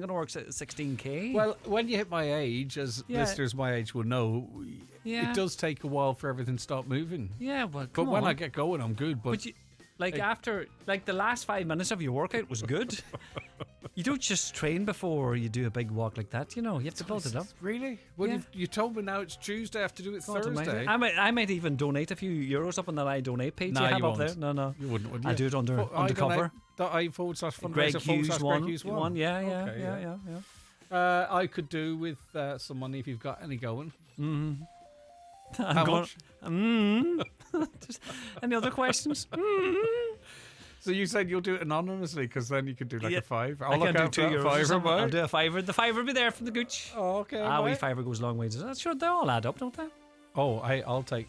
going to work 16k. Well, when you hit my age, as listeners my age will know, it does take a while for everything to start moving. Yeah, well, but when I get going, I'm good. But after the last 5 minutes of your workout was good. You don't just train before you do a big walk like that. You have to build it up. Really? Well, you told me now it's Tuesday. I have to do it Thursday. I might even donate a few euros up on the I donate page. No, you have you up won't. there. No. You wouldn't, would you? I do it undercover. .I/fundraiser Greg Hughes one. Yeah. I could do with some money if you've got any going. Mm-hmm. How much? Any other questions? So you said you'll do it anonymously because then you could do a five. I'll look out for a fiver. I'll do a fiver. fiver. The fiver will be there from the gooch. Oh, okay. Wee fiver goes a long way. Sure, they all add up, don't they? Oh, I'll take.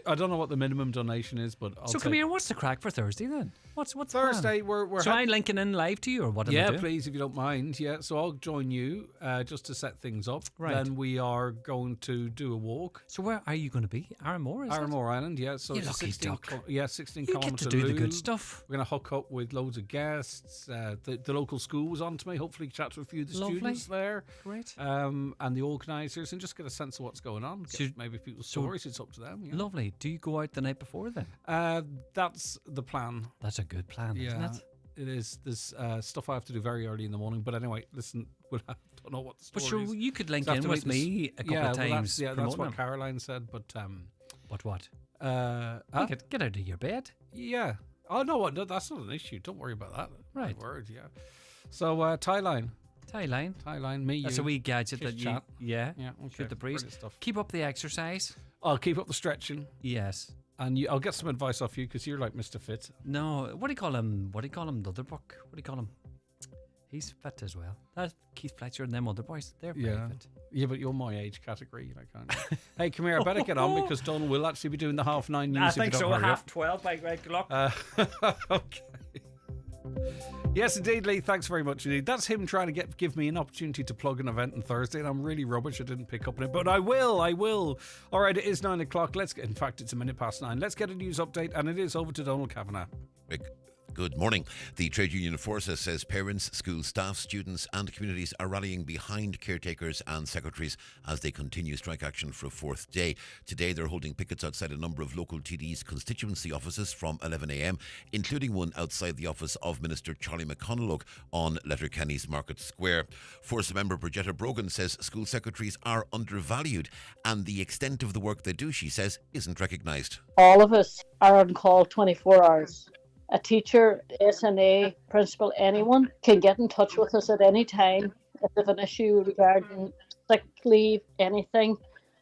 I don't know what the minimum donation is, but I'll come here. What's the crack for Thursday then? What's Thursday? We're so I'm linking in live to you, or what? Yeah, please, if you don't mind. Yeah, so I'll join you just to set things up. Right. Then we are going to do a walk. So where are you going to be? Arranmore, Island. Yeah. So it's 16 you kilometres. Get to do the good stuff. We're going to hook up with loads of guests. The local school was on to me. Hopefully, chat to a few of the students there. Great. And the organisers, and just get a sense of what's going on. Maybe people's stories. It's up to them. Yeah. Lovely. Do you go out the night before then? That's the plan. That's a good plan, isn't it? It is. There's stuff I have to do very early in the morning. But anyway, listen, don't know what the story is. But sure, you could link in with me a couple of times. That's what Caroline said. But what? Get out of your bed. Yeah. Oh no, that's not an issue. Don't worry about that. Right. My word. Yeah. So tie line, me. That's a wee gadget that you. Chat. Yeah. Okay. Shoot the breeze. Stuff. Keep up the exercise. I'll keep up the stretching. Yes. And I'll get some advice off you because you're like Mr. Fit. No, what do you call him? The other buck? What do you call him? He's fit as well. That's Keith Fletcher and them other boys. They're very fit. Yeah, but you're my age category, can't you? Hey, come here. I better get on because Donald will actually be doing the 9:30 news. I think so. 12:30 by Greg Glock. Okay. Yes, indeed, Lee. Thanks very much indeed. That's him trying to give me an opportunity to plug an event on Thursday, and I'm really rubbish. I didn't pick up on it, but I will. All right, it is 9 o'clock. In fact, it's 9:01. Let's get a news update, and it is over to Donald Kavanagh. Good morning. The trade union Forza says parents, school staff, students and communities are rallying behind caretakers and secretaries as they continue strike action for a fourth day. Today they're holding pickets outside a number of local TD's constituency offices from 11 a.m, including one outside the office of Minister Charlie McConalogue on Letterkenny's Market Square. Forza member Bridgetta Brogan says school secretaries are undervalued and the extent of the work they do, she says, isn't recognised. All of us are on call 24 hours. A teacher, SNA, principal, anyone can get in touch with us at any time if they have an issue regarding sick leave, anything,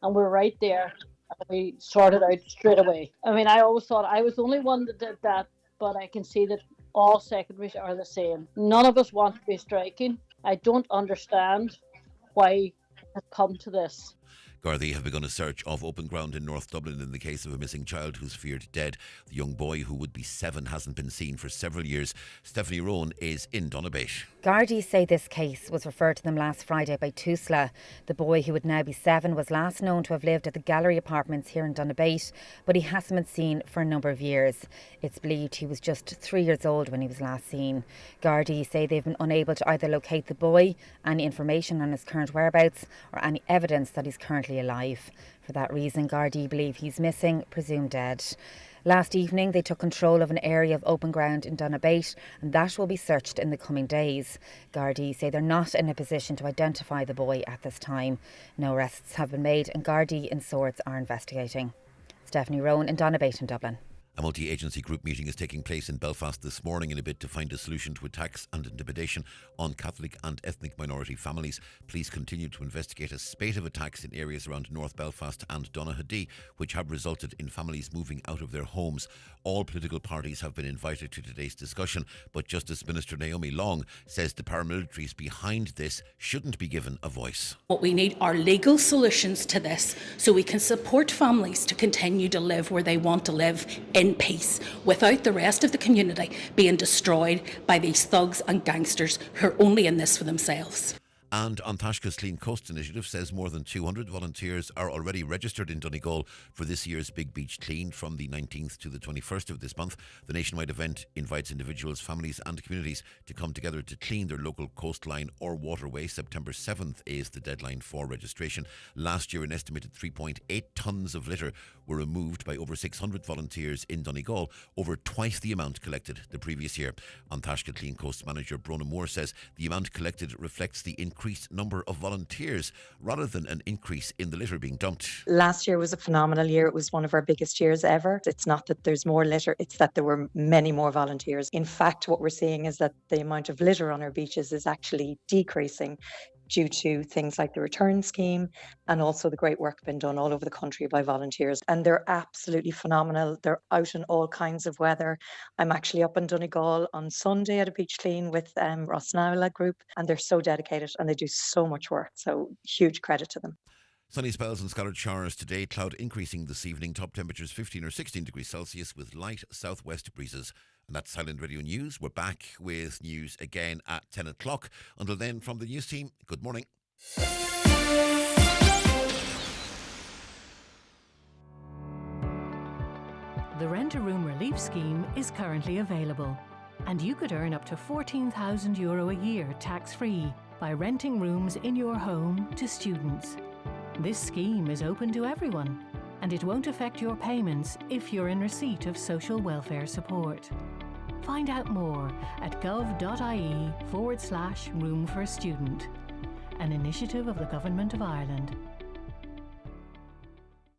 and we're right there. And we sort it out straight away. I mean, I always thought I was the only one that did that, but I can see that all secretaries are the same. None of us want to be striking. I don't understand why it has come to this. Garda have begun a search of open ground in North Dublin in the case of a missing child who's feared dead. The young boy, who would be 7, hasn't been seen for several years. Stephanie Rowan is in Donabate. Gardaí say this case was referred to them last Friday by Tusla. The boy, who would now be 7, was last known to have lived at the Gallery Apartments here in Donabate, but he hasn't been seen for a number of years. It's believed he was just 3 years old when he was last seen. Gardaí say they've been unable to either locate the boy, any information on his current whereabouts, or any evidence that he's currently alive. For that reason, Gardaí believe he's missing, presumed dead. Last evening, they took control of an area of open ground in Donabate, and that will be searched in the coming days. Gardaí say they're not in a position to identify the boy at this time. No arrests have been made, and Gardaí and Swords are investigating. Stephanie Rowan in Donabate in Dublin. A multi-agency group meeting is taking place in Belfast this morning in a bid to find a solution to attacks and intimidation on Catholic and ethnic minority families. Police continue to investigate a spate of attacks in areas around North Belfast and Donaghadee, which have resulted in families moving out of their homes. All political parties have been invited to today's discussion, but Justice Minister Naomi Long says the paramilitaries behind this shouldn't be given a voice. What we need are legal solutions to this so we can support families to continue to live where they want to live in peace, without the rest of the community being destroyed by these thugs and gangsters who are only in this for themselves. And An Taisce's Clean Coast initiative says more than 200 volunteers are already registered in Donegal for this year's Big Beach Clean from the 19th to the 21st of this month. The nationwide event invites individuals, families and communities to come together to clean their local coastline or waterway. September 7th is the deadline for registration. Last year, an estimated 3.8 tonnes of litter were removed by over 600 volunteers in Donegal, over twice the amount collected the previous year. An Taisce Clean Coast manager Brona Moore says the amount collected reflects the increased number of volunteers rather than an increase in the litter being dumped. Last year was a phenomenal year. It was one of our biggest years ever. It's not that there's more litter, it's that there were many more volunteers. In fact, what we're seeing is that the amount of litter on our beaches is actually decreasing due to things like the return scheme and also the great work being done all over the country by volunteers. And they're absolutely phenomenal. They're out in all kinds of weather. I'm actually up in Donegal on Sunday at a beach clean with Rosnawla group, and they're so dedicated and they do so much work. So huge credit to them. Sunny spells and scattered showers today. Cloud increasing this evening. Top temperatures 15 or 16 degrees Celsius with light southwest breezes. And that's Highland Radio News. We're back with news again at 10 o'clock. Until then, from the news team, good morning. The Rent-A-Room Relief Scheme is currently available, and you could earn up to €14,000 a year tax-free by renting rooms in your home to students. This scheme is open to everyone, and it won't affect your payments if you're in receipt of social welfare support. Find out more at gov.ie/room for a student, an initiative of the Government of Ireland.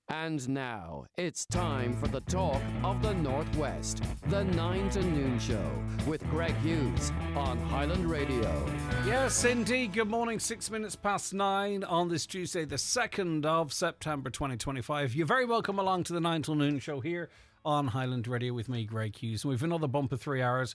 And now, it's time for the talk of the Northwest, the 9 to Noon Show with Greg Hughes on Highland Radio. Yes, indeed. Good morning, 6 minutes past 9 on this Tuesday, the 2nd of September 2025. You're very welcome along to the 9 till Noon Show here on Highland Radio with me, Greg Hughes. We've another bumper 3 hours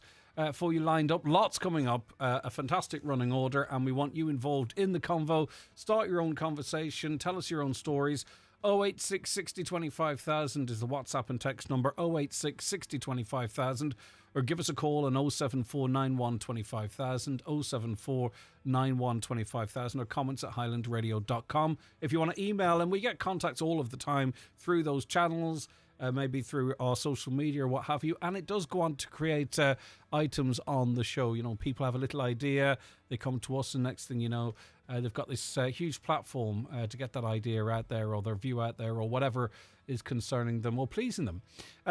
for you lined up. Lots coming up, a fantastic running order, and we want you involved in the convo. Start your own conversation, tell us your own stories. 086 60 25,000 is the WhatsApp and text number, 086 60 25,000, or give us a call on 074 91 25,000, 074 91 25,000, or comments at highlandradio.com. If you want to email, and we get contacts all of the time through those channels, maybe through our social media or what have you, and it does go on to create items on the show. You know, people have a little idea, they come to us, and next thing you know, they've got this huge platform to get that idea out there, or their view out there, or whatever is concerning them or pleasing them.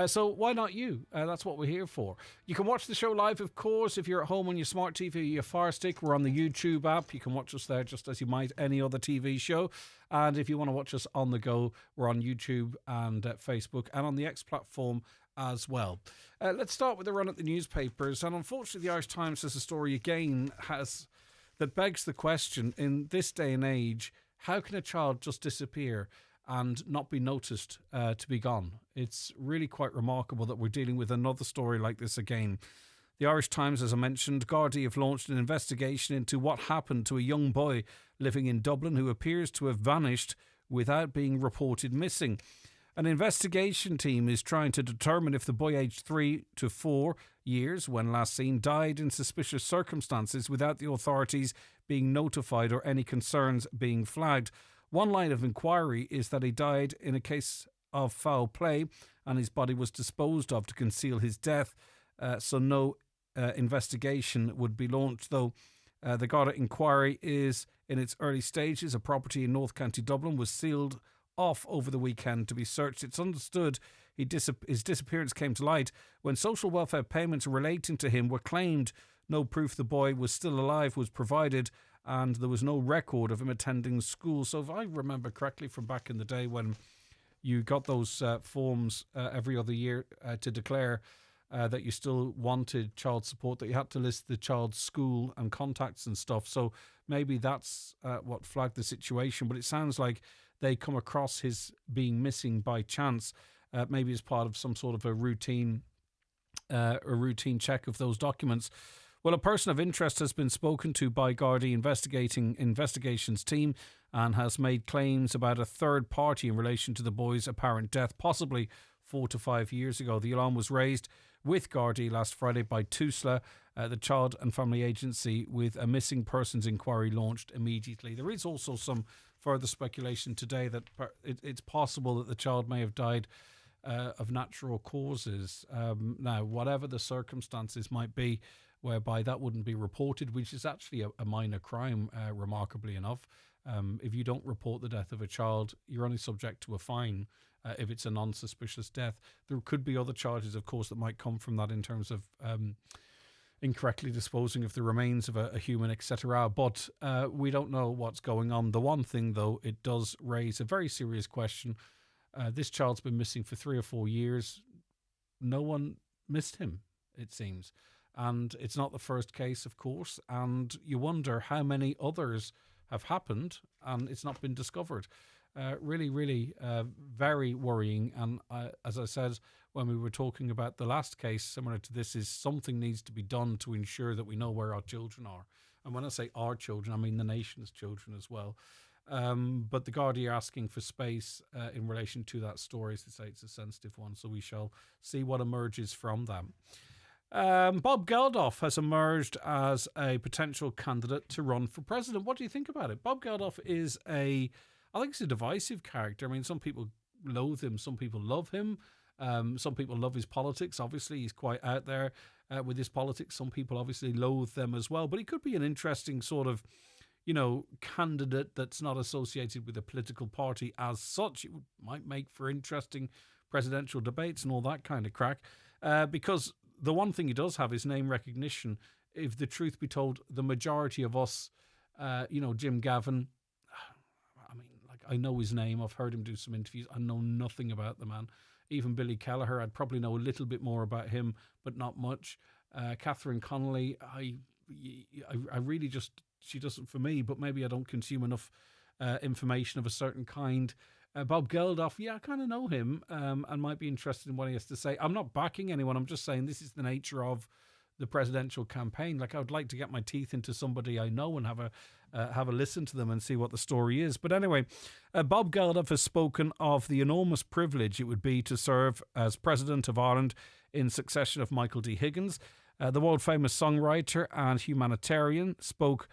So why not you? That's what we're here for. You can watch the show live, of course, if you're at home on your smart TV, your Fire Stick. We're on the YouTube app. You can watch us there just as you might any other TV show. And if you want to watch us on the go, we're on YouTube and Facebook and on the X platform as well. Let's start with a run at the newspapers. And unfortunately, the Irish Times has a story again that begs the question, in this day and age, how can a child just disappear and not be noticed to be gone? It's really quite remarkable that we're dealing with another story like this again. The Irish Times, as I mentioned, Garda have launched an investigation into what happened to a young boy living in Dublin who appears to have vanished without being reported missing. An investigation team is trying to determine if the boy aged 3 to 4 years, when last seen, died in suspicious circumstances without the authorities being notified or any concerns being flagged. One line of inquiry is that he died in a case of foul play and his body was disposed of to conceal his death, so no investigation would be launched, though. The Garda inquiry is in its early stages. A property in North County Dublin was sealed off over the weekend to be searched. It's understood his disappearance came to light when social welfare payments relating to him were claimed. No proof the boy was still alive was provided, and there was no record of him attending school. So if I remember correctly from back in the day when you got those forms every other year to declare that you still wanted child support, that you had to list the child's school and contacts and stuff. So maybe that's what flagged the situation. But it sounds like they come across his being missing by chance, maybe as part of some sort of a routine check of those documents. Well, a person of interest has been spoken to by Garda investigations team and has made claims about a third party in relation to the boy's apparent death, possibly 4 to 5 years ago. The alarm was raised with Garda last Friday by Tusla, the Child and Family Agency with a missing persons inquiry launched immediately. There is also some further speculation today that it's possible that the child may have died of natural causes. Now, whatever the circumstances might be, whereby that wouldn't be reported, which is actually a minor crime, remarkably enough. If you don't report the death of a child, you're only subject to a fine if it's a non-suspicious death. There could be other charges, of course, that might come from that in terms of incorrectly disposing of the remains of a human, etc. But we don't know what's going on. The one thing, though, it does raise a very serious question. This child's been missing for 3 or 4 years. No one missed him, it seems. And it's not the first case, of course. And you wonder how many others have happened and it's not been discovered. Really, really very worrying. And as I said, when we were talking about the last case similar to this, is something needs to be done to ensure that we know where our children are. And when I say our children, I mean the nation's children as well. But the Garda are asking for space in relation to that story. As they say, it's a sensitive one, so we shall see what emerges from them. Bob Geldof has emerged as a potential candidate to run for president. What do you think about it? Bob Geldof is I think he's a divisive character. I mean, some people loathe him, some people love him. Some people love his politics. Obviously, he's quite out there with his politics. Some people obviously loathe them as well. But he could be an interesting sort of, candidate that's not associated with a political party as such. It might make for interesting presidential debates and all that kind of crack. Because the one thing he does have is name recognition. If the truth be told, the majority of us, Jim Gavin, I know his name. I've heard him do some interviews. I know nothing about the man. Even Billy Kelleher, I'd probably know a little bit more about him, but not much. Catherine Connolly, I really just, she doesn't for me, but maybe I don't consume enough information of a certain kind. Bob Geldof, I kind of know him and might be interested in what he has to say. I'm not backing anyone. I'm just saying this is the nature of the presidential campaign. Like, I would like to get my teeth into somebody I know and have a listen to them and see what the story is. But anyway, Bob Geldof has spoken of the enormous privilege it would be to serve as President of Ireland in succession of Michael D. Higgins. The world-famous songwriter and humanitarian spoke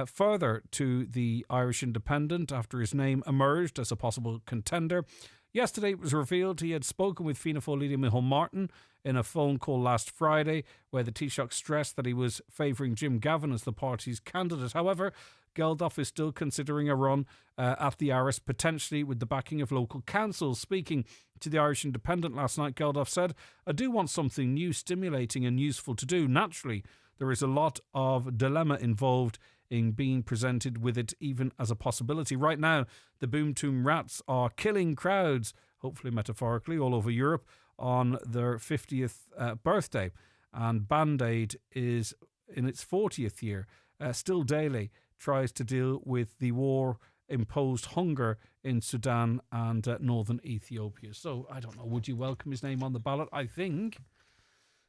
further to the Irish Independent after his name emerged as a possible contender. Yesterday it was revealed he had spoken with Fianna Fáil leader Micheál Martin in a phone call last Friday, where the Taoiseach stressed that he was favouring Jim Gavin as the party's candidate. However, Geldof is still considering a run at the Irish, potentially with the backing of local councils. Speaking to the Irish Independent last night, Geldof said, "I do want something new, stimulating and useful to do. Naturally, there is a lot of dilemma involved in being presented with it even as a possibility. Right now, the Boom Toom Rats are killing crowds, hopefully metaphorically, all over Europe on their 50th birthday. And Band-Aid is in its 40th year. Still daily tries to deal with the war-imposed hunger in Sudan and northern Ethiopia." So, I don't know, would you welcome his name on the ballot? I think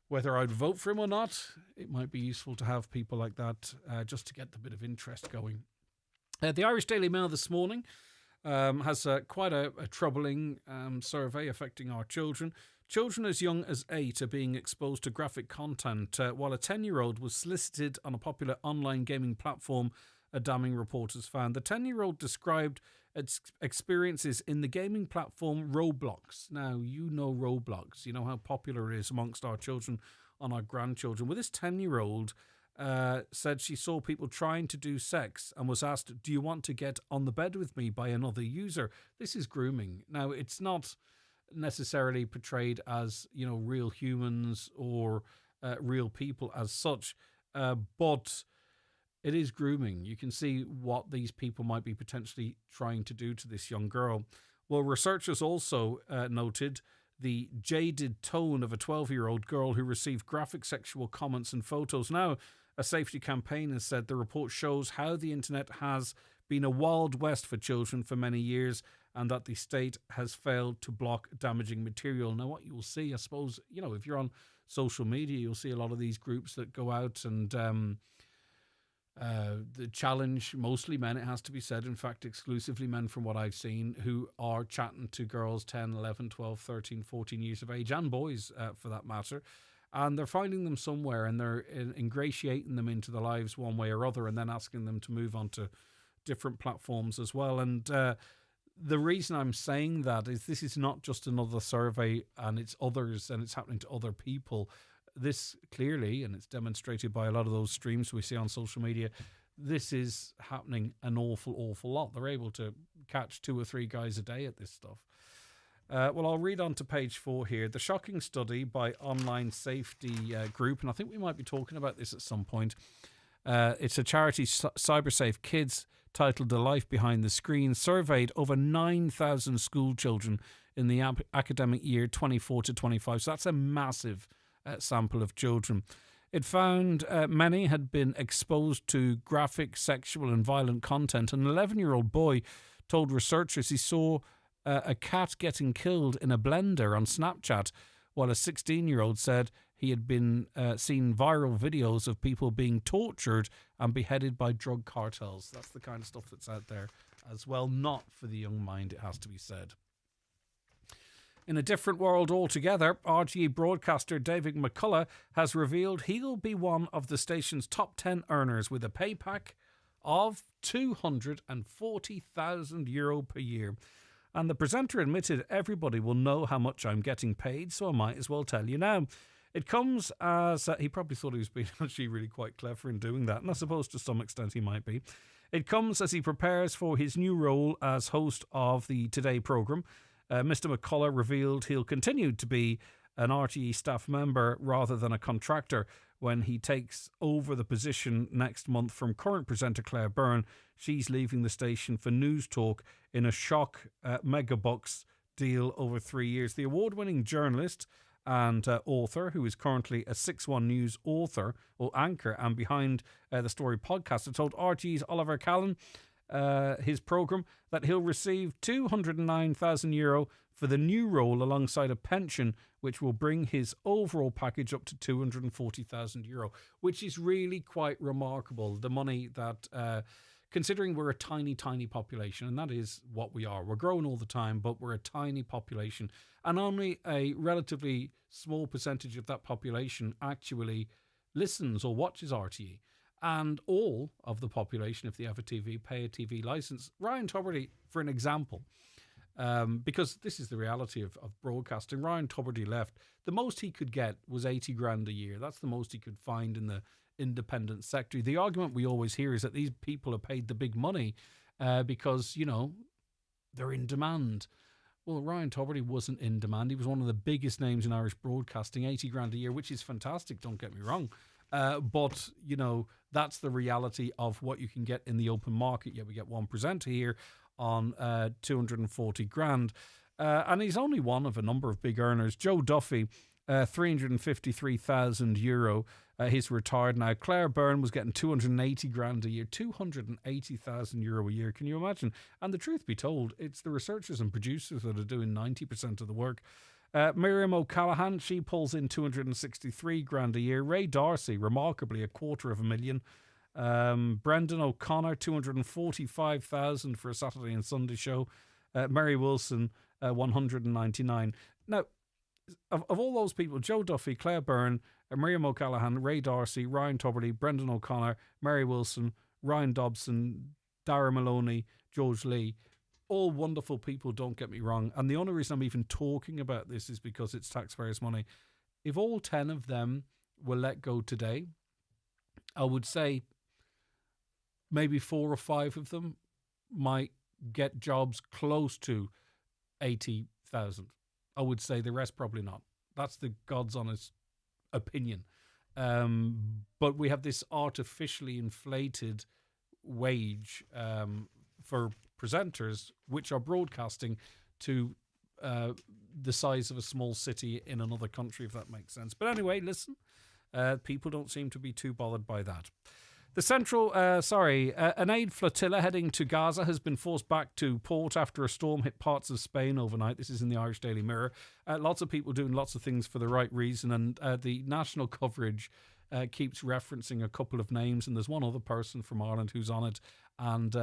whether I'd vote for him or not, it might be useful to have people like that just to get the bit of interest going. The Irish Daily Mail this morning has quite a troubling survey affecting our children. Children as young as 8 are being exposed to graphic content, while a 10-year-old was solicited on a popular online gaming platform, a damning report has found. The 10-year-old described its experiences in the gaming platform Roblox. Now, you know Roblox. You know how popular it is amongst our children and our grandchildren. Well, this 10-year-old said she saw people trying to do sex and was asked, "Do you want to get on the bed with me?" by another user. This is grooming. Now, it's not necessarily portrayed as, real humans or real people as such, but it is grooming. You can see what these people might be potentially trying to do to this young girl. Well, researchers also noted the jaded tone of a 12-year-old girl who received graphic sexual comments and photos. Now, a safety campaign has said the report shows how the internet has been a wild west for children for many years, and that the state has failed to block damaging material. Now, what you'll see, I suppose, if you're on social media, you'll see a lot of these groups that go out and the challenge, mostly men, it has to be said, in fact, exclusively men from what I've seen, who are chatting to girls 10, 11, 12, 13, 14 years of age, and boys for that matter. and they're finding them somewhere, and they're ingratiating them into their lives one way or other, and then asking them to move on to different platforms as well. And the reason I'm saying that is this is not just another survey, and it's others, and it's happening to other people. This clearly, and it's demonstrated by a lot of those streams we see on social media, this is happening an awful lot. They're able to catch 2 or 3 guys a day at this stuff. Well, I'll read on to page 4 here. The shocking study by online safety group, and I think we might be talking about this at some point. It's a charity, CyberSafe Kids, titled The Life Behind the Screen, surveyed over 9,000 school children in the academic year 24 to 25. So that's a massive sample of children. It found many had been exposed to graphic, sexual and violent content. An 11-year-old boy told researchers he saw a cat getting killed in a blender on Snapchat, while a 16-year-old said he had been seen viral videos of people being tortured and beheaded by drug cartels. That's the kind of stuff that's out there as well. Not for the young mind, it has to be said. In a different world altogether, RTE broadcaster David McCullough has revealed he'll be one of the station's top 10 earners with a pay pack of €240,000 per year. And the presenter admitted, everybody will know how much I'm getting paid, so I might as well tell you now. It comes as, he probably thought he was being actually really quite clever in doing that, and I suppose to some extent he might be. It comes as he prepares for his new role as host of the Today programme. Mr. McCullough revealed he'll continue to be an RTE staff member rather than a contractor when he takes over the position next month from current presenter Claire Byrne. She's leaving the station for News Talk in a shock megabucks deal over 3 years. The award-winning journalist and author, who is currently a 6-1 News author or anchor and behind the story podcaster, told RTE's Oliver Callan, his programme, that he'll receive €209,000 for the new role alongside a pension, which will bring his overall package up to €240,000, which is really quite remarkable. The money that, considering we're a tiny population, and that is what we are. We're growing all the time, but we're a tiny population, and only a relatively small percentage of that population actually listens or watches RTE. And all of the population, if they have a TV, pay a TV licence. Ryan Tubridy, for an example, because this is the reality of broadcasting. Ryan Tubridy left. The most he could get was 80 grand a year. That's the most he could find in the independent sector. The argument we always hear is that these people are paid the big money because, you know, they're in demand. Well, Ryan Tubridy wasn't in demand. He was one of the biggest names in Irish broadcasting, 80 grand a year, which is fantastic, don't get me wrong. But, you know, that's the reality of what you can get in the open market. Yeah, we get one presenter here on 240 grand. And he's only one of a number of big earners. Joe Duffy, €353,000. He's retired now. Claire Byrne was getting 280 grand a year, €280,000 a year. Can you imagine? And the truth be told, it's the researchers and producers that are doing 90% of the work. Miriam O'Callaghan, she pulls in 263 grand a year. Ray Darcy, remarkably, $250,000. Brendan O'Connor, 245,000 for a Saturday and Sunday show. Mary Wilson, 199. Now, of all those people, Joe Duffy, Claire Byrne, Miriam O'Callaghan, Ray Darcy, Ryan Tubridy, Brendan O'Connor, Mary Wilson, Ryan Dobson, Dara Maloney, George Lee, all wonderful people, don't get me wrong. And the only reason I'm even talking about this is because it's taxpayers' money. If all 10 of them were let go today, I would say maybe 4 or 5 of them might get jobs close to 80,000. I would say the rest probably not. That's the God's honest opinion. But we have this artificially inflated wage for presenters, which are broadcasting to the size of a small city in another country, if that makes sense. But anyway, listen, people don't seem to be too bothered by that. An aid flotilla heading to Gaza has been forced back to port after a storm hit parts of Spain overnight. This is in the Irish Daily Mirror. Lots of people doing lots of things for the right reason, and the national coverage keeps referencing a couple of names, and there's one other person from Ireland who's on it, and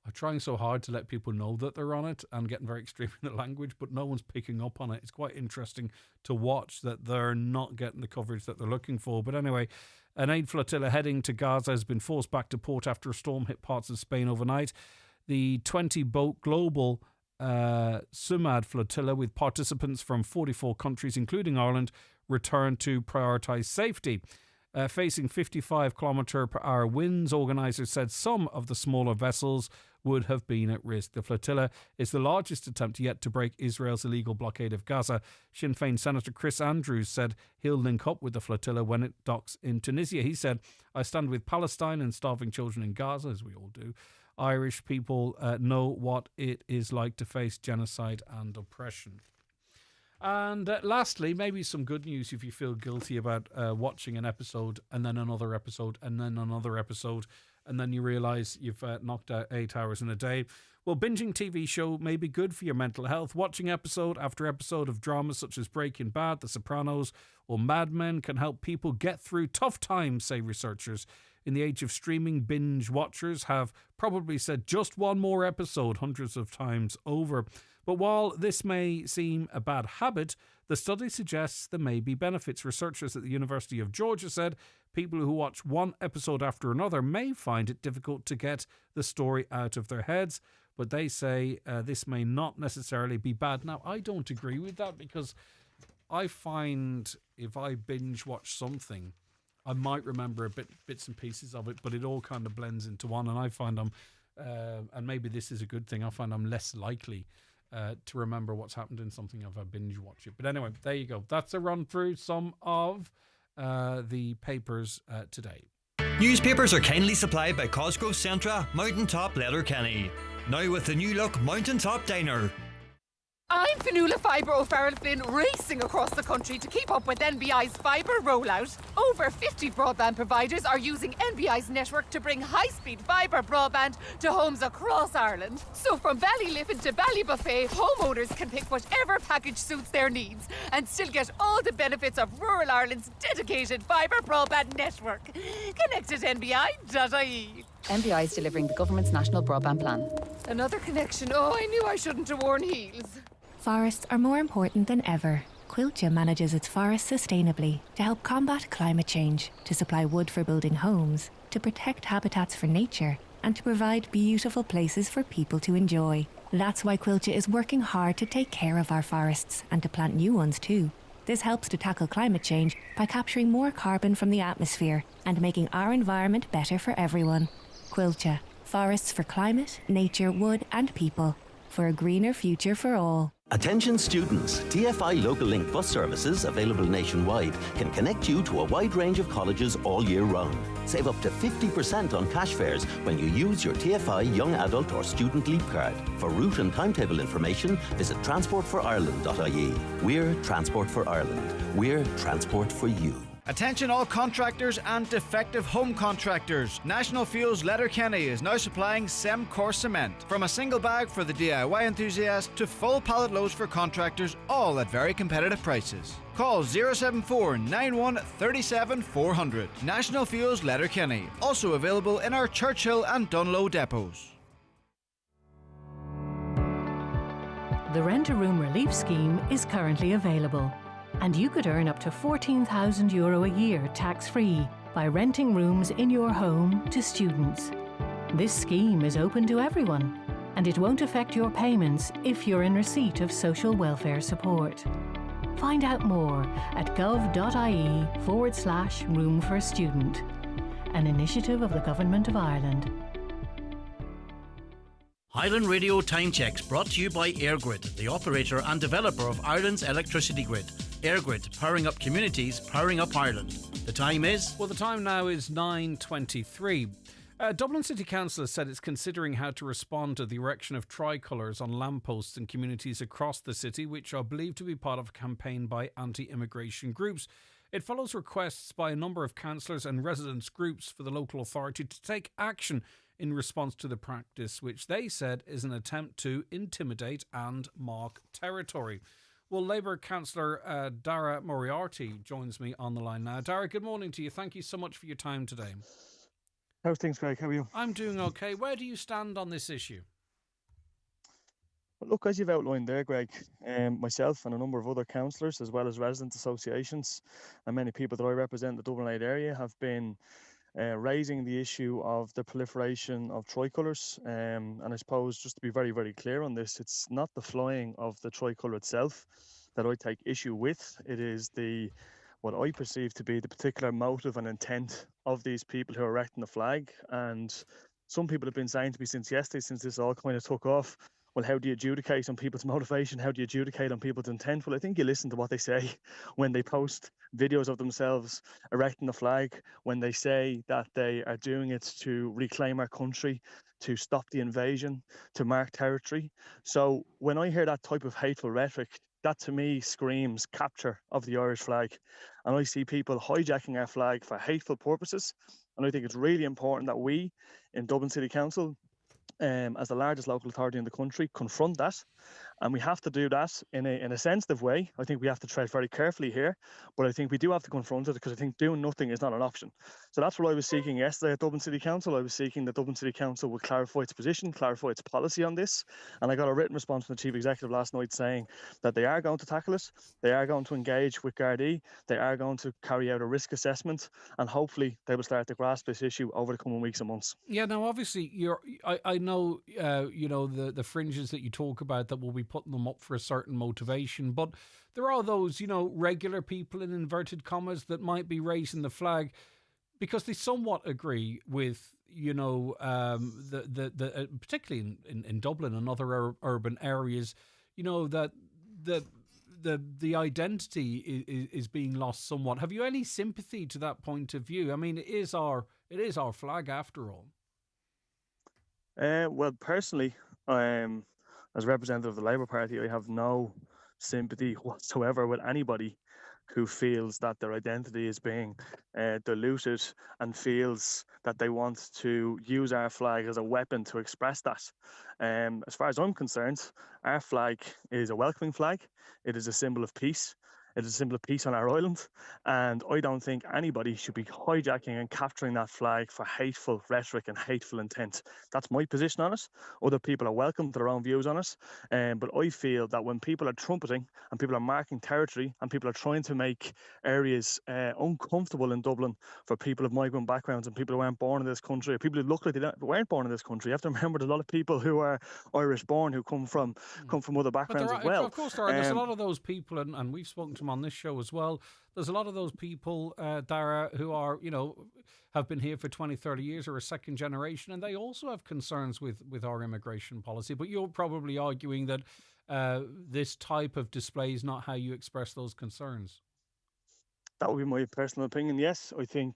I'm trying so hard to let people know that they're on it and getting very extreme in the language, but no one's picking up on it. It's quite interesting to watch that they're not getting the coverage that they're looking for. But anyway, an aid flotilla heading to Gaza has been forced back to port after a storm hit parts of Spain overnight. The 20-boat global Sumad flotilla, with participants from 44 countries, including Ireland, returned to prioritise safety. Facing 55-kilometre-per-hour winds, organisers said some of the smaller vessels would have been at risk. The flotilla is the largest attempt yet to break Israel's illegal blockade of Gaza. Sinn Féin Senator Chris Andrews said he'll link up with the flotilla when it docks in Tunisia. He said, "I stand with Palestine and starving children in Gaza," as we all do. Irish people know what it is like to face genocide and oppression. And lastly, maybe some good news if you feel guilty about watching an episode and then another episode and then another episode, and then you realise you've knocked out 8 hours in a day. Well, binging TV show may be good for your mental health. Watching episode after episode of dramas such as Breaking Bad, The Sopranos or Mad Men can help people get through tough times, say researchers. In the age of streaming, binge watchers have probably said just one more episode hundreds of times over. But while this may seem a bad habit, the study suggests there may be benefits. Researchers at the University of Georgia said people who watch one episode after another may find it difficult to get the story out of their heads, but they say this may not necessarily be bad. Now, I don't agree with that, because I find if I binge watch something, I might remember bits and pieces of it, but it all kind of blends into one, and I find I'm, and maybe this is a good thing, I find I'm less likely to remember what's happened in something if I binge watch it. But anyway, there you go. That's a run through some of the papers today. Newspapers are kindly supplied by Cosgrove Centra, Mountaintop Letterkenny. Now with the new look Mountaintop Diner. I'm Fionnuala Fibre O'Farrell Flynn, racing across the country to keep up with NBI's fibre rollout. Over 50 broadband providers are using NBI's network to bring high-speed fibre broadband to homes across Ireland. So from Ballyliffin to Ballybuffet, homeowners can pick whatever package suits their needs and still get all the benefits of rural Ireland's dedicated fibre broadband network. Connect at nbi.ie. NBI is delivering the government's national broadband plan. Another connection. Oh, I knew I shouldn't have worn heels. Forests are more important than ever. Quilcha manages its forests sustainably to help combat climate change, to supply wood for building homes, to protect habitats for nature, and to provide beautiful places for people to enjoy. That's why Quilcha is working hard to take care of our forests and to plant new ones too. This helps to tackle climate change by capturing more carbon from the atmosphere and making our environment better for everyone. Quilcha, forests for climate, nature, wood and people. For a greener future for all. Attention students, TFI Local Link bus services, available nationwide, can connect you to a wide range of colleges all year round. Save up to 50% on cash fares when you use your TFI Young Adult or Student Leap card. For route and timetable information, visit transportforireland.ie. We're Transport for Ireland. We're Transport for you. Attention all contractors and defective home contractors. National Fuels Letterkenny is now supplying Semcor cement. From a single bag for the DIY enthusiast to full pallet loads for contractors, all at very competitive prices. Call 074 91 37 400. National Fuels Letterkenny. Also available in our Churchill and Dunlow depots. The Rent-A-Room Relief Scheme is currently available, and you could earn up to €14,000 a year tax-free by renting rooms in your home to students. This scheme is open to everyone, and it won't affect your payments if you're in receipt of social welfare support. Find out more at gov.ie/room for a student, an initiative of the Government of Ireland. Highland Radio Time Checks brought to you by EirGrid, the operator and developer of Ireland's electricity grid. EirGrid, powering up communities, powering up Ireland. The time is? Well, the time now is 9:23. Dublin City Council has said it's considering how to respond to the erection of tricolors on lampposts in communities across the city, which are believed to be part of a campaign by anti-immigration groups. It follows requests by a number of councillors and residents' groups for the local authority to take action in response to the practice, which they said is an attempt to intimidate and mark territory. Well, Labour councillor Dara Moriarty joins me on the line now. Dara, good morning to you. Thank you so much for your time today. How's things, Greg? How are you? I'm doing okay. Where do you stand on this issue? Well, look, as you've outlined there, Greg, myself and a number of other councillors, as well as resident associations, and many people that I represent in the Dublin 8 area, have been raising the issue of the proliferation of tricolours. And I suppose, just to be very, very clear on this, it's not the flying of the tricolour itself that I take issue with. It is what I perceive to be the particular motive and intent of these people who are erecting the flag. And some people have been saying to me since yesterday, since this all kind of took off, well, how do you adjudicate on people's motivation? How do you adjudicate on people's intent? Well, I think you listen to what they say when they post videos of themselves erecting the flag, when they say that they are doing it to reclaim our country, to stop the invasion, to mark territory. So when I hear that type of hateful rhetoric, that to me screams capture of the Irish flag. And I see people hijacking our flag for hateful purposes. And I think it's really important that we in Dublin City Council, as the largest local authority in the country, confront that. And we have to do that in a sensitive way. I think we have to tread very carefully here, but I think we do have to confront it, because I think doing nothing is not an option. So that's what I was seeking yesterday at Dublin City Council. I was seeking that Dublin City Council would clarify its position, clarify its policy on this. And I got a written response from the Chief Executive last night saying that they are going to tackle it, they are going to engage with Garda, they are going to carry out a risk assessment, and hopefully they will start to grasp this issue over the coming weeks and months. Yeah, now obviously I know the fringes that you talk about, that will be putting them up for a certain motivation, but there are those regular people in inverted commas that might be raising the flag because they somewhat agree with the particularly in Dublin and other urban areas, that the identity is being lost somewhat. Have you any sympathy to that point of view? I mean, it is our flag after all. Well, personally, as representative of the Labour Party, I have no sympathy whatsoever with anybody who feels that their identity is being diluted and feels that they want to use our flag as a weapon to express that. As far as I'm concerned, our flag is a welcoming flag. It is a symbol of peace. It is a symbol of peace on our island, and I don't think anybody should be hijacking and capturing that flag for hateful rhetoric and hateful intent. That's my position on it. Other people are welcome to their own views on it, but I feel that when people are trumpeting and people are marking territory and people are trying to make areas uncomfortable in Dublin for people of migrant backgrounds and people who aren't born in this country, or people who look like they weren't born in this country, you have to remember there's a lot of people who are Irish born who come from other backgrounds as well. Of course there are. There's a lot of those people, and we've spoken to them on this show as well. There's a lot of those people, Dara, who are, have been here for 20, 30 years or a second generation, and they also have concerns with our immigration policy. But you're probably arguing that this type of display is not how you express those concerns. That would be my personal opinion, yes. I think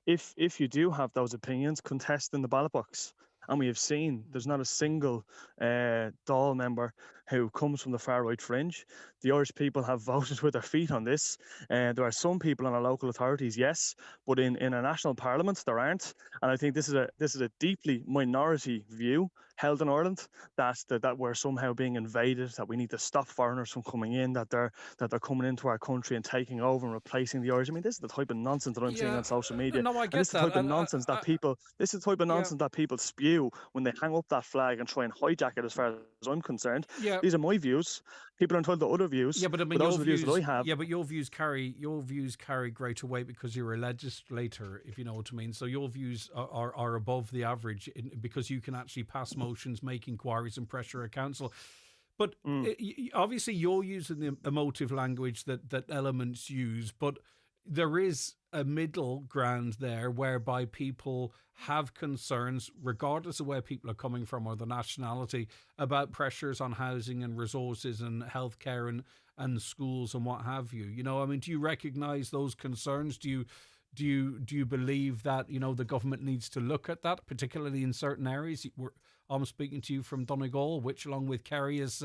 if you do have those opinions, contest in the ballot box. And we have seen there's not a single Dáil member who comes from the far-right fringe. The Irish people have voted with their feet on this. There are some people in our local authorities, yes, but in a national parliament, there aren't. And I think this is a deeply minority view held in Ireland, that we're somehow being invaded, that we need to stop foreigners from coming in, that they're coming into our country and taking over and replacing the Irish. I mean, this is the type of nonsense that I'm seeing on social media. No, I get this is the type of nonsense that people. This is the type of nonsense that people spew when they hang up that flag and try and hijack it. As far as I'm concerned, these are my views. People are entitled to other views. Yeah, but I mean, those are the views that I have. Yeah, but your views carry greater weight because you're a legislator, if you know what I mean. So your views are above the average because you can actually pass motions, make inquiries, and pressure a council. But obviously, you're using the emotive language that elements use, but there is a middle ground there whereby people have concerns, regardless of where people are coming from or the nationality, about pressures on housing and resources and healthcare and schools and what have you. I mean, do you recognise those concerns? Do you believe that the government needs to look at that, particularly in certain areas? I'm speaking to you from Donegal, which, along with Kerry, has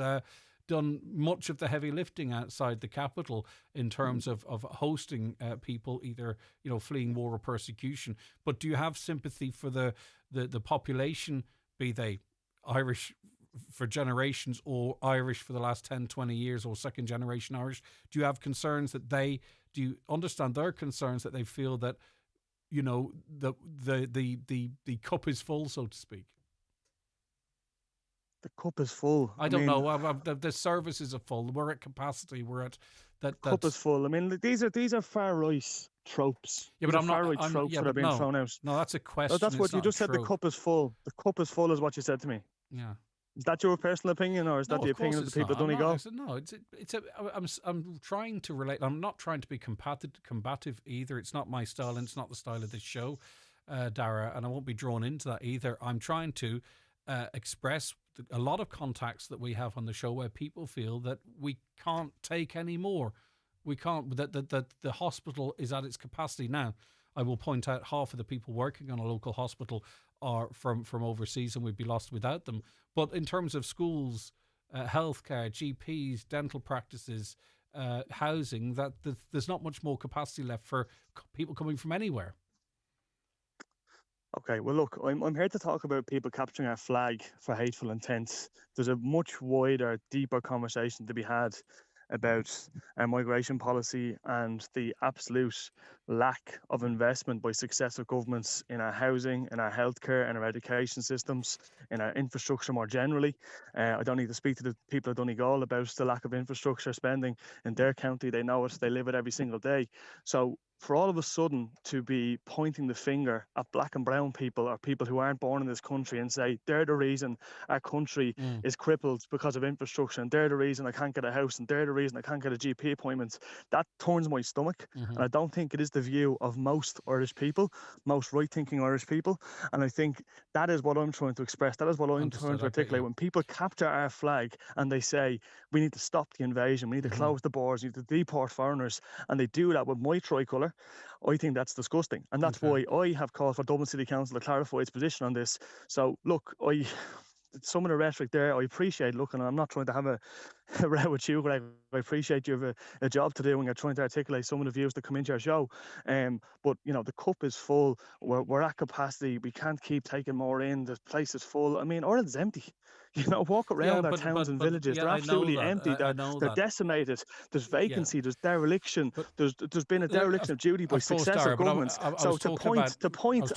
done much of the heavy lifting outside the capital in terms of hosting people either fleeing war or persecution. But do you have sympathy for the population, be they Irish for generations or Irish for the last 10, 20 years or second generation Irish? Do you have concerns do you understand their concerns that they feel that the cup is full, so to speak? The cup is full. I don't know. The services are full. We're at capacity. We're at that. Cup is full. I mean, these are far right tropes. Yeah, but I'm far not. right tropes that are being thrown out. No, that's a question. That's what you just said. The cup is full. The cup is full is what you said to me. Yeah. Is that your personal opinion, or is that the opinion of the people of Donegal? I'm trying to relate. I'm not trying to be combative either. It's not my style, and it's not the style of this show, Dara, and I won't be drawn into that either. I'm trying to express a lot of contacts that we have on the show where people feel that we can't take any more. We can't. That the hospital is at its capacity now. I will point out half of the people working on a local hospital are from overseas, and we'd be lost without them. But in terms of schools, healthcare, GPs, dental practices, housing, that there's not much more capacity left for people coming from anywhere. Okay, well, look, I'm here to talk about people capturing our flag for hateful intent. There's a much wider, deeper conversation to be had about our migration policy and the absolute lack of investment by successive governments in our housing, in our healthcare, in our education systems, in our infrastructure more generally. I don't need to speak to the people of Donegal about the lack of infrastructure spending in their county. They know it, they live it every single day. So for all of a sudden to be pointing the finger at black and brown people or people who aren't born in this country and say they're the reason our country is crippled because of infrastructure, and they're the reason I can't get a house, and they're the reason I can't get a GP appointment, that turns my stomach. And I don't think it is the view of most Irish people, most right-thinking Irish people. And I think that is what I'm trying to express. That is what I'm trying to articulate. When people capture our flag and they say we need to stop the invasion, we need to close the borders, we need to deport foreigners, and they do that with my tricolour, I think that's disgusting. And that's why I have called for Dublin City Council to clarify its position on this. So, look, some of the rhetoric there, I appreciate. Look, and I'm not trying to have a row with you, Greg. I appreciate you have a job to do when you're trying to articulate some of the views that come into your show. But, the cup is full. We're at capacity. We can't keep taking more in. The place is full. I mean, Ireland's empty. Walk around our towns and villages. They're absolutely empty. They're decimated. There's vacancy. There's dereliction. There's been a dereliction of duty by successive governments. So to point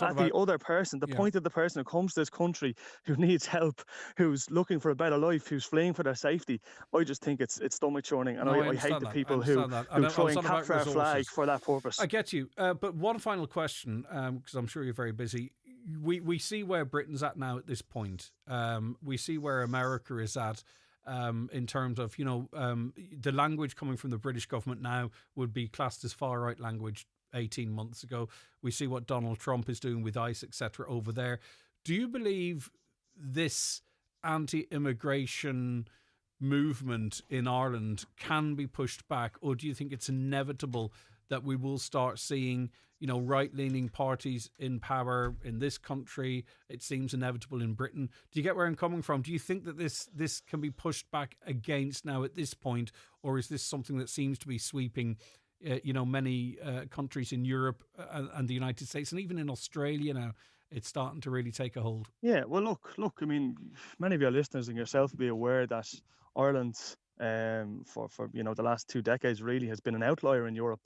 at the other person, to point at the person who comes to this country who needs help, who's looking for a better life, who's fleeing for their safety, I just think it's stomach churning, and I hate the people who try and capture our flag for that purpose. I get you, but one final question, because I'm sure you're very busy. We see where Britain's at now at this point. We see where America is at in terms of, the language coming from the British government now would be classed as far right language 18 months ago. We see what Donald Trump is doing with ICE, etc. over there. Do you believe this anti-immigration movement in Ireland can be pushed back, or do you think it's inevitable that we will start seeing, right-leaning parties in power in this country? It seems inevitable in Britain. Do you get where I'm coming from? Do you think that this can be pushed back against now at this point, or is this something that seems to be sweeping, many countries in Europe and the United States, and even in Australia now? It's starting to really take a hold. Yeah, well, look. I mean, many of your listeners and yourself will be aware that Ireland, for the last 2 decades, really has been an outlier in Europe.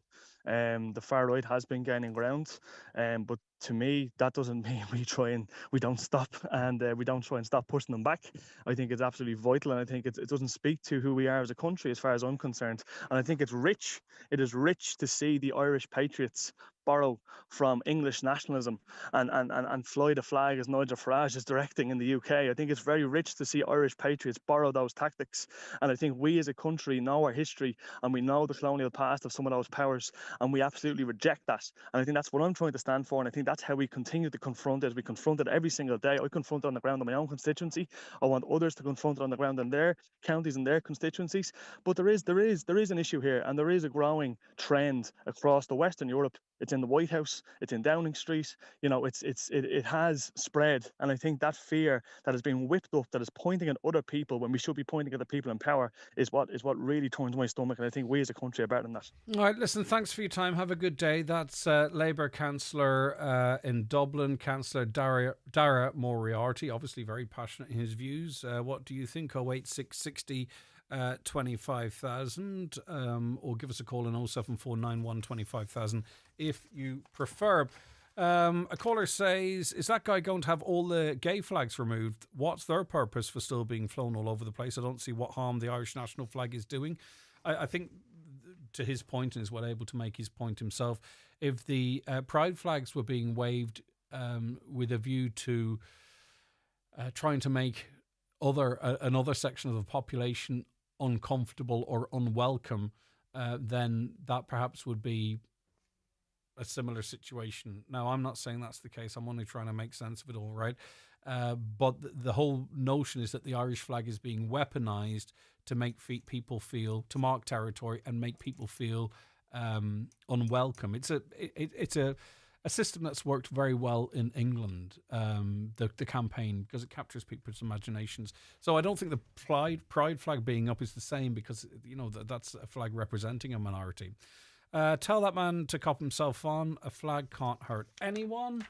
The far right has been gaining ground, but to me, that doesn't mean we don't stop and we don't try and stop pushing them back. I think it's absolutely vital, and I think it doesn't speak to who we are as a country, as far as I'm concerned. And I think it's rich. It is rich to see the Irish patriots borrow from English nationalism and fly the flag as Nigel Farage is directing in the UK. I think it's very rich to see Irish patriots borrow those tactics. And I think we as a country know our history, and we know the colonial past of some of those powers, and we absolutely reject that. And I think that's what I'm trying to stand for, and I think that's how we continue to confront it. We confront it every single day. I confront it on the ground in my own constituency. I want others to confront it on the ground in their counties and their constituencies. But there is an issue here, and there is a growing trend across the Western Europe. It's in the White House, it's in Downing Street, it has spread. And I think that fear that is being whipped up, that is pointing at other people when we should be pointing at the people in power, is what really turns my stomach. And I think we as a country are better than that. All right, listen, thanks for your time. Have a good day. That's Labour Councillor in Dublin, Councillor Dara Moriarty, obviously very passionate in his views. What do you think? 08660 25,000, or give us a call on 07491 25,000 if you prefer. A caller says, is that guy going to have all the gay flags removed? What's their purpose for still being flown all over the place? I don't see what harm the Irish national flag is doing. I think, to his point, and is well able to make his point himself, if the pride flags were being waved with a view to trying to make another section of the population uncomfortable or unwelcome, then that perhaps would be a similar situation. Now, I'm not saying that's the case. I'm only trying to make sense of it all, right? But the whole notion is that the Irish flag is being weaponized to make people feel, to mark territory and make people feel unwelcome. It's a system that's worked very well in England, the campaign, because it captures people's imaginations. So I don't think the pride flag being up is the same, because that's a flag representing a minority. Tell that man to cop himself on. A flag can't hurt anyone.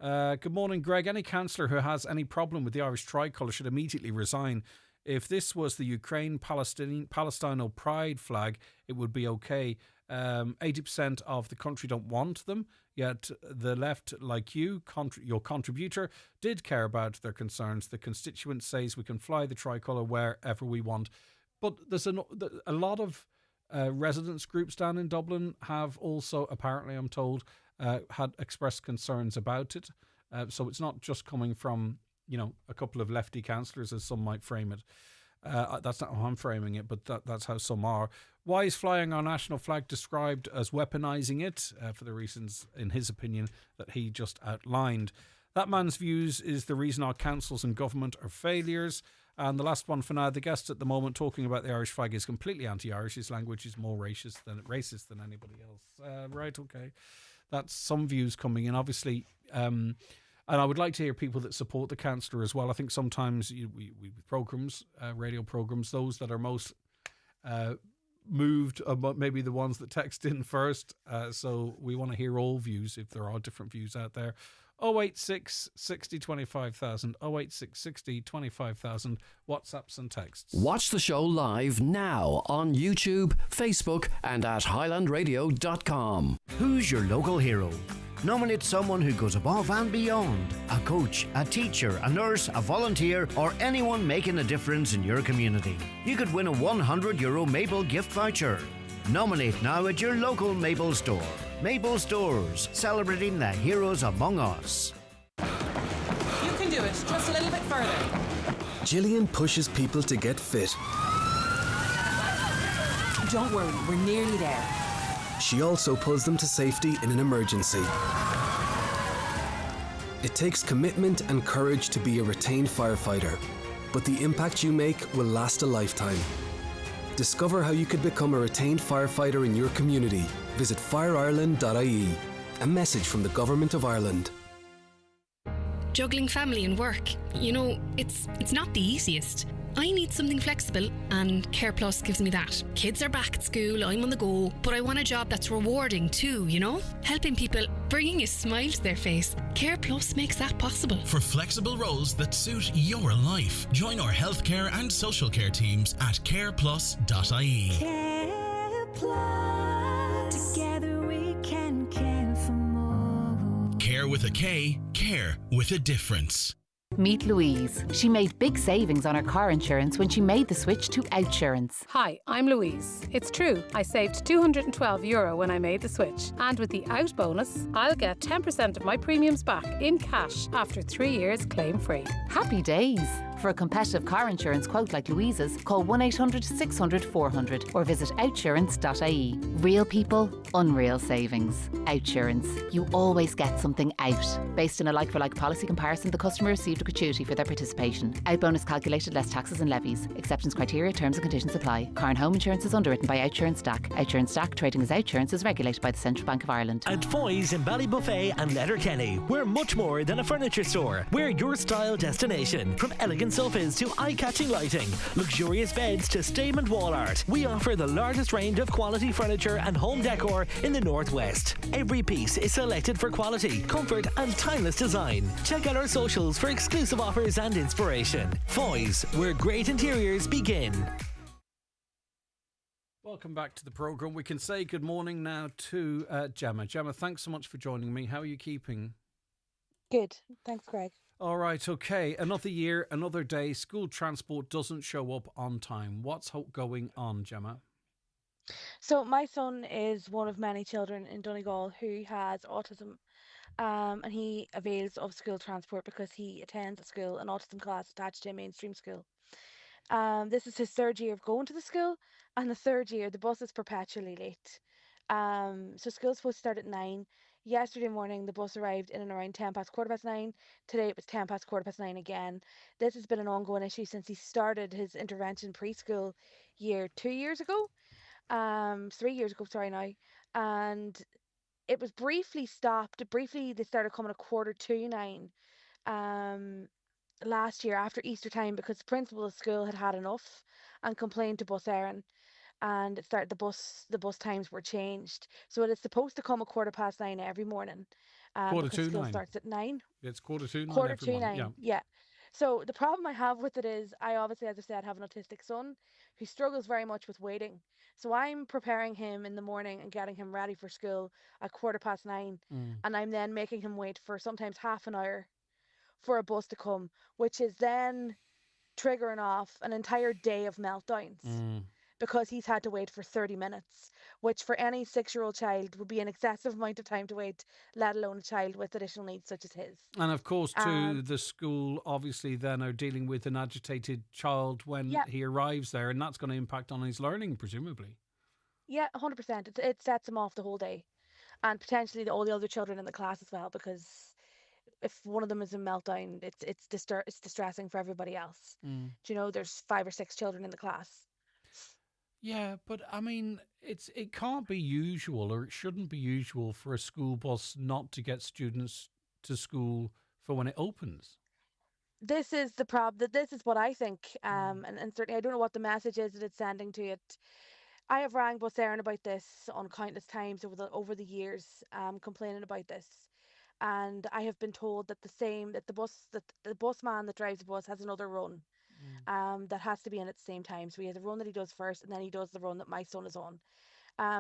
Good morning, Greg. Any councillor who has any problem with the Irish tricolour should immediately resign. If this was the Ukraine-Palestine pride flag, it would be okay. 80% of the country don't want them, yet the left, like you, your contributor, did care about their concerns. The constituent says we can fly the tricolour wherever we want. But there's a lot of residents groups down in Dublin have also, apparently, I'm told, had expressed concerns about it. So it's not just coming from, a couple of lefty councillors, as some might frame it. That's not how I'm framing it, but that's how some are. Why is flying our national flag described as weaponising it? For the reasons, in his opinion, that he just outlined. That man's views is the reason our councils and government are failures. And the last one for now, the guest at the moment talking about the Irish flag is completely anti-Irish. His language is more racist than anybody else. Right, okay. That's some views coming in, obviously. And I would like to hear people that support the councillor as well. I think sometimes we programmes, radio programmes, those that are most moved are maybe the ones that text in first. So we want to hear all views if there are different views out there. 086 60 25,000, 086 60 25,000, WhatsApps and texts. Watch the show live now on YouTube, Facebook and at highlandradio.com. Who's your local hero? Nominate someone who goes above and beyond. A coach, a teacher, a nurse, a volunteer, or anyone making a difference in your community. You could win a €100 Mabel gift voucher. Nominate now at your local Mabel store. Mabel Stores, celebrating the heroes among us. You can do it, just a little bit further. Gillian pushes people to get fit. Don't worry, we're nearly there. She also pulls them to safety in an emergency. It takes commitment and courage to be a retained firefighter, but the impact you make will last a lifetime. Discover how you could become a retained firefighter in your community. Visit fireireland.ie. A message from the Government of Ireland. Juggling family and work, it's not the easiest. I need something flexible, and Care Plus gives me that. Kids are back at school, I'm on the go, but I want a job that's rewarding too, Helping people, bringing a smile to their face. Care Plus makes that possible. For flexible roles that suit your life, join our healthcare and social care teams at careplus.ie. Care Plus. Together we can care for more. Care with a K, care with a difference. Meet Louise. She made big savings on her car insurance when she made the switch to Outsurance. Hi, I'm Louise. It's true, I saved €212 when I made the switch. And with the Out bonus, I'll get 10% of my premiums back in cash after 3 years claim-free. Happy days. For a competitive car insurance quote like Louise's, call 1-800-600-400 or visit outsurance.ie. Real people, unreal savings. Outsurance. You always get something out. Based on a like-for-like policy comparison, the customer received a gratuity for their participation. Out bonus calculated less taxes and levies. Acceptance criteria, terms and conditions apply. Car and home insurance is underwritten by Outsurance DAC. Outsurance DAC, trading as Outsurance, is regulated by the Central Bank of Ireland. At Foy's in Ballybuffet and Letterkenny, we're much more than a furniture store. We're your style destination. From elegant sofas to eye-catching lighting, luxurious beds to statement wall art, we offer the largest range of quality furniture and home decor in the Northwest. Every piece is selected for quality, comfort and timeless design. Check out our socials for exclusive offers and inspiration. Foy's, where great interiors begin. Welcome back to the programme. We can say good morning now to Gemma. Gemma, thanks so much for joining me. How are you keeping? Good. Thanks, Greg. All right, okay. Another year, another day. School transport doesn't show up on time. What's going on, Gemma? So my son is one of many children in Donegal who has autism, and he avails of school transport because he attends a school, an autism class attached to a mainstream school. This is his third year of going to the school, and the third year the bus is perpetually late. So school's supposed to start at 9. Yesterday morning the bus arrived in and around 10 past 9:15. Today it was 10 past 9:15 again. This has been an ongoing issue since he started his intervention preschool year 2 years ago. 3 years ago, sorry now. And it was briefly stopped. Briefly, they started coming at 9:15. Last year after Easter time because the principal of the school had had enough and complained to Bus Éireann, and it started the bus times were changed. So it is supposed to come at 9:15 every morning. Quarter because to school 9. starts at 9. It's 9:45 Quarter every to morning. 9. Yeah. So the problem I have with it is I obviously, as I said, have an autistic son who struggles very much with waiting. So I'm preparing him in the morning and getting him ready for school at 9:15, and I'm then making him wait for sometimes half an hour for a bus to come, which is then triggering off an entire day of meltdowns because he's had to wait for 30 minutes, which for any 6-year-old child would be an excessive amount of time to wait, let alone a child with additional needs such as his. And of course, too, the school obviously then are dealing with an agitated child when he arrives there, and that's going to impact on his learning, presumably. Yeah, 100%. It sets him off the whole day, and potentially all the other children in the class as well, because if one of them is in meltdown, it's distressing for everybody else. Do you know, there's 5 or 6 children in the class. Yeah, but I mean, it can't be usual, or it shouldn't be usual for a school bus not to get students to school for when it opens. This is the problem. This is what I think, and certainly I don't know what the message is that it's sending to it. I have rang Bus Éireann about this on countless times over the years, complaining about this. And I have been told that the busman that drives the bus has another run that has to be in at the same time. So he has a run that he does first, and then he does the run that my son is on.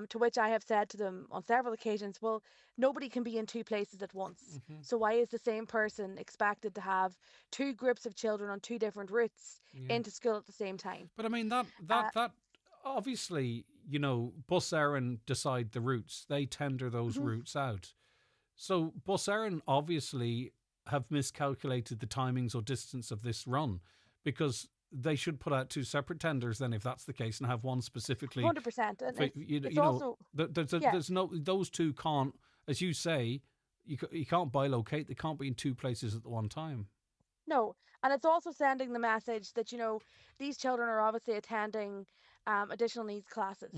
To which I have said to them on several occasions, well, nobody can be in 2 places at once. So why is the same person expected to have 2 groups of children on 2 different routes into school at the same time? But I mean, that obviously, you know, Bus Éireann decide the routes. They tender those routes out. So Bus Éireann obviously have miscalculated the timings or distance of this run, because they should put out 2 separate tenders then, if that's the case, and have one specifically. 100%. And you know, there's no, those 2 can't, as you say, you can't bilocate. They can't be in 2 places at the one time. No, and it's also sending the message that, you know, these children are obviously attending additional needs classes,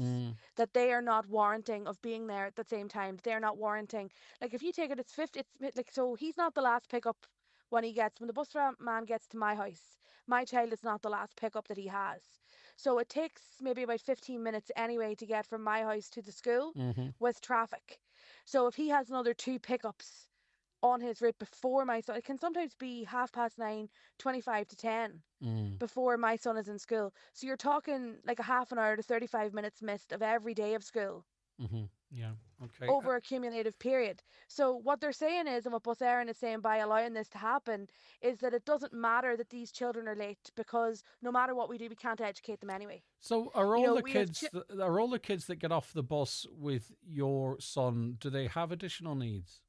that they are not warranting of being there at the same time. They're not warranting, like, if you take it, it's 50. It's like, so he's not the last pickup when the bus man gets to my house. My child is not the last pickup that he has. So it takes maybe about 15 minutes anyway to get from my house to the school with traffic. So if he has another 2 pickups on his route before my son, it can sometimes be 9:30, 25 to 10 before my son is in school. So you're talking like a half an hour to 35 minutes missed of every day of school. Yeah, okay. Over a cumulative period. So what they're saying is, and what Bus Éireann is saying by allowing this to happen, is that it doesn't matter that these children are late, because no matter what we do, we can't educate them anyway. So are all the kids that get off the bus with your son, do they have additional needs?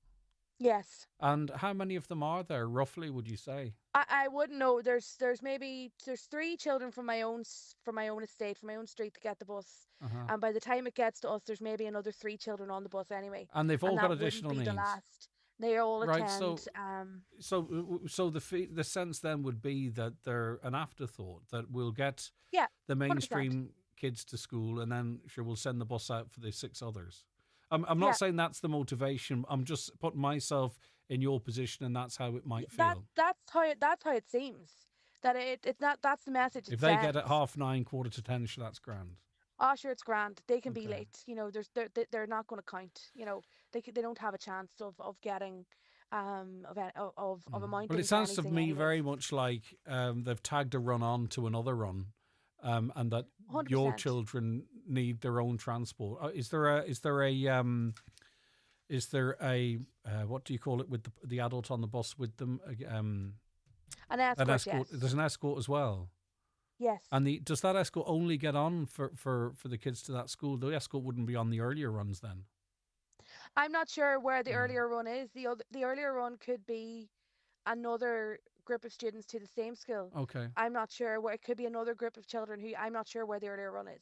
Yes. And how many of them are there, roughly, would you say? I wouldn't know. There's 3 children from my own estate, from my own street, that get the bus. And by the time it gets to us, there's maybe another 3 children on the bus anyway. And they've all got additional needs. The last. They all attend. So the sense then would be that they're an afterthought, that we'll get the 100%. mainstream kids to school, and then sure we'll send the bus out for the 6 others. I'm not saying that's the motivation. I'm just putting myself in your position, and that's how it might feel. That's how it seems. That it's not. That's the message. If they get at 9:30, 9:45, sure, that's grand. Oh, sure, it's grand. They can be late. You know, they're not going to count. You know, they don't have a chance of getting of amounting. Well, it sounds to me very much like they've tagged a run on to another run. And that 100%. your children need their own transport. Is there a what do you call it with the adult on the bus with them? An escort, yes. There's an escort as well. Yes. And does that escort only get on for the kids to that school? The escort wouldn't be on the earlier runs then. I'm not sure where the earlier run is. The earlier run could be another group of students to the same school. Okay. I'm not sure where it could be another group of children who I'm not sure where the earlier run is.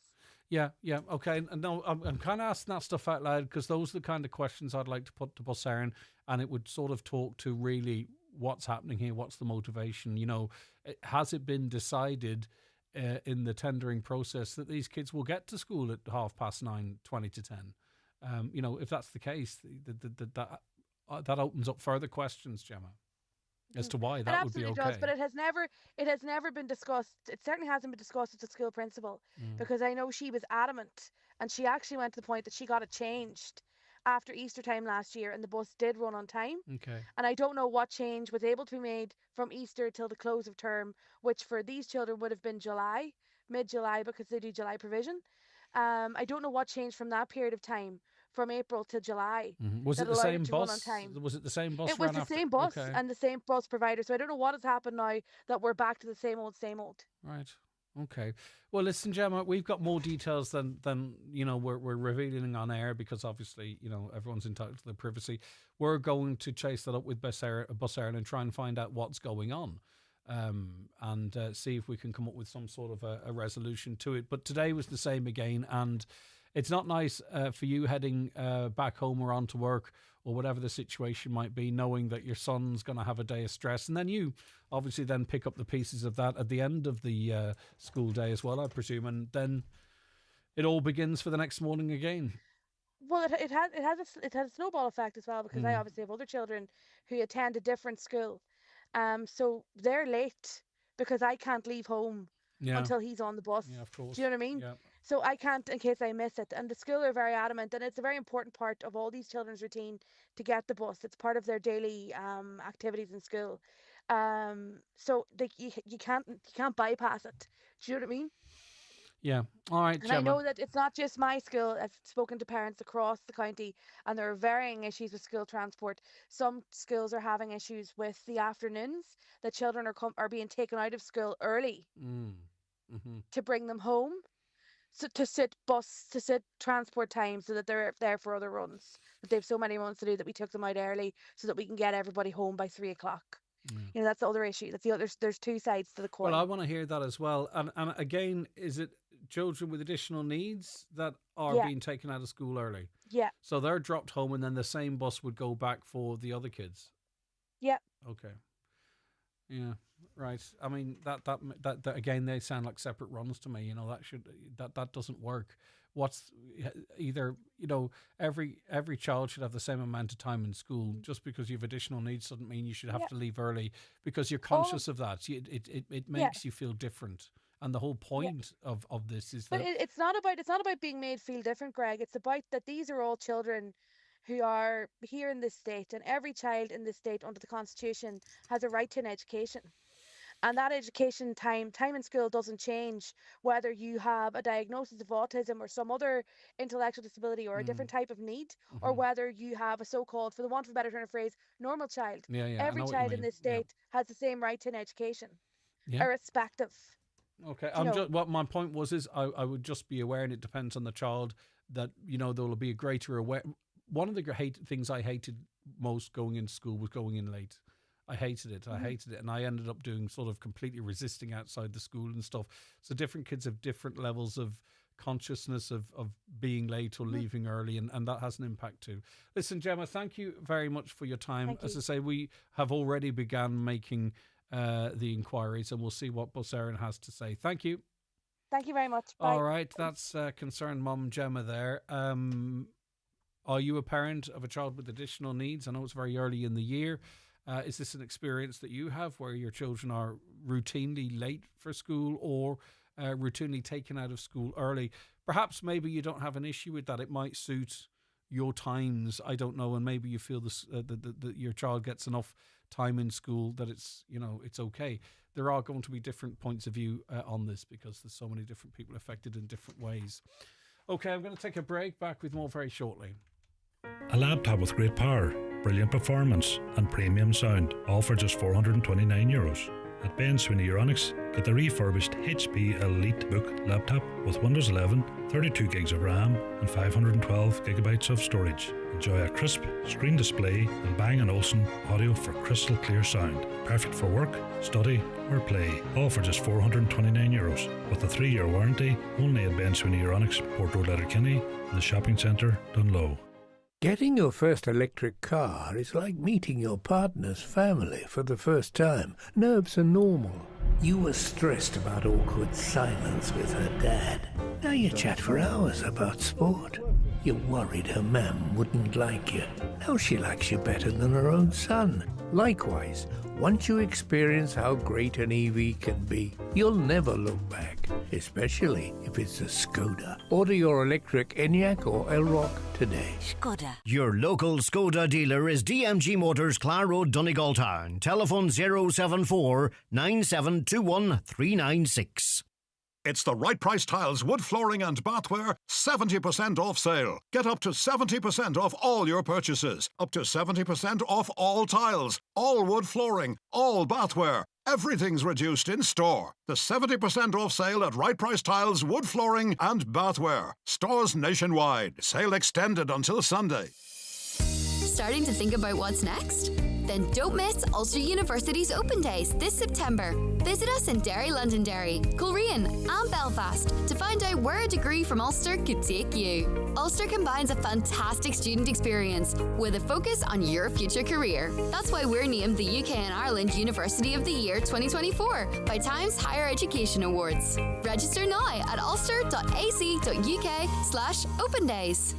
Yeah, okay. And no, I'm kind of asking that stuff out loud because those are the kind of questions I'd like to put to Bus Éireann, and it would sort of talk to really what's happening here, what's the motivation. Has it been decided in the tendering process that these kids will get to school at 9:30, 20 to 10? If that's the case, that opens up further questions, Gemma, as to why that would be okay. It absolutely does, but it has never been discussed. It certainly hasn't been discussed with the school principal, because I know she was adamant, and she actually went to the point that she got it changed after Easter time last year, and the bus did run on time. Okay. And I don't know what change was able to be made from Easter till the close of term, which for these children would have been July, mid-July, because they do July provision. I don't know what changed from that period of time, from April to July. Was it the same bus? Was it the same bus? It was the same bus and the same bus provider. So I don't know what has happened now that we're back to the same old, same old. Right. Okay. Well, listen, Gemma, we've got more details than we're revealing on air, because obviously everyone's entitled to their privacy. We're going to chase that up with Bus Éireann and try and find out what's going on. And see if we can come up with some sort of a resolution to it. But today was the same again, and it's not nice for you heading back home or on to work or whatever the situation might be, knowing that your son's going to have a day of stress, and then you obviously then pick up the pieces of that at the end of the school day as well, I presume, and then it all begins for the next morning again. Well, it has a snowball effect as well, because I obviously have other children who attend a different school. So they're late because I can't leave home until he's on the bus. Yeah, of course. Do you know what I mean? Yeah. So I can't in case I miss it. And the school are very adamant, and it's a very important part of all these children's routine to get the bus. It's part of their daily activities in school. So you can't bypass it. Do you know what I mean? Yeah. All right, And Gemma. I know that it's not just my school. I've spoken to parents across the county, and there are varying issues with school transport. Some schools are having issues with the afternoons, that children are being taken out of school early to bring them home, so to sit transport time, so that they're there for other runs. That they have so many runs to do that we took them out early so that we can get everybody home by 3:00. That's the other issue. There's two sides to the coin. Well, I want to hear that as well. And again, is it children with additional needs that are being taken out of school early? Yeah. So they're dropped home, and then the same bus would go back for the other kids? Yeah. Okay. Yeah. Right. I mean, that again, they sound like separate runs to me. That doesn't work. What's either, every child should have the same amount of time in school. Just because you have additional needs doesn't mean you should have to leave early, because you're conscious of that. It makes you feel different. And the whole point of this is that... But it's not about being made feel different, Greg. It's about that these are all children who are here in this state, and every child in this state under the Constitution has a right to an education. And that education time in school doesn't change whether you have a diagnosis of autism or some other intellectual disability or a different type of need, or whether you have a so-called, for the want of a better turn of phrase, normal child. Every child in this state has the same right to an education, irrespective. Okay, what my point is I would just be aware, and it depends on the child, that there will be a greater aware. One of the things I hated most going into school was going in late. I hated it. And I ended up doing sort of completely resisting outside the school and stuff. So different kids have different levels of consciousness of being late or leaving early, and that has an impact too. Listen, Gemma, thank you very much for your time. As I say, we have already begun making the inquiries, and we'll see what Bus Éireann has to say. Thank you. Thank you very much. Bye. All right, that's concerned mum Gemma there. Are you a parent of a child with additional needs? I know it's very early in the year. Is this an experience that you have where your children are routinely late for school or routinely taken out of school early? Perhaps maybe you don't have an issue with that. It might suit your times. I don't know. And maybe you feel that your child gets enough time in school that it's okay. There are going to be different points of view on this, because there's so many different people affected in different ways. Okay, I'm going to take a break. Back with more very shortly. A laptop with great power, brilliant performance and premium sound, all for just €429. At Ben Sweeney Euronics, get the refurbished HP EliteBook laptop with Windows 11, 32 gigs of RAM and 512 gigabytes of storage. Enjoy a crisp screen display and Bang & Olufsen audio for crystal clear sound. Perfect for work, study or play. All for just €429 with a 3-year warranty, only at Ben Sweeney Euronics, Port Road, Letterkenny, and the shopping centre, Dunlow. Getting your first electric car is like meeting your partner's family for the first time. Nerves are normal. You were stressed about awkward silence with her dad. Now you chat for hours about sport. You worried her mum wouldn't like you. Now she likes you better than her own son. Likewise, once you experience how great an EV can be, you'll never look back, especially if it's a Skoda. Order your electric Enyaq or Elrock today. Skoda. Your local Skoda dealer is DMG Motors, Clar Road, Donegal Town. Telephone 074 9721 396. It's the Right Price Tiles, wood flooring and bathware 70% off sale. Get up to 70% off all your purchases. Up to 70% off all tiles, all wood flooring, all bathware. Everything's reduced in store. The 70% off sale at Right Price Tiles, wood flooring and bathware. Stores nationwide. Sale extended until Sunday. Starting to think about what's next? Then don't miss Ulster University's Open Days this September. Visit us in Derry, Londonderry, Coleraine and Belfast to find out where a degree from Ulster could take you. Ulster combines a fantastic student experience with a focus on your future career. That's why we're named the UK and Ireland University of the Year 2024 by Times Higher Education Awards. Register now at ulster.ac.uk/Open Days.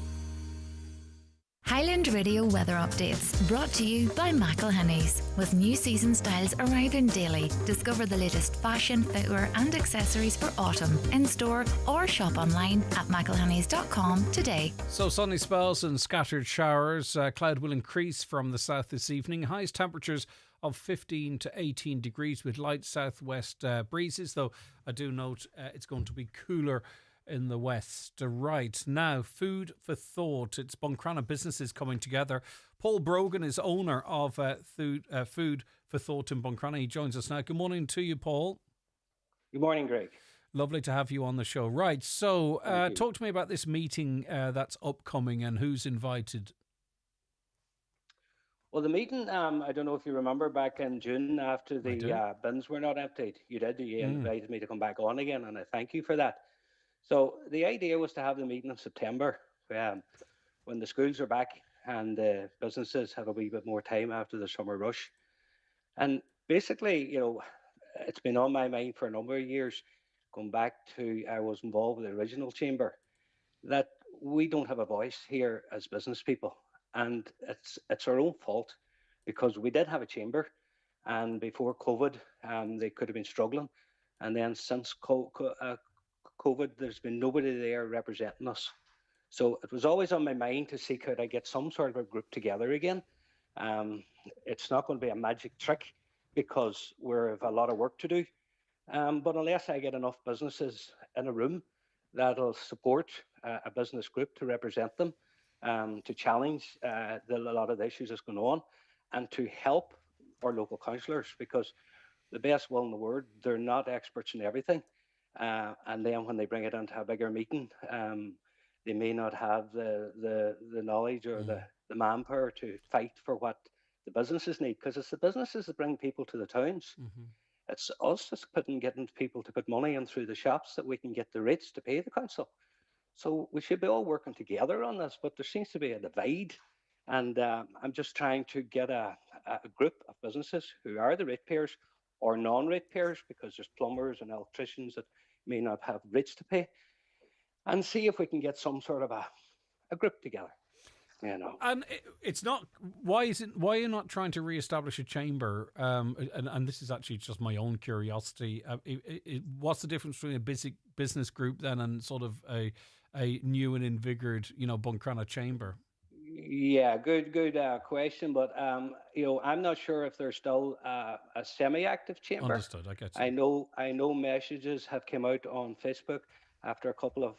Highland Radio weather updates brought to you by McElhenney's. With new season styles arriving daily, discover the latest fashion, footwear and accessories for autumn in store or shop online at mcelhenneys.com today. So sunny spells and scattered showers. Cloud will increase from the south this evening. Highest temperatures of 15 to 18 degrees with light southwest breezes, though I do note it's going to be cooler in the west. Right, now, food for thought. It's Buncrana businesses coming together. Paul Brogan is owner of Food for Thought in Buncrana. He joins us now. Good morning to you, Paul. Good morning, Greg. Lovely to have you on the show. Right, so talk to me about this meeting that's upcoming and who's invited. Well, the meeting, I don't know if you remember back in June after the bins were not emptied. You did. You invited me to come back on again, and I thank you for that. So the idea was to have the meeting in September when the schools are back and the businesses have a wee bit more time after the summer rush. And basically, you know, it's been on my mind for a number of years, going back to I was involved with the original chamber, that we don't have a voice here as business people. And it's our own fault because we did have a chamber and before COVID, they could have been struggling. And then since COVID, there's been nobody there representing us. So it was always on my mind to see could I get some sort of a group together again. It's not going to be a magic trick because we have a lot of work to do. But unless I get enough businesses in a room that'll support a business group to represent them, to challenge a lot of the issues that's going on and to help our local councillors, because the best will in the world, they're not experts in everything. And then when they bring it into a bigger meeting, they may not have the knowledge or the manpower to fight for what the businesses need, because it's the businesses that bring people to the towns. Mm-hmm. It's us just getting people to put money in through the shops that we can get the rates to pay the council. So we should be all working together on this, but there seems to be a divide. And I'm just trying to get a group of businesses who are the ratepayers or non-ratepayers, because there's plumbers and electricians that may not have rates to pay, and see if we can get some sort of a group together. You know, and it's not. Why are you not trying to re-establish a chamber? And this is actually just my own curiosity. What's the difference between a business group then and sort of a new and invigorated, Buncrana chamber? Yeah, good question. But I'm not sure if there's still a semi-active chamber. Understood. I get you. I know messages have come out on Facebook after a couple of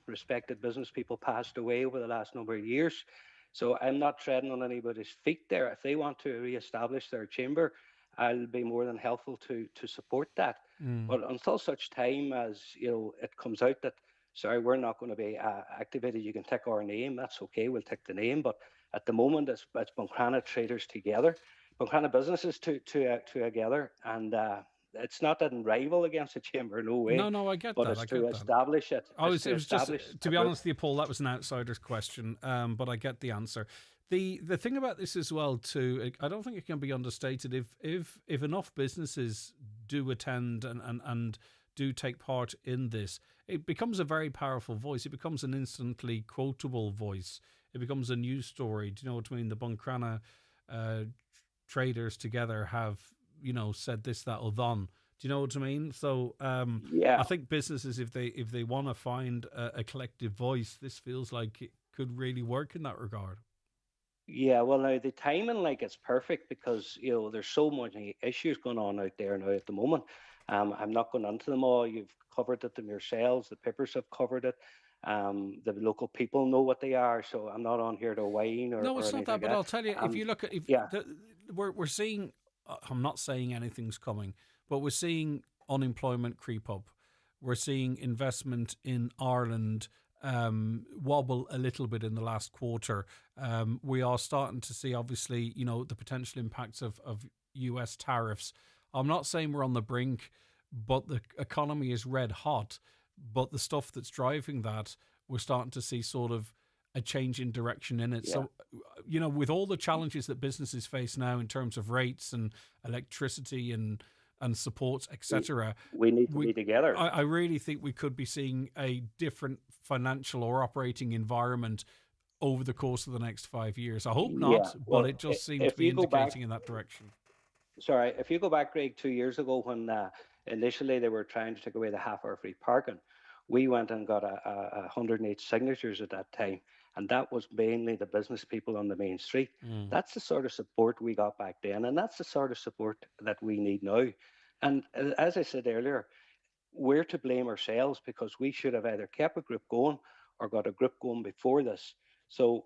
respected business people passed away over the last number of years. So I'm not treading on anybody's feet there. If they want to re-establish their chamber, I'll be more than helpful to support that. But until such time as it comes out that, sorry, we're not going to be activated, you can tick our name, that's okay, we'll tick the name. But at the moment, it's Buncrana traders together, Buncrana businesses together, and it's not that in rival against the chamber, no way. No, I get but that. But it's to establish it. It was just, to be honest with you, Paul, that was an outsider's question, but I get the answer. The thing about this as well, too, I don't think it can be understated. If enough businesses do attend and do take part in this, it becomes a very powerful voice. It becomes an instantly quotable voice. It becomes a news story. Do you know what I mean? The Buncrana traders together have, said this, that, or done. Do you know what I mean? So I think businesses, if they want to find a collective voice, this feels like it could really work in that regard. Yeah, well, now the timing, it's perfect because there's so many issues going on out there now at the moment. I'm not going into them all. You've covered it them yourselves. The papers have covered it. The local people know what they are, so I'm not on here to whine or no, it's not that. But I'll tell you, if you look at, we're seeing. I'm not saying anything's coming, but we're seeing unemployment creep up. We're seeing investment in Ireland wobble a little bit in the last quarter. We are starting to see, obviously, the potential impacts of US tariffs. I'm not saying we're on the brink, but the economy is red hot. But the stuff that's driving that, we're starting to see sort of a change in direction in it. Yeah. So, with all the challenges that businesses face now in terms of rates and electricity and supports, etc., we need to be together. I really think we could be seeing a different financial or operating environment over the course of the next 5 years. I hope not, but it just seems to be indicating in that direction. Sorry, if you go back, Greg, 2 years ago when initially they were trying to take away the half-hour free parking, we went and got 108 signatures at that time, and that was mainly the business people on the main street. That's the sort of support we got back then, and that's the sort of support that we need now. And as I said earlier, we're to blame ourselves because we should have either kept a group going or got a group going before this. So,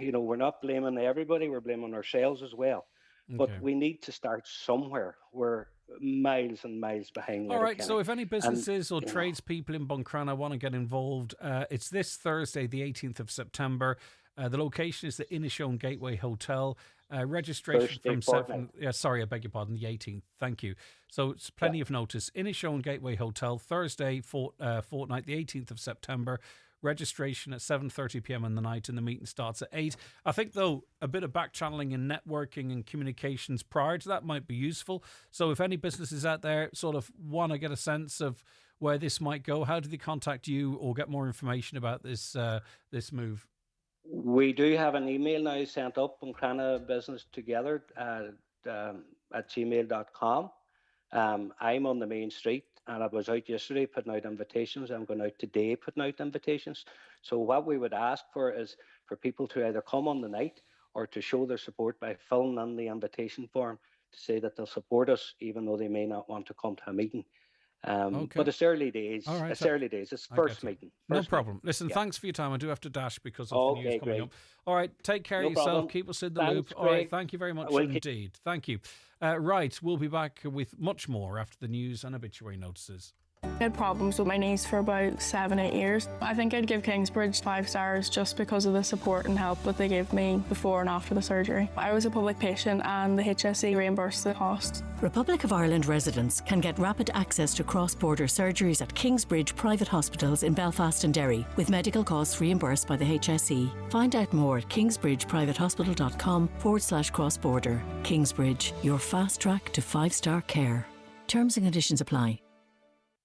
we're not blaming everybody, we're blaming ourselves as well. But we need to start somewhere. We're miles and miles behind. All right, so if any businesses or tradespeople in Buncrana want to get involved, it's this Thursday, the 18th of September. The location is the Inishowen Gateway Hotel. Registration from 7... sorry, I beg your pardon, the 18th. Thank you. So it's plenty of notice. Inishowen Gateway Hotel, Thursday, fortnight, the 18th of September. Registration at 7:30 p.m. in the night, and the meeting starts at 8. I think, though, a bit of back channeling and networking and communications prior to that might be useful. So if any businesses out there sort of want to get a sense of where this might go, how do they contact you or get more information about this move? We do have an email now sent up, Buncrana Business Together at gmail.com. I'm on the main street, and I was out yesterday putting out invitations. I'm going out today putting out invitations. So what we would ask for is for people to either come on the night or to show their support by filling in the invitation form to say that they'll support us, even though they may not want to come to a meeting. But it's early days. All right, early days. It's first meeting. No problem. Listen, thanks for your time. I do have to dash because of the news coming up. All right, take care of yourself. Problem. Keep us in the loop. All right, thank you very much indeed. Thank you. Right, we'll be back with much more after the news and obituary notices. I had problems with my knees for about 7-8 years. I think I'd give Kingsbridge 5 stars just because of the support and help that they gave me before and after the surgery. I was a public patient and the HSE reimbursed the cost. Republic of Ireland residents can get rapid access to cross-border surgeries at Kingsbridge private hospitals in Belfast and Derry, with medical costs reimbursed by the HSE. Find out more at kingsbridgeprivatehospital.com/cross-border. Kingsbridge, your fast track to 5-star care. Terms and conditions apply.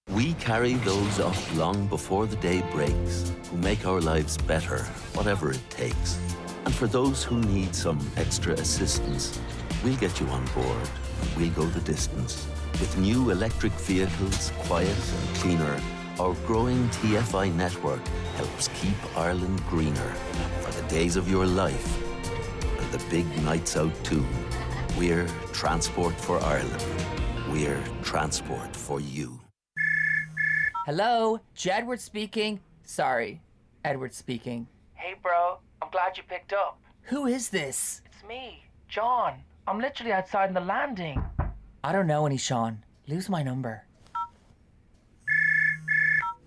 We carry those up long before the day breaks, who make our lives better, whatever it takes. And for those who need some extra assistance, we'll get you on board. We'll go the distance. With new electric vehicles, quiet and cleaner, our growing TFI network helps keep Ireland greener for the days of your life and the big nights out too. We're Transport for Ireland. We're transport for you. Hello, Jedward speaking. Sorry, Edward speaking. Hey bro, I'm glad you picked up. Who is this? It's me, John. I'm literally outside in the landing. I don't know any Sean. Lose my number.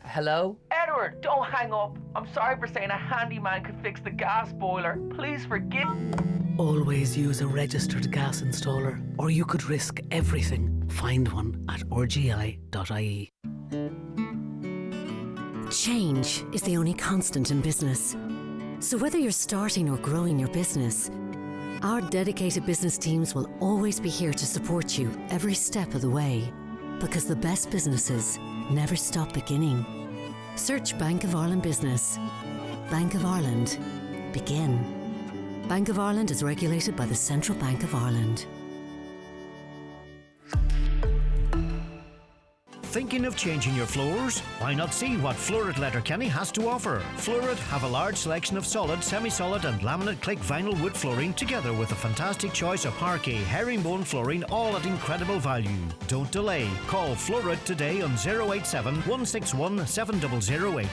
Hello? Edward, don't hang up. I'm sorry for saying a handyman could fix the gas boiler. Please forgive. Always use a registered gas installer, or you could risk everything. Find one at rgi.ie. Change is the only constant in business. So whether you're starting or growing your business, our dedicated business teams will always be here to support you every step of the way. Because the best businesses never stop beginning. Search Bank of Ireland Business. Bank of Ireland. Begin. Bank of Ireland is regulated by the Central Bank of Ireland. Thinking of changing your floors? Why not see what Florid Letterkenny has to offer? Florid have a large selection of solid, semi-solid and laminate click vinyl wood flooring together with a fantastic choice of parquet, herringbone flooring, all at incredible value. Don't delay. Call Florid today on 087 161 7008.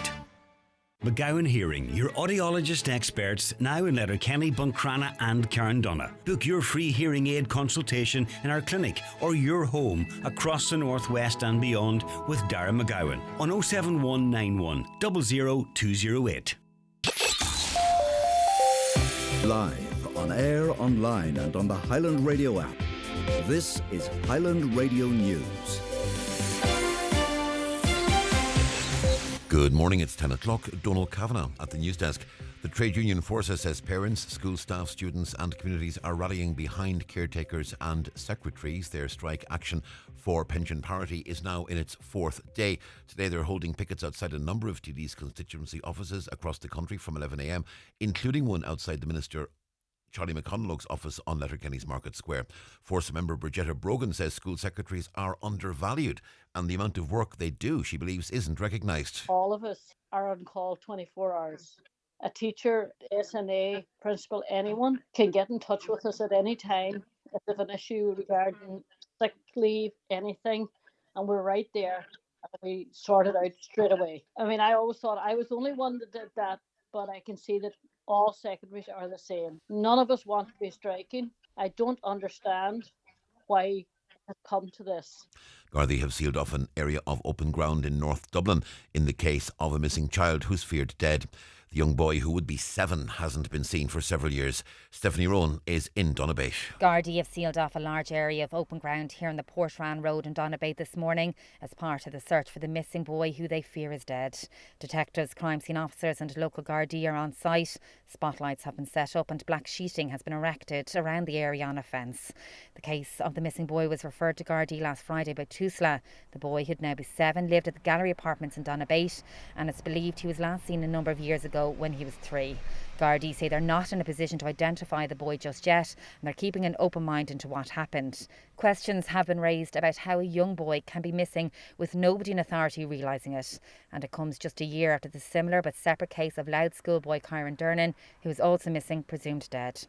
McGowan Hearing, your audiologist experts, now in Letterkenny, Buncrana and Carndonna. Book your free hearing aid consultation in our clinic or your home across the northwest and beyond with Dara McGowan on 07191 00208. Live, on air, online and on the Highland Radio app. This is Highland Radio News. Good morning, it's 10 o'clock. Donald Kavanagh at the news desk. The trade union Forza says parents, school staff, students and communities are rallying behind caretakers and secretaries. Their strike action for pension parity is now in its fourth day. Today they're holding pickets outside a number of TD's constituency offices across the country from 11 a.m, including one outside the Minister Charlie McConalogue's office on Letterkenny's Market Square. Force member Bridgetta Brogan says school secretaries are undervalued and the amount of work they do, she believes, isn't recognised. All of us are on call 24 hours. A teacher, SNA, principal, anyone can get in touch with us at any time if they have an issue regarding sick leave, anything, and we're right there. And we sort it out straight away. I mean, I always thought I was the only one that did that, but I can see that all secretaries are the same. None of us want to be striking. I don't understand why it has come to this. Garda have sealed off an area of open ground in North Dublin in the case of a missing child who's feared dead. The young boy, who would be 7, hasn't been seen for several years. Stephanie Rowan is in Donabate. Garda have sealed off a large area of open ground here on the Portran Road in Donabate this morning as part of the search for the missing boy who they fear is dead. Detectives, crime scene officers and local Gardaí are on site. Spotlights have been set up and black sheeting has been erected around the area on a fence. The case of the missing boy was referred to Gardaí last Friday by Tusla. The boy, who'd now be 7, lived at the Gallery Apartments in Donabate and it's believed he was last seen a number of years ago when he was 3. Gardaí say they're not in a position to identify the boy just yet and they're keeping an open mind into what happened. Questions have been raised about how a young boy can be missing with nobody in authority realising it. And it comes just a year after the similar but separate case of Louth schoolboy Kyron Dernan, who was also missing, presumed dead.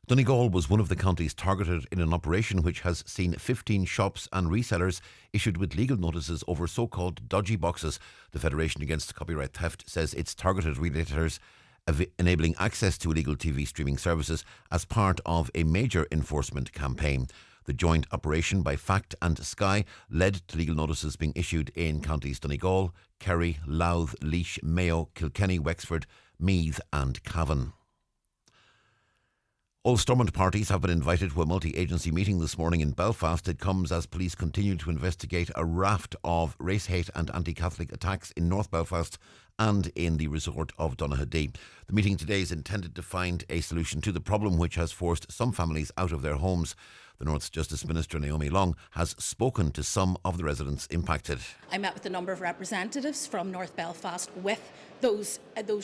Donegal was one of the counties targeted in an operation which has seen 15 shops and resellers issued with legal notices over so-called dodgy boxes. The Federation Against Copyright Theft says it's targeted retailers enabling access to illegal TV streaming services as part of a major enforcement campaign. The joint operation by FACT and Sky led to legal notices being issued in counties Donegal, Kerry, Louth, Laois, Mayo, Kilkenny, Wexford, Meath and Cavan. All Stormont parties have been invited to a multi-agency meeting this morning in Belfast. It comes as police continue to investigate a raft of race hate and anti-Catholic attacks in North Belfast and in the resort of Donaghadee. The meeting today is intended to find a solution to the problem which has forced some families out of their homes. The North's Justice Minister Naomi Long has spoken to some of the residents impacted. I met with a number of representatives from North Belfast with those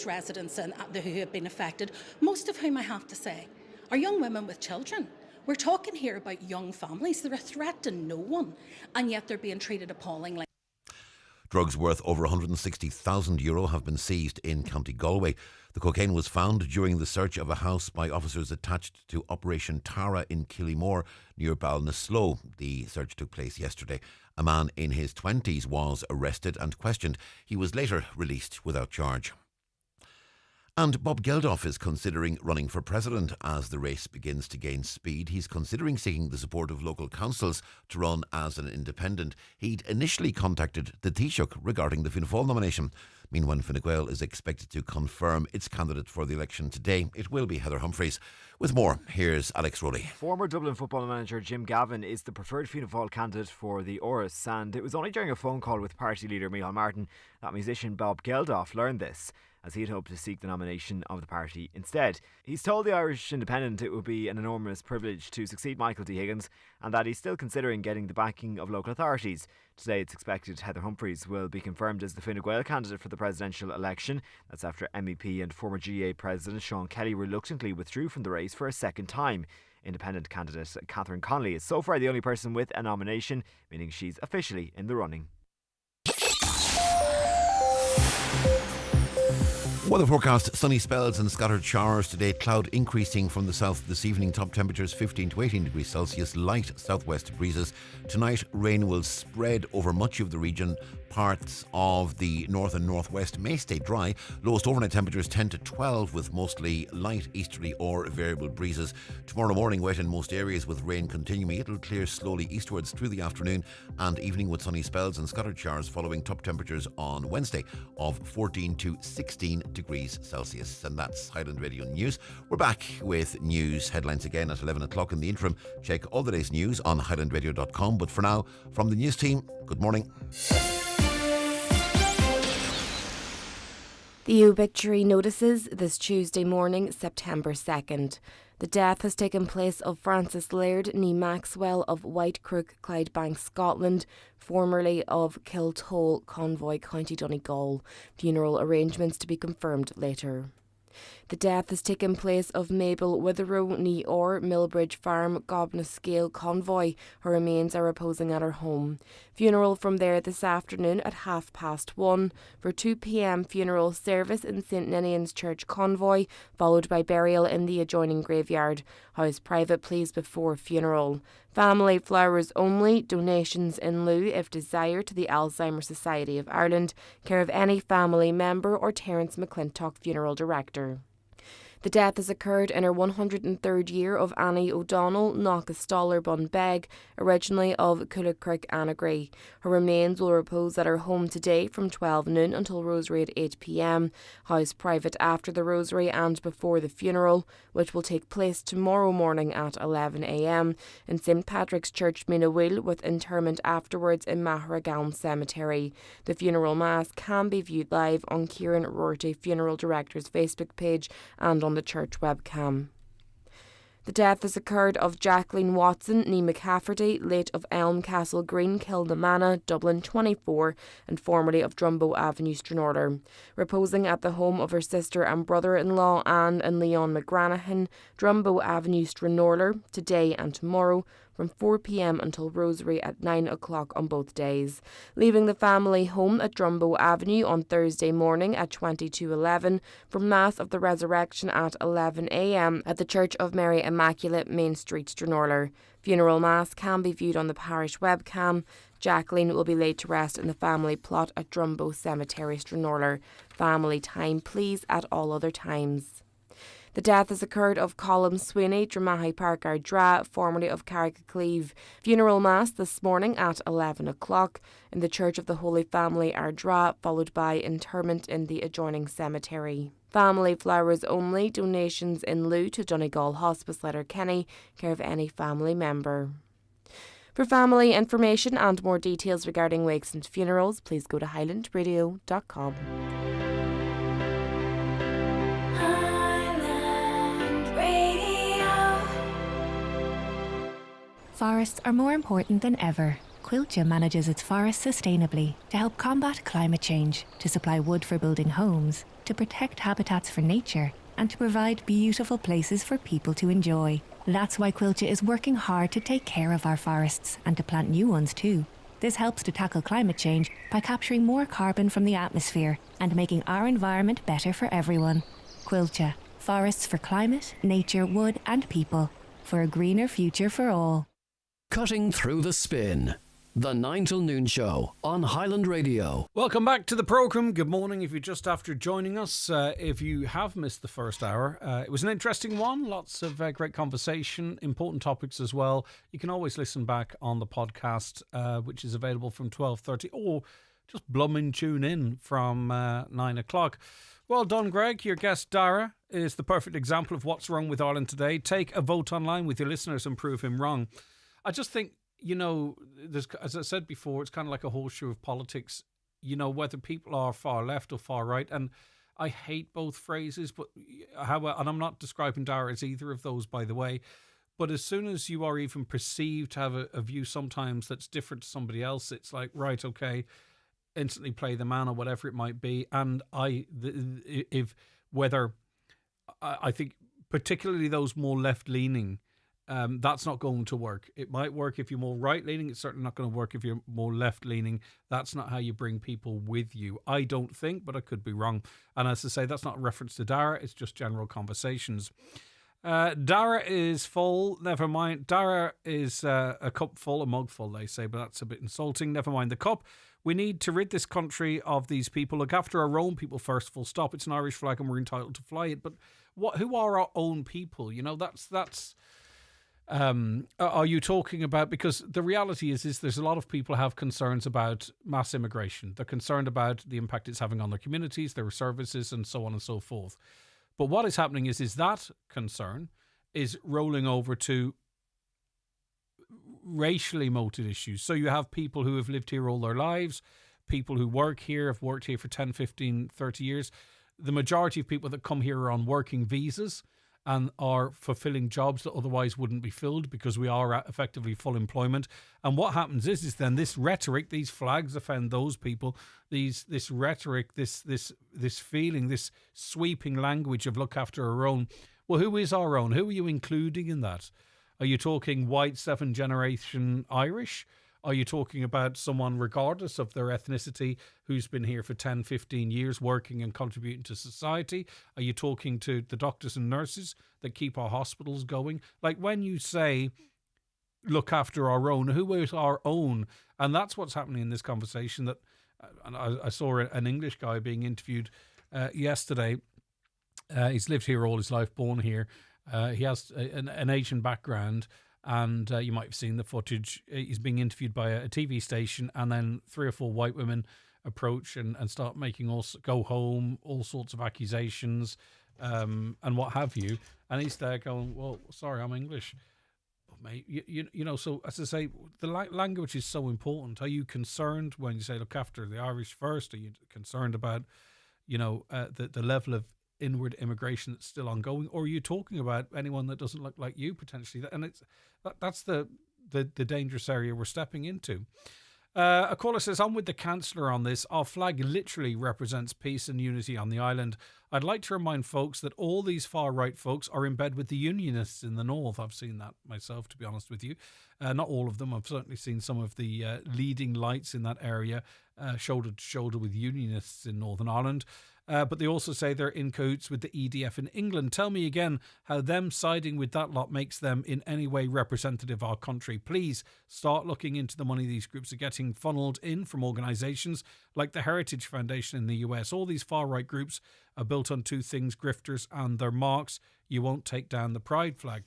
residents and who have been affected, most of whom I have to say are young women with children. We're talking here about young families. They're a threat to no one, and yet they're being treated appallingly. Drugs worth over €160,000 have been seized in County Galway. The cocaine was found during the search of a house by officers attached to Operation Tara in Killymore near Ballinasloe. The search took place yesterday. A man in his 20s was arrested and questioned. He was later released without charge. And Bob Geldof is considering running for president as the race begins to gain speed. He's considering seeking the support of local councils to run as an independent. He'd initially contacted the Taoiseach regarding the Fianna Fáil nomination. Meanwhile, Fine Gael is expected to confirm its candidate for the election today. It will be Heather Humphreys. With more, here's Alex Rowley. Former Dublin football manager Jim Gavin is the preferred Fianna Fáil candidate for the Oras, and it was only during a phone call with party leader Micheál Martin that musician Bob Geldof learned this, as he had hoped to seek the nomination of the party instead. He's told the Irish Independent it would be an enormous privilege to succeed Michael D. Higgins, and that he's still considering getting the backing of local authorities. Today it's expected Heather Humphreys will be confirmed as the Fine Gael candidate for the presidential election. That's after MEP and former GA President Sean Kelly reluctantly withdrew from the race for a second time. Independent candidate Catherine Connolly is so far the only person with a nomination, meaning she's officially in the running. Weather forecast, sunny spells and scattered showers today. Cloud increasing from the south this evening. Top temperatures 15 to 18 degrees Celsius. Light southwest breezes. Tonight rain will spread over much of the region. Parts of the north and northwest may stay dry. Lowest overnight temperatures 10 to 12 with mostly light easterly or variable breezes. Tomorrow morning wet in most areas with rain continuing. It'll clear slowly eastwards through the afternoon and evening with sunny spells and scattered showers following top temperatures on Wednesday of 14 to 16 degrees Celsius. And that's Highland Radio News. We're back with news headlines again at 11 o'clock. In the interim, check all the day's news on highlandradio.com. But for now, from the news team, good morning. The obituary notices this Tuesday morning, September 2nd. The death has taken place of Francis Laird ní Maxwell of Whitecrook, Clydebank, Scotland, formerly of Kiltole, Convoy, County Donegal. Funeral arrangements to be confirmed later. The death has taken place of Mabel Witherow ní Orr, Millbridge Farm, Gobnascale, Convoy. Her remains are reposing at her home. Funeral from there this afternoon at 1:30. For 2 p.m. funeral service in St Ninian's Church, Convoy, followed by burial in the adjoining graveyard. House private please before funeral. Family flowers only, donations in lieu if desired to the Alzheimer's Society of Ireland, care of any family member or Terence McClintock funeral director. The death has occurred in her 103rd year of Annie O'Donnell, Knockastallar Bunbeg, originally of Coolacrick, Annagry. Her remains will repose at her home today from 12 noon until Rosary at 8 p.m. House private after the Rosary and before the funeral, which will take place tomorrow morning at 11 a.m. in St Patrick's Church, Minawil, with interment afterwards in Maharagalm Cemetery. The funeral mass can be viewed live on Kieran Rorty Funeral Director's Facebook page and on the church webcam. The death has occurred of Jacqueline Watson ní McCafferty, late of Elm Castle Green, Kilnamanagh, Dublin, 24, and formerly of Drumbo Avenue, Stranorlar. Reposing at the home of her sister and brother-in-law Anne and Leon McGranahan, Drumbo Avenue, Stranorlar, today and tomorrow, from 4 p.m. until Rosary at 9 o'clock on both days. Leaving the family home at Drumbo Avenue on Thursday morning at 20:11 for Mass of the Resurrection at 11 a.m. at the Church of Mary Immaculate, Main Street, Stranorlar. Funeral Mass can be viewed on the parish webcam. Jacqueline will be laid to rest in the family plot at Drumbo Cemetery, Stranorlar. Family time, please, at all other times. The death has occurred of Colm Sweeney, Dramahi Park Ardra, formerly of Carrickacleave. Funeral Mass this morning at 11 o'clock in the Church of the Holy Family Ardra, followed by interment in the adjoining cemetery. Family flowers only, donations in lieu to Donegal Hospice Letterkenny, care of any family member. For family information and more details regarding wakes and funerals, please go to highlandradio.com. Forests are more important than ever. Quilcha manages its forests sustainably to help combat climate change, to supply wood for building homes, to protect habitats for nature, and to provide beautiful places for people to enjoy. That's why Quilcha is working hard to take care of our forests and to plant new ones too. This helps to tackle climate change by capturing more carbon from the atmosphere and making our environment better for everyone. Quilcha, forests for climate, nature, wood and people, for a greener future for all. Cutting Through the Spin. The 9 till noon show on Highland Radio. Welcome back to the programme. Good morning if you're just after joining us. If you have missed the first hour, it was an interesting one. Lots of great conversation, important topics as well. You can always listen back on the podcast, which is available from 12:30, or just blooming tune in from 9 o'clock. Well done, Greg. Your guest, Dara, is the perfect example of what's wrong with Ireland today. Take a vote online with your listeners and prove him wrong. I just think, you know, there's, as I said before, it's kind of like a horseshoe of politics, you know, whether people are far left or far right. And I hate both phrases, but and I'm not describing Dara as either of those, by the way. But as soon as you are even perceived to have a view sometimes that's different to somebody else, it's like, right, okay, instantly play the man or whatever it might be. And I think particularly those more left-leaning, that's not going to work. It might work if you're more right-leaning. It's certainly not going to work if you're more left-leaning. That's not how you bring people with you. I don't think, but I could be wrong. And as I say, that's not a reference to Dara. It's just general conversations. Dara is full. Never mind. Dara is a cup full, a mug full, they say, but that's a bit insulting. Never mind the cup. We need to rid this country of these people. Look after our own people first, full stop. It's an Irish flag and we're entitled to fly it. But who are our own people? You know, that's are you talking about, because the reality is there's a lot of people have concerns about mass immigration. They're concerned about the impact it's having on their communities, their services, and so on and so forth. But what is happening is that concern is rolling over to racially motivated issues. So you have people who have lived here all their lives, people who work here, have worked here for 10, 15, 30 years. The majority of people that come here are on working visas and are fulfilling jobs that otherwise wouldn't be filled because we are at effectively full employment. And what happens is then this rhetoric, these flags offend those people, this rhetoric, this feeling, this sweeping language of look after our own. Well, who is our own? Who are you including in that? Are you talking white 7th-generation Irish? Are you talking about someone, regardless of their ethnicity, who's been here for 10, 15 years working and contributing to society? Are you talking to the doctors and nurses that keep our hospitals going? Like when you say, look after our own, who is our own? And that's what's happening in this conversation. That and I saw an English guy being interviewed yesterday. He's lived here all his life, born here. He has an Asian background. And you might have seen the footage. He's being interviewed by a TV station, and then 3 or 4 white women approach and start making go home, all sorts of accusations, and what have you. And he's there going, well, sorry, I'm English. Oh, mate, you know, so as I say, the language is so important. Are you concerned when you say look after the Irish first? Are you concerned about, you know, the level of inward immigration that's still ongoing, or are you talking about anyone that doesn't look like you potentially? And that's the dangerous area we're stepping into. A caller says, I'm with the Chancellor on this. Our flag literally represents peace and unity on the island. I'd like to remind folks that all these far-right folks are in bed with the Unionists in the north. I've seen that myself, to be honest with you. Not all of them. I've certainly seen some of the leading lights in that area shoulder to shoulder with Unionists in Northern Ireland. But they also say they're in cahoots with the EDF in England. Tell me again how them siding with that lot makes them in any way representative of our country. Please start looking into the money these groups are getting funneled in from organisations like the Heritage Foundation in the US. All these far-right groups are built on 2 things, grifters and their marks. You won't take down the pride flag.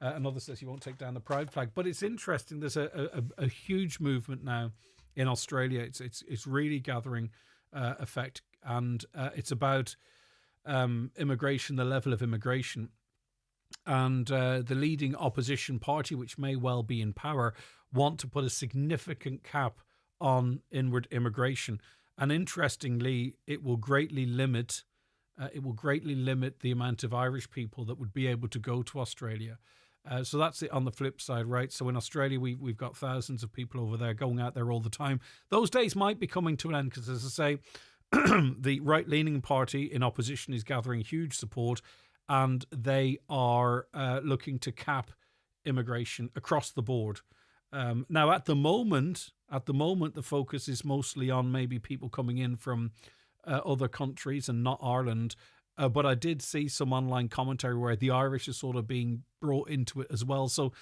Another says you won't take down the pride flag. But it's interesting. There's a huge movement now in Australia. It's really gathering effect. And it's about immigration, the level of immigration. And the leading opposition party, which may well be in power, want to put a significant cap on inward immigration. And interestingly, it will greatly limit the amount of Irish people that would be able to go to Australia. So that's it on the flip side, right? So in Australia, we've got thousands of people over there going out there all the time. Those days might be coming to an end because, as I say, the right-leaning party in opposition is gathering huge support, and they are looking to cap immigration across the board. Now, at the moment, At the moment, the focus is mostly on maybe people coming in from other countries and not Ireland. But I did see some online commentary where the Irish is sort of being brought into it as well. So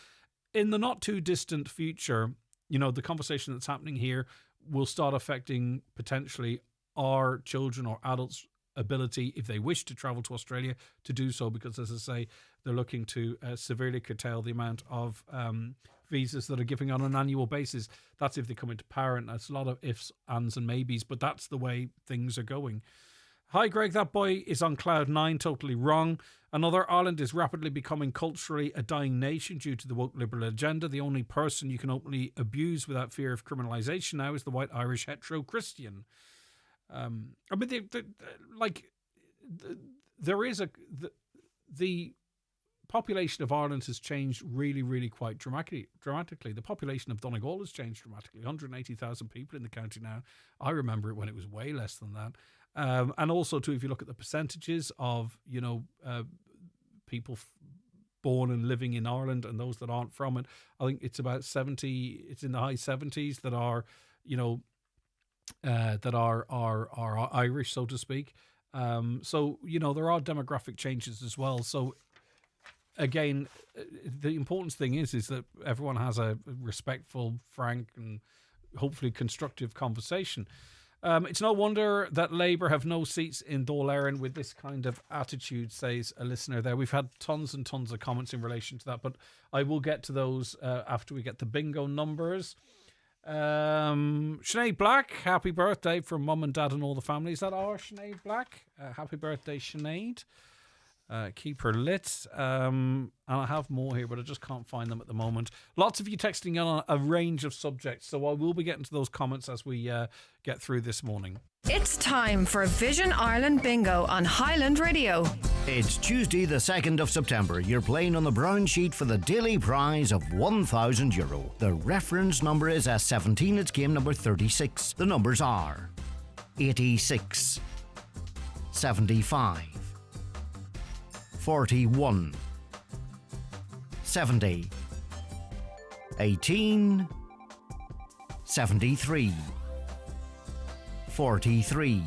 in the not too distant future, the conversation that's happening here will start affecting potentially our children or adults' ability, if they wish to travel to Australia, to do so, because, as I say, they're looking to severely curtail the amount of visas that are giving on an annual basis. That's if they come into power, and that's a lot of ifs, ands and maybes, but that's the way things are going. Hi, Greg, that boy is on cloud nine, totally wrong. Another, Ireland is rapidly becoming culturally a dying nation due to the woke liberal agenda. The only person you can openly abuse without fear of criminalisation now is the white Irish hetero Christian. The population of Ireland has changed really, really quite dramatically. The population of Donegal has changed dramatically. 180,000 people in the county now. I remember it when it was way less than that. And also, too, if you look at the percentages of, people born and living in Ireland and those that aren't from it, I think it's about 70, it's in the high 70s that are, that are Irish, so to speak. There are demographic changes as well. So again, the important thing is that everyone has a respectful, frank, and hopefully constructive conversation. It's no wonder that Labour have no seats in Dáil Éireann with this kind of attitude, says a listener there. We've had tons and tons of comments in relation to that, but I will get to those after we get the bingo numbers. Sinead Black, happy birthday from Mum and Dad and all the family. Is that our Sinead Black? Happy birthday, Sinead. Keep her lit. And I have more here, but I just can't find them at the moment. Lots of you texting on a range of subjects, so I will be getting to those comments as we get through this morning. It's time for Vision Ireland Bingo on Highland Radio. It's Tuesday the 2nd of September. You're playing on the brown sheet for the daily prize of €1,000. The reference number is S17. It's game number 36. The numbers are 86, 75, 41, 70, 18, 73, 43,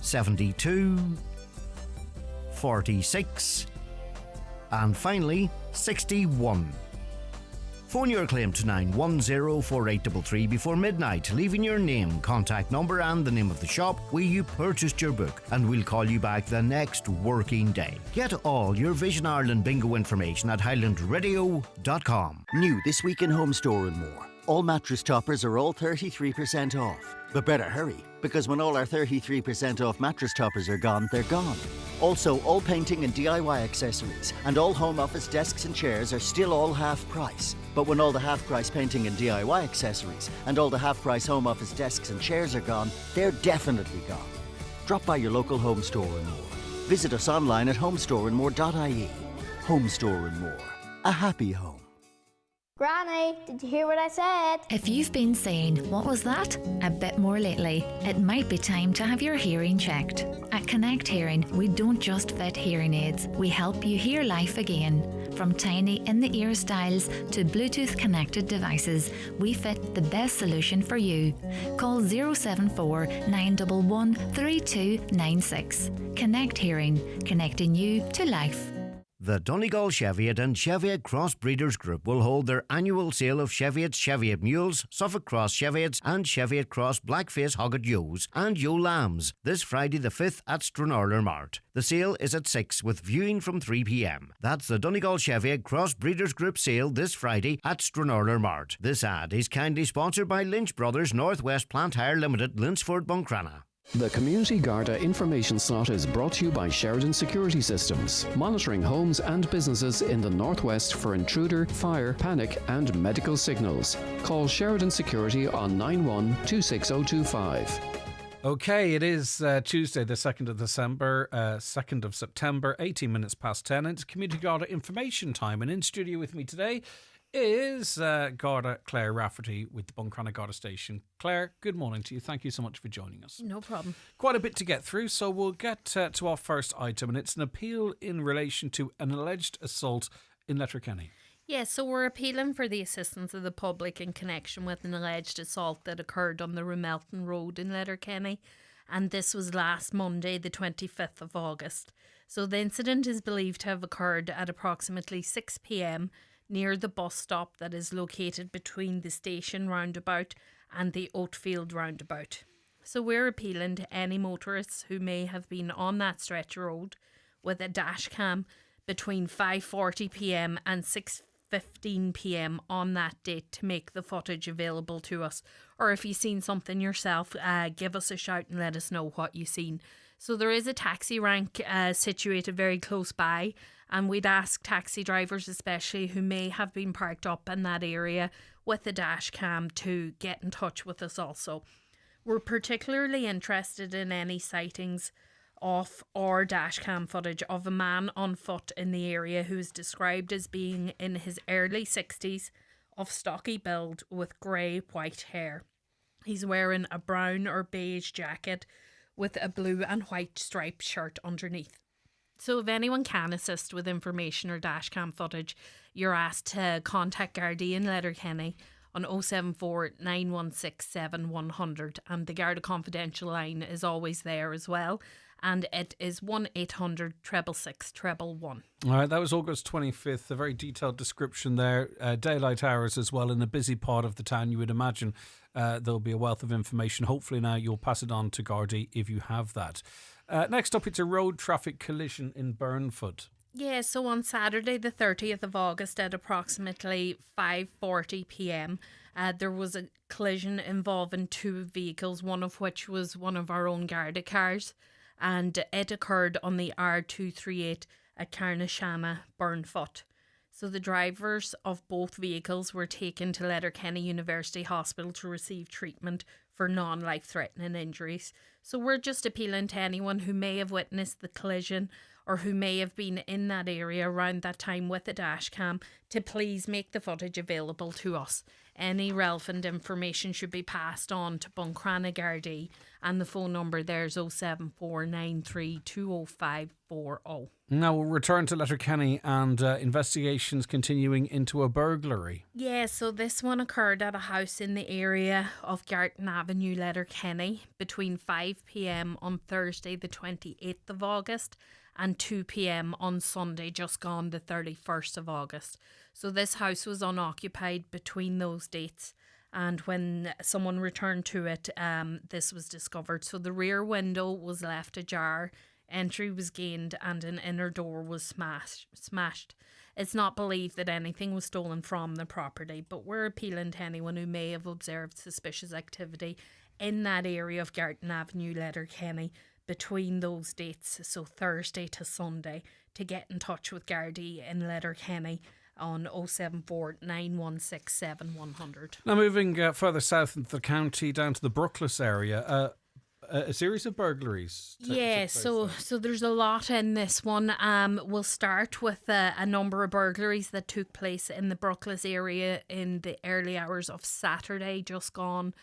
72, 46, and finally 61. Phone your claim to 9104833 before midnight, leaving your name, contact number and the name of the shop where you purchased your book, and we'll call you back the next working day. Get all your Vision Ireland bingo information at highlandradio.com. New this week in Home Store and More. All mattress toppers are all 33% off. But better hurry, because when all our 33% off mattress toppers are gone, they're gone. Also, all painting and DIY accessories and all home office desks and chairs are still all half price. But when all the half price painting and DIY accessories and all the half price home office desks and chairs are gone, they're definitely gone. Drop by your local Home Store and More. Visit us online at homestoreandmore.ie. Home Store and More. A happy home. Granny, did you hear what I said? If you've been saying, what was that? A bit more lately, it might be time to have your hearing checked. At Connect Hearing, we don't just fit hearing aids, we help you hear life again. From tiny in-the-ear styles to Bluetooth connected devices, we fit the best solution for you. Call 074 911 3296. Connect Hearing, connecting you to life. The Donegal Cheviot and Cheviot Cross Breeders Group will hold their annual sale of Cheviots, Cheviot Mules, Suffolk Cross Cheviots and Cheviot Cross Blackface Hogget Ewes and Ewe Lambs this Friday the 5th at Stranraer Mart. The sale is at 6 with viewing from 3 p.m. That's the Donegal Cheviot Cross Breeders Group sale this Friday at Stranraer Mart. This ad is kindly sponsored by Lynch Brothers Northwest Plant Hire Limited, Lynsford, Buncrana. The Community Garda information slot is brought to you by Sheridan Security Systems, monitoring homes and businesses in the Northwest for intruder, fire, panic and medical signals. Call Sheridan Security on 91-26025. Okay, it is Tuesday the 2nd of December, 2nd of September, 18 minutes past 10. It's Community Garda information time, and in studio with me today is Garda Claire Rafferty with the Buncrana Garda Station. Claire, good morning to you. Thank you so much for joining us. No problem. Quite a bit to get through, so we'll get to our first item, and it's an appeal in relation to an alleged assault in Letterkenny. Yeah, so we're appealing for the assistance of the public in connection with an alleged assault that occurred on the Ramelton Road in Letterkenny, and this was last Monday, the 25th of August. So the incident is believed to have occurred at approximately 6 p.m. near the bus stop that is located between the station roundabout and the Oatfield roundabout. So we're appealing to any motorists who may have been on that stretch of road with a dash cam between 5:40 p.m. and 6:15 p.m. on that date to make the footage available to us. Or if you've seen something yourself, give us a shout and let us know what you've seen. So there is a taxi rank situated very close by, and we'd ask taxi drivers especially who may have been parked up in that area with a dash cam to get in touch with us also. We're particularly interested in any sightings of or dash cam footage of a man on foot in the area who is described as being in his early 60s, of stocky build with grey-white hair. He's wearing a brown or beige jacket with a blue and white striped shirt underneath. So if anyone can assist with information or dash cam footage, you're asked to contact Garda in Letterkenny on 074 916 7100, and the Garda confidential line is always there as well, and it is 1-800 666 111. All right, that was August 25th, a very detailed description there. Daylight hours as well, in a busy part of the town. You would imagine there'll be a wealth of information. Hopefully now you'll pass it on to Gardaí if you have that. Next up, it's a road traffic collision in Burnfoot. Yeah, so on Saturday the 30th of August at approximately 5:40 p.m, there was a collision involving two vehicles, one of which was one of our own Garda cars, and it occurred on the R238 at Carnashana, Burnfoot. So the drivers of both vehicles were taken to Letterkenny University Hospital to receive treatment for non-life-threatening injuries. So we're just appealing to anyone who may have witnessed the collision or who may have been in that area around that time with a dash cam to please make the footage available to us. Any relevant information should be passed on to Buncrana Gardaí, and the phone number there is 07493200540. Now we'll return to Letterkenny and investigations continuing into a burglary. Yeah, so this one occurred at a house in the area of Garton Avenue, Letterkenny, between 5 p.m. on Thursday the 28th of August and 2 p.m. on Sunday just gone the 31st of August. So this house was unoccupied between those dates, and when someone returned to it, this was discovered. So the rear window was left ajar, entry was gained, and an inner door was smashed. It's not believed that anything was stolen from the property, but we're appealing to anyone who may have observed suspicious activity in that area of Garton Avenue, Letterkenny, between those dates, so Thursday to Sunday, to get in touch with Gardaí in Letterkenny on 074 916 7100. Now moving further south into the county, down to the Brookles area, a series of burglaries. So there's a lot in this one. We'll start with a number of burglaries that took place in the Brookles area in the early hours of Saturday just gone,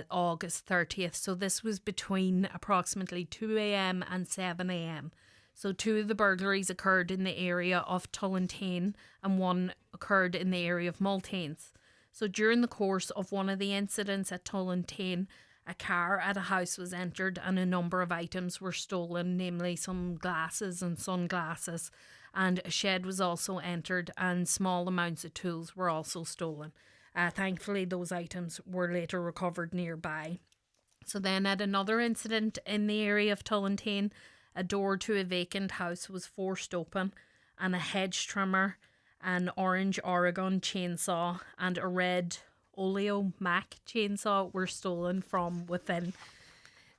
August 30th. So this was between approximately 2 a.m. and 7 a.m. So two of the burglaries occurred in the area of Tullantane and one occurred in the area of Multanes. So during the course of one of the incidents at Tullantane, a car at a house was entered and a number of items were stolen, namely some glasses and sunglasses, and a shed was also entered and small amounts of tools were also stolen. Thankfully, those items were later recovered nearby. So then at another incident in the area of Tullantane, a door to a vacant house was forced open and a hedge trimmer, an orange Oregon chainsaw and a red Oleo Mac chainsaw were stolen from within.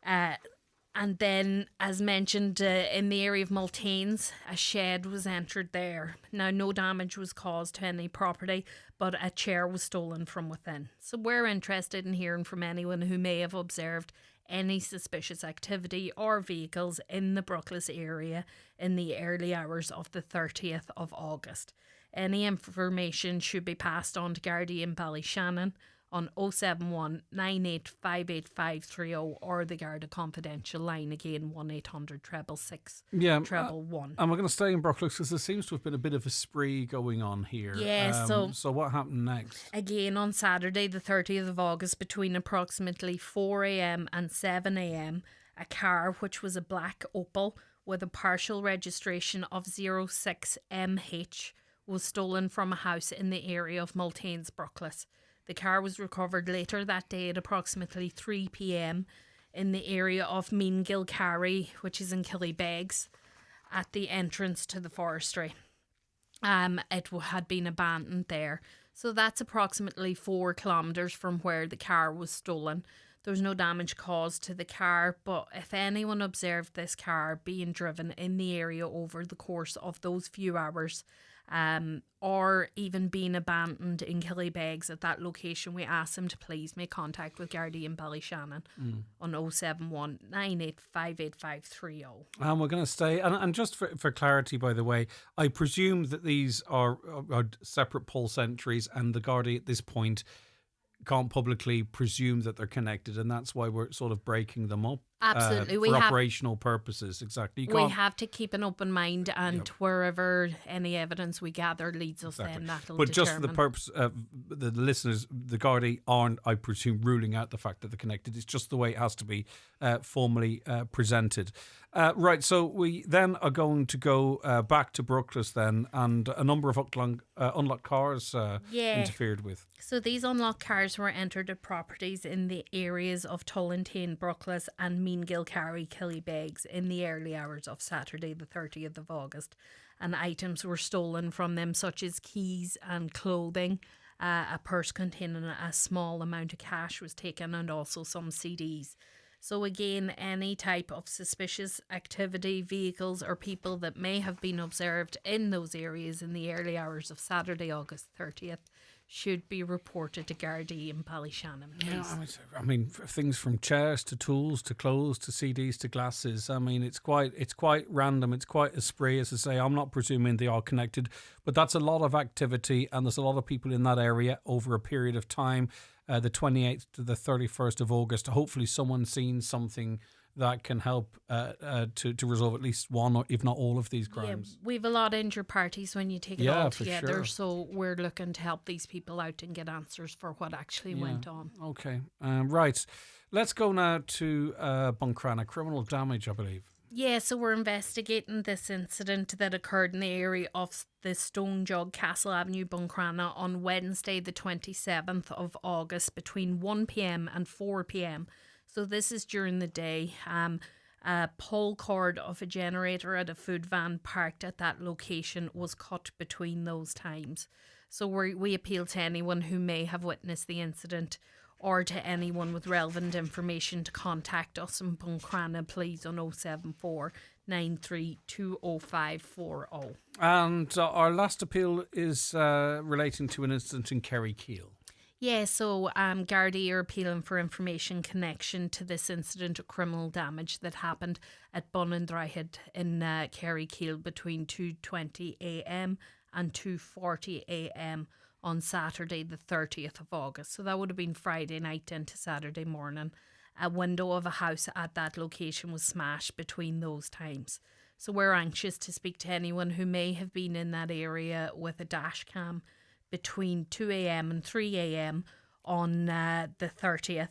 And then, as mentioned, in the area of Multanes, a shed was entered there. Now, no damage was caused to any property, but a chair was stolen from within. So we're interested in hearing from anyone who may have observed any suspicious activity or vehicles in the Brookles area in the early hours of the 30th of August. Any information should be passed on to Gardaí in Ballyshannon on 071 9858 or the Garda confidential line again 1800 666 111. And we're going to stay in Brooklands because there seems to have been a bit of a spree going on here. Yeah, so what happened next? Again on Saturday the 30th of August between approximately 4 a.m. and 7 a.m. a car which was a black Opel with a partial registration of 06MH was stolen from a house in the area of Multanes, Brooklands. The car was recovered later that day at approximately 3 p.m. in the area of Mean-Gilcarry, which is in Killybegs, at the entrance to the forestry. It had been abandoned there. So that's approximately 4 kilometres from where the car was stolen. There's no damage caused to the car, but if anyone observed this car being driven in the area over the course of those few hours, or even being abandoned in Killybegs at that location, we ask them to please make contact with Garda in Ballyshannon on 071 9858 And we're going to stay, and just for clarity, by the way, I presume that these are separate pulse entries, and the Garda at this point can't publicly presume that they're connected, and that's why we're sort of breaking them up. Absolutely. For operational purposes, exactly. We have to keep an open mind, and wherever any evidence we gather leads us, then that'll But determine. just for the purpose of the listeners, the Garda aren't, I presume, ruling out the fact that they're connected. It's just the way it has to be formally presented. Right, so we then are going to go back to Brooklands then, and a number of unlocked cars interfered with. So these unlocked cars were entered at properties in the areas of Tullantane, Brooklands and Mean-Gilcarry, Killybegs in the early hours of Saturday the 30th of August, and items were stolen from them such as keys and clothing. A purse containing a small amount of cash was taken, and also some CDs. So again, any type of suspicious activity, vehicles or people that may have been observed in those areas in the early hours of Saturday, August 30th, should be reported to Garda in Ballyshannon. Yeah, I mean, things from chairs to tools to clothes to CDs to glasses. I mean, it's quite random. It's quite a spree, as I say. I'm not presuming they are connected, but that's a lot of activity, and there's a lot of people in that area over a period of time. The 28th to the 31st of August. Hopefully, someone's seen something that can help to resolve at least one, or if not all, of these crimes. Yeah, we've a lot of injured parties when you take it all together, sure. So we're looking to help these people out and get answers for what actually went on. Okay, right. Let's go now to Buncrana. Criminal damage, I believe. Yeah, so we're investigating this incident that occurred in the area of the Stone Jug Castle Avenue, Buncrana, on Wednesday the 27th of August between 1 p.m. and 4 p.m. So this is during the day. A pole cord of a generator at a food van parked at that location was cut between those times. So we appeal to anyone who may have witnessed the incident, or to anyone with relevant information, to contact us in Buncrana, please, on 074 9320540. And our last appeal is relating to an incident in Kerry-Keele. Yeah, so Garda are appealing for information connection to this incident of criminal damage that happened at Bunandryhead in Kerry-Keele between 2:20 a.m. and 2:40 a.m. on Saturday the 30th of August. So that would have been Friday night into Saturday morning. A window of a house at that location was smashed between those times. So we're anxious to speak to anyone who may have been in that area with a dash cam between 2 a.m. and 3 a.m. on the 30th.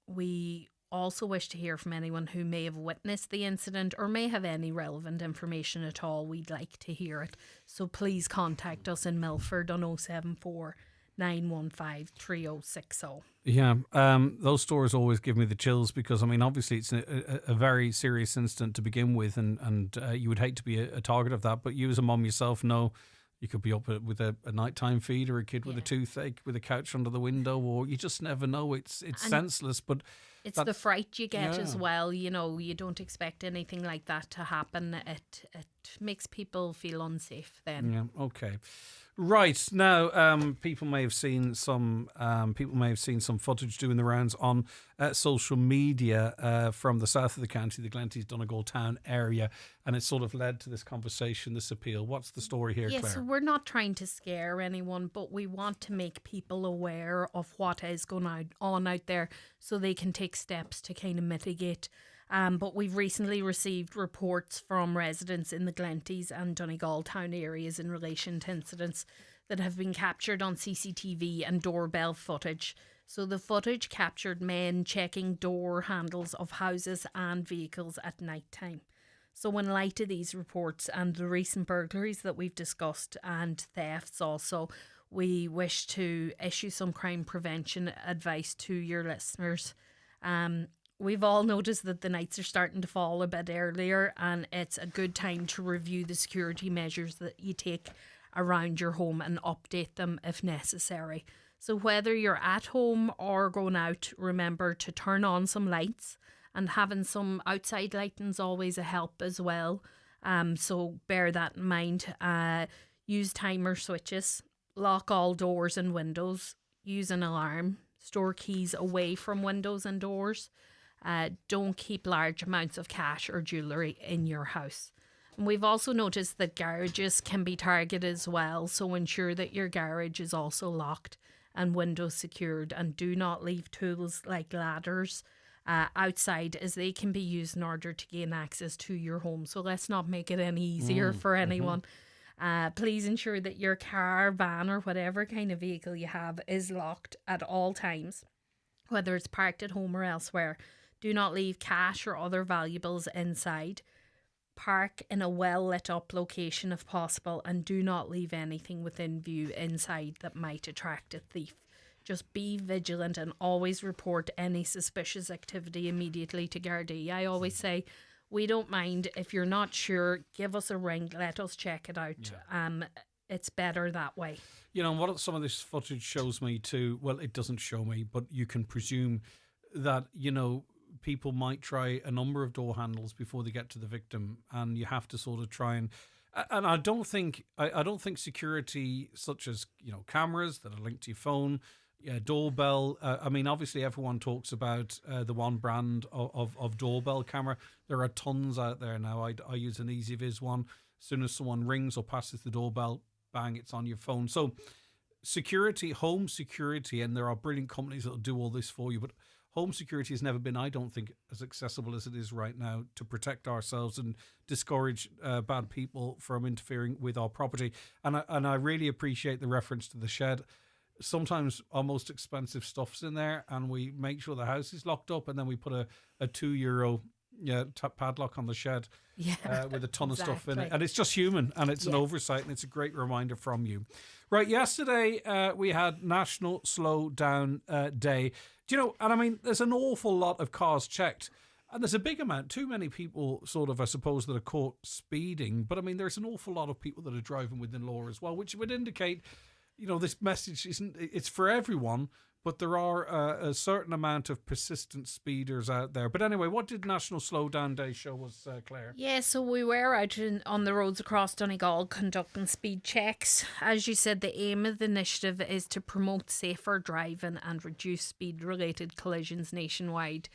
We also wish to hear from anyone who may have witnessed the incident or may have any relevant information at all. We'd like to hear it. So please contact us in Milford on 074 915 3060. Yeah, those stories always give me the chills because, I mean, obviously it's a very serious incident to begin with, and you would hate to be a target of that, but you as a mum yourself know you could be up with a nighttime feed, or a kid with a toothache with a couch under the window, or you just never know. It's senseless, but It's the fright you get as well. You know, you don't expect anything like that to happen. It makes people feel unsafe then. Yeah. Okay. Right now, people may have seen some footage doing the rounds on social media from the south of the county, the Glenties, Donegal town area, and it sort of led to this conversation, this appeal. What's the story here, Claire? Yes, we're not trying to scare anyone, but we want to make people aware of what is going on out there, so they can take steps to kind of mitigate. But we've recently received reports from residents in the Glenties and Donegal town areas in relation to incidents that have been captured on CCTV and doorbell footage. So the footage captured men checking door handles of houses and vehicles at night time. So in light of these reports and the recent burglaries that we've discussed and thefts also, we wish to issue some crime prevention advice to your listeners. We've all noticed that the nights are starting to fall a bit earlier, and it's a good time to review the security measures that you take around your home and update them if necessary. So whether you're at home or going out, remember to turn on some lights, and having some outside lighting's always a help as well. So bear that in mind. Use timer switches, lock all doors and windows, use an alarm, store keys away from windows and doors. Don't keep large amounts of cash or jewellery in your house. And we've also noticed that garages can be targeted as well, so ensure that your garage is also locked and windows secured, and do not leave tools like ladders outside, as they can be used in order to gain access to your home. So let's not make it any easier for anyone. Please ensure that your car, van or whatever kind of vehicle you have is locked at all times, whether it's parked at home or elsewhere. Do not leave cash or other valuables inside. Park in a well lit up location if possible, and do not leave anything within view inside that might attract a thief. Just be vigilant and always report any suspicious activity immediately to Garda. I always say, we don't mind. If you're not sure, give us a ring, let us check it out. It's better that way. You know, what some of this footage shows me too, well, it doesn't show me, but you can presume that, you know, people might try a number of door handles before they get to the victim, and you have to sort of try and I don't think security such as, you know, cameras that are linked to your phone, doorbell. I mean, obviously everyone talks about the one brand of doorbell camera. There are tons out there now. I use an EasyViz one. As soon as someone rings or passes the doorbell, bang, it's on your phone. So security, home security, and there are brilliant companies that will do all this for you, but home security has never been, I don't think, as accessible as it is right now to protect ourselves and discourage bad people from interfering with our property. And I really appreciate the reference to the shed. Sometimes our most expensive stuff's in there, and we make sure the house is locked up, and then we put a €2 padlock on the shed with a ton of stuff in it. And it's just human, and it's an oversight, and it's a great reminder from you. Right, yesterday we had National Slow Down Day. Do you know, and I mean, there's an awful lot of cars checked, and there's a big amount, too many people sort of, I suppose, that are caught speeding, but I mean, there's an awful lot of people that are driving within law as well, which would indicate, you know, this message it's for everyone, but there are a certain amount of persistent speeders out there. But anyway, what did National Slow Down Day show us, Claire? Yeah, so we were out on the roads across Donegal conducting speed checks. As you said, the aim of the initiative is to promote safer driving and reduce speed-related collisions nationwide.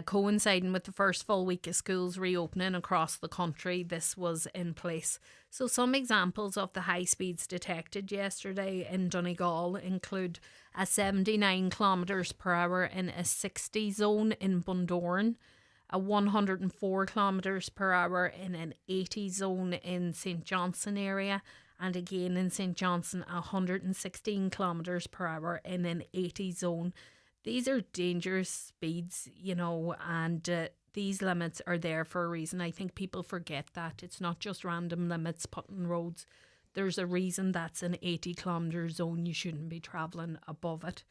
Coinciding with the first full week of schools reopening across the country, this was in place. So some examples of the high speeds detected yesterday in Donegal include a 79 kilometres per hour in a 60 zone in Bundoran, a 104 kilometres per hour in an 80 zone in St Johnson area, and again in St Johnson 116 kilometres per hour in an 80 zone. These are dangerous speeds, you know, and these limits are there for a reason. I think people forget that. It's not just random limits put in roads. There's a reason that's an 80 kilometre zone. You shouldn't be travelling above it.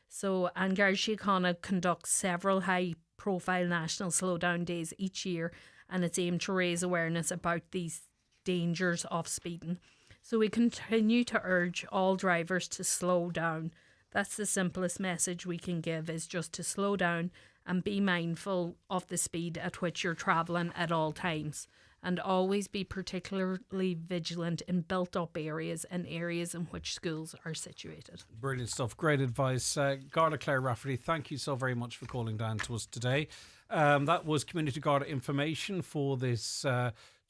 So, and Garda Síochána conducts several high profile national slowdown days each year, and it's aimed to raise awareness about these dangers of speeding. So we continue to urge all drivers to slow down. That's the simplest message we can give, is just to slow down and be mindful of the speed at which you're travelling at all times. And always be particularly vigilant in built-up areas and areas in which schools are situated. Brilliant stuff. Great advice. Garda Claire Rafferty, thank you so very much for calling down to us today. That was Community Garda information for this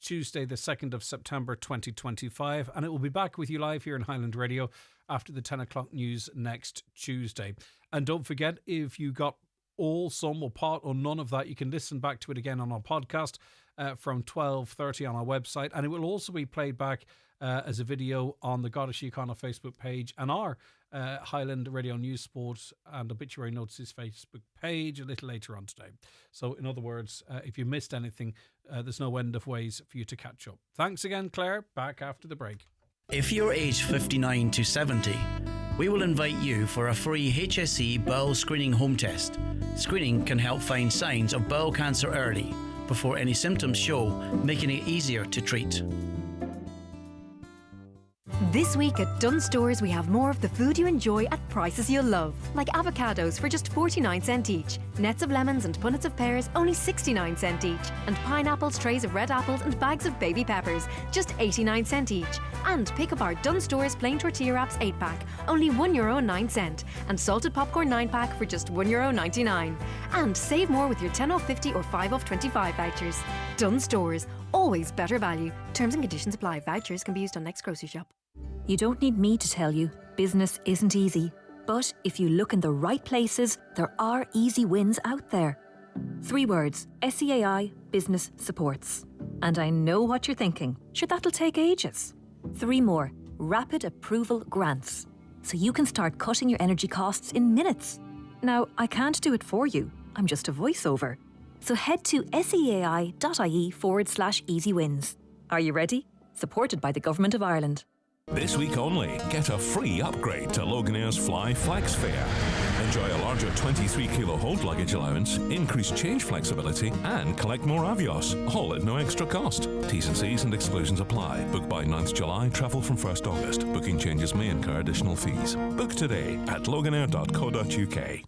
Tuesday, the 2nd of September 2025. And it will be back with you live here in Highland Radio after the 10 o'clock news next Tuesday. And don't forget, if you got all, some or part or none of that, you can listen back to it again on our podcast from 12:30 on our website, and it will also be played back as a video on the Garda Síochána Facebook page and our Highland Radio News Sport and Obituary Notices Facebook page a little later on today. So in other words, if you missed anything, there's no end of ways for you to catch up. Thanks again, Claire. Back after the break. If you're aged 59 to 70, we will invite you for a free HSE bowel screening home test. Screening can help find signs of bowel cancer early, before any symptoms show, making it easier to treat. This week at Dunnes Stores, we have more of the food you enjoy at prices you'll love. Like avocados for just 49 cents each, nets of lemons and punnets of pears only 69 cents each, and pineapples, trays of red apples and bags of baby peppers just 89 cents each. And pick up our Dunnes Stores plain tortilla wraps 8-pack, only €1.09, and salted popcorn 9-pack for just €1.99. And save more with your 10 off 50 or 5 off 25 vouchers. Dunnes Stores, always better value. Terms and conditions apply. Vouchers can be used on next grocery shop. You don't need me to tell you, business isn't easy. But if you look in the right places, there are easy wins out there. 3 words, SEAI Business Supports. And I know what you're thinking. Sure, that'll take ages. 3 more, Rapid Approval Grants. So you can start cutting your energy costs in minutes. Now, I can't do it for you. I'm just a voiceover. So head to seai.ie/easy wins. Are you ready? Supported by the Government of Ireland. This week only, get a free upgrade to Loganair's Fly Flex fare. Enjoy a larger 23-kilo hold luggage allowance, increased change flexibility, and collect more Avios, all at no extra cost. T's and C's and exclusions apply. Book by 9th July, travel from 1st August. Booking changes may incur additional fees. Book today at loganair.co.uk.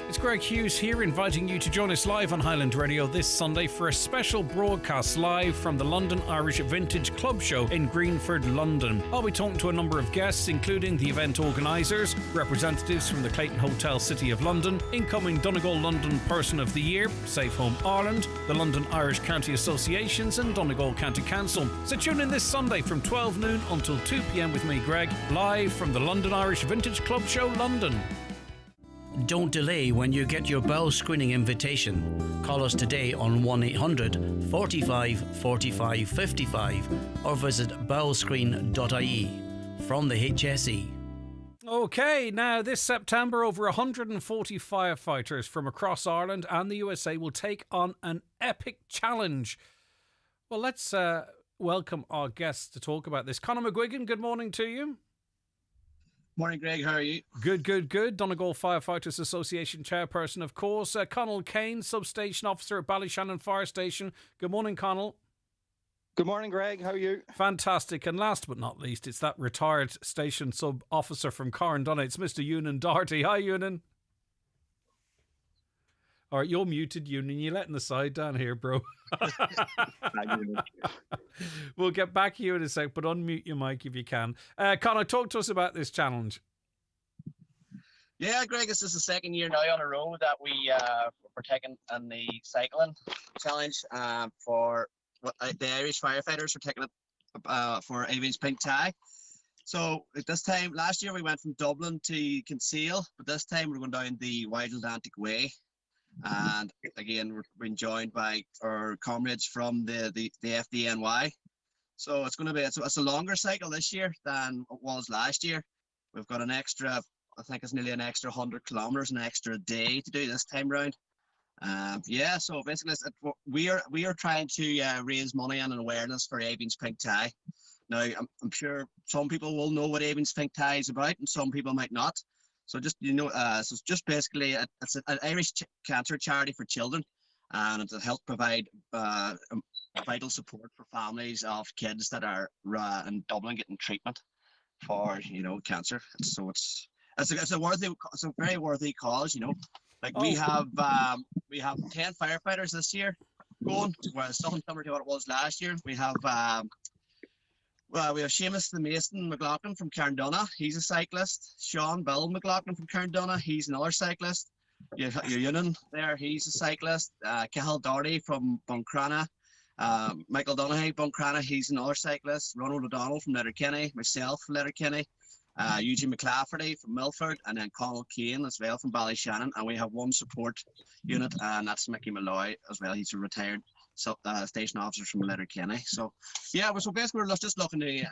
It's Greg Hughes here, inviting you to join us live on Highland Radio this Sunday for a special broadcast live from the London Irish Vintage Club Show in Greenford, London. I'll be talking to a number of guests, including the event organisers, representatives from the Clayton Hotel City of London, incoming Donegal London Person of the Year, Safe Home Ireland, the London Irish County Associations and Donegal County Council. So tune in this Sunday from 12 noon until 2 p.m. with me, Greg, live from the London Irish Vintage Club Show, London. Don't delay when you get your bowel screening invitation. Call us today on 1800 45 45 55 or visit bowelscreen.ie. From the HSE. Okay, now this September, over 140 firefighters from across Ireland and the USA will take on an epic challenge. Well, let's welcome our guests to talk about this. Conor McGuigan, good morning to you. Morning, Greg. How are you? Good. Donegal Firefighters Association chairperson, of course. Conall Kane, substation officer at Ballyshannon Fire Station. Good morning, Conall. Good morning, Greg. How are you? Fantastic. And last but not least, it's that retired station sub-officer from Carndonagh. It's Mr. Ewan Doherty. Hi, Ewan. All right, you're muted, Ewan. You're letting the side down here, bro. We'll get back to you in a sec, but unmute your mic if you can. Conor, talk to us about this challenge. Yeah, Greg, this is the second year now on a row that we're taking in the cycling challenge for the Irish firefighters. We're taking it for Avion's Pink Tie. So at this time, last year we went from Dublin to Kinsale, but this time we're going down the Wild Atlantic Way. And again, we're being joined by our comrades from the FDNY. So it's going to be it's a longer cycle this year than it was last year. We've got an extra, I think it's nearly an extra 100 kilometres, an extra day to do this time round. So basically we are trying to raise money and an awareness for Avion's Pink Tie. Now, I'm sure some people will know what Avion's Pink Tie is about and some people might not. So just, so it's just basically, it's an Irish cancer charity for children, and it'll help provide vital support for families of kids that are in Dublin getting treatment for, cancer. So it's a very worthy cause, Like we have 10 firefighters this year going, whereas something similar to what it was last year. We have Seamus the Mason McLaughlin from Carndonagh. He's a cyclist. Sean Bill McLaughlin from Carndonagh. He's another cyclist. Your Union there. He's a cyclist. Cahill Doherty from Buncrana. Michael Donaghy, Buncrana. He's another cyclist. Ronald O'Donnell from Letterkenny. Myself from Letterkenny. Eugene McClafferty from Milford, and then Conal Kane as well from Ballyshannon. And we have one support unit, and that's Mickey Malloy as well. He's a retired station officer from Letterkenny. So yeah, so basically we're just looking to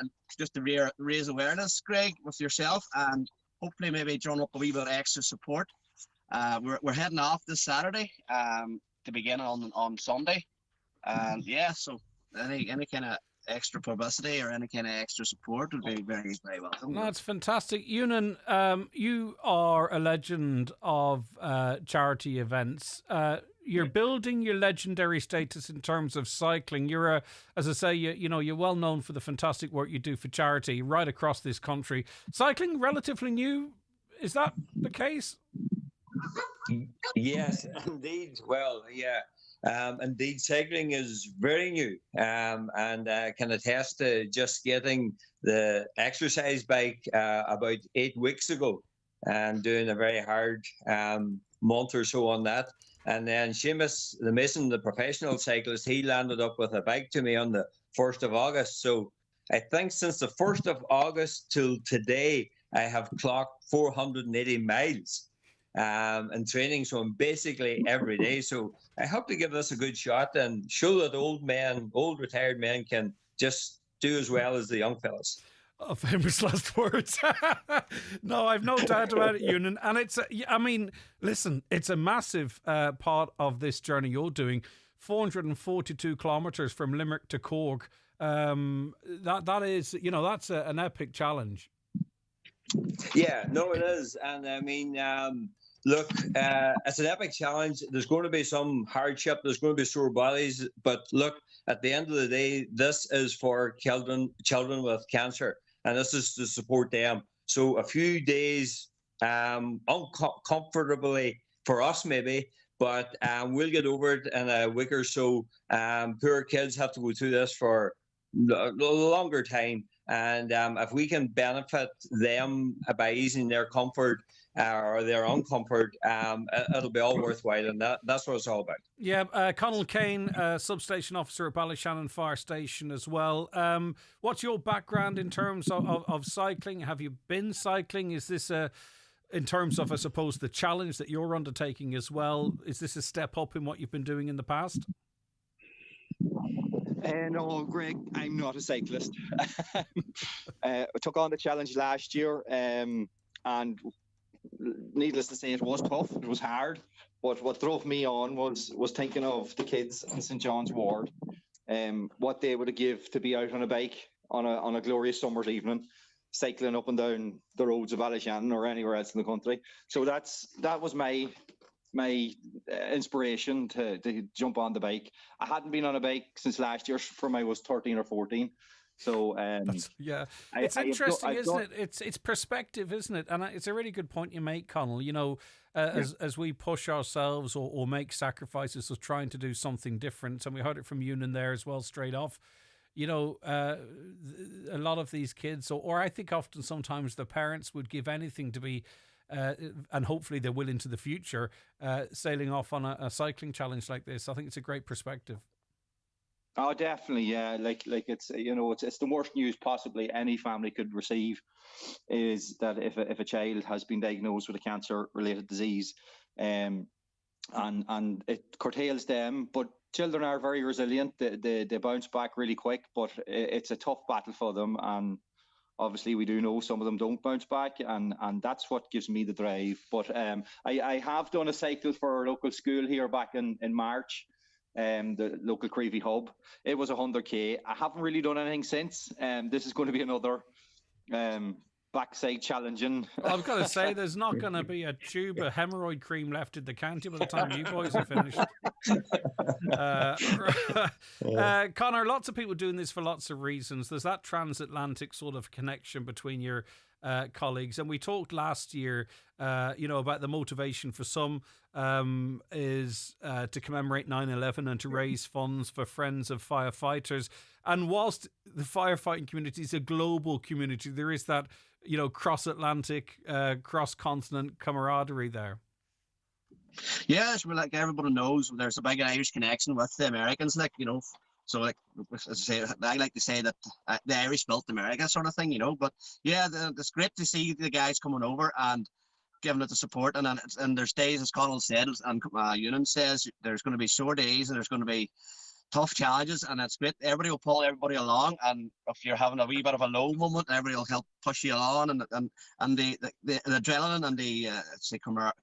raise awareness, Greg, with yourself, and hopefully maybe drum up a wee bit of extra support. We're heading off this Saturday to begin on Sunday, and yeah, so any kind of extra publicity or any kind of extra support would be very, very welcome. That's fantastic. Ewan, you are a legend of charity events. You're building your legendary status in terms of cycling. You're as I say, you're well known for the fantastic work you do for charity right across this country. Cycling relatively new, is that the case? Yes, indeed. Well, yeah. Indeed, cycling is very new, and can attest to just getting the exercise bike about 8 weeks ago and doing a very hard month or so on that. And then Seamus the Mason, the professional cyclist, he landed up with a bike to me on the 1st of August. So I think since the 1st of August till today, I have clocked 480 miles. And training, so I'm basically every day. So I hope to give this a good shot and show that old retired men can just do as well as the young fellas. Oh, famous last words. No, I've no doubt about it, Ewan. And listen, it's a massive part of this journey you're doing. 442 kilometres from Limerick to Cork. That is, that's an epic challenge. Yeah, no, it is. And I mean, look, it's an epic challenge. There's going to be some hardship. There's going to be sore bodies. But look, at the end of the day, this is for children with cancer. And this is to support them. So a few days uncomfortably for us maybe, but we'll get over it in a week or so. Poor kids have to go through this for a longer time. And if we can benefit them by easing their comfort or their uncomfort, it'll be all worthwhile. And that's what it's all about. Yeah, Conal Kane, substation officer at Ballyshannon Fire Station as well. What's your background in terms of cycling? Have you been cycling? Is this in terms of, I suppose, the challenge that you're undertaking as well, is this a step up in what you've been doing in the past? No, Greg, I'm not a cyclist. I took on the challenge last year, and needless to say, it was tough. It was hard. But what drove me on was thinking of the kids in St. John's Ward, what they would give to be out on a bike on a glorious summer's evening, cycling up and down the roads of Ballyshannon or anywhere else in the country. So that was my inspiration to jump on the bike. I hadn't been on a bike since last year, from I was 13 or 14. So it's interesting, isn't it? It's perspective, isn't it? And it's a really good point you make, Conal. As we push ourselves or make sacrifices of trying to do something different, and we heard it from Ewan there as well straight off. A lot of these kids, or I think often sometimes the parents would give anything to be. And hopefully they will into the future, sailing off on a cycling challenge like this. I think it's a great perspective. Oh, definitely, yeah. Like it's it's the worst news possibly any family could receive, is that if a child has been diagnosed with a cancer-related disease, and it curtails them. But children are very resilient. They bounce back really quick, but it's a tough battle for them. And obviously, we do know some of them don't bounce back, and that's what gives me the drive. But I have done a cycle for our local school here back in March, the local Creevy hub. It was 100k. I haven't really done anything since. This is going to be another backside challenging. I've got to say, there's not going to be a tube of hemorrhoid cream left in the county by the time you boys are finished. Connor, lots of people doing this for lots of reasons. There's that transatlantic sort of connection between your colleagues, and we talked last year about the motivation for some is to commemorate 9/11 and to raise funds for Friends of Firefighters. And whilst the firefighting community is a global community, there is that, cross-Atlantic, cross-continent camaraderie there. Yes, well, like everybody knows, there's a big Irish connection with the Americans, So, as I say, I like to say that the Irish built America, sort of thing, But yeah, it's great to see the guys coming over and giving it the support. And there's days, as Connell said, and Ewan says, there's going to be sore days and there's going to be tough challenges, and it's great. Everybody will pull everybody along, and if you're having a wee bit of a low moment, everybody will help push you along, and the adrenaline and the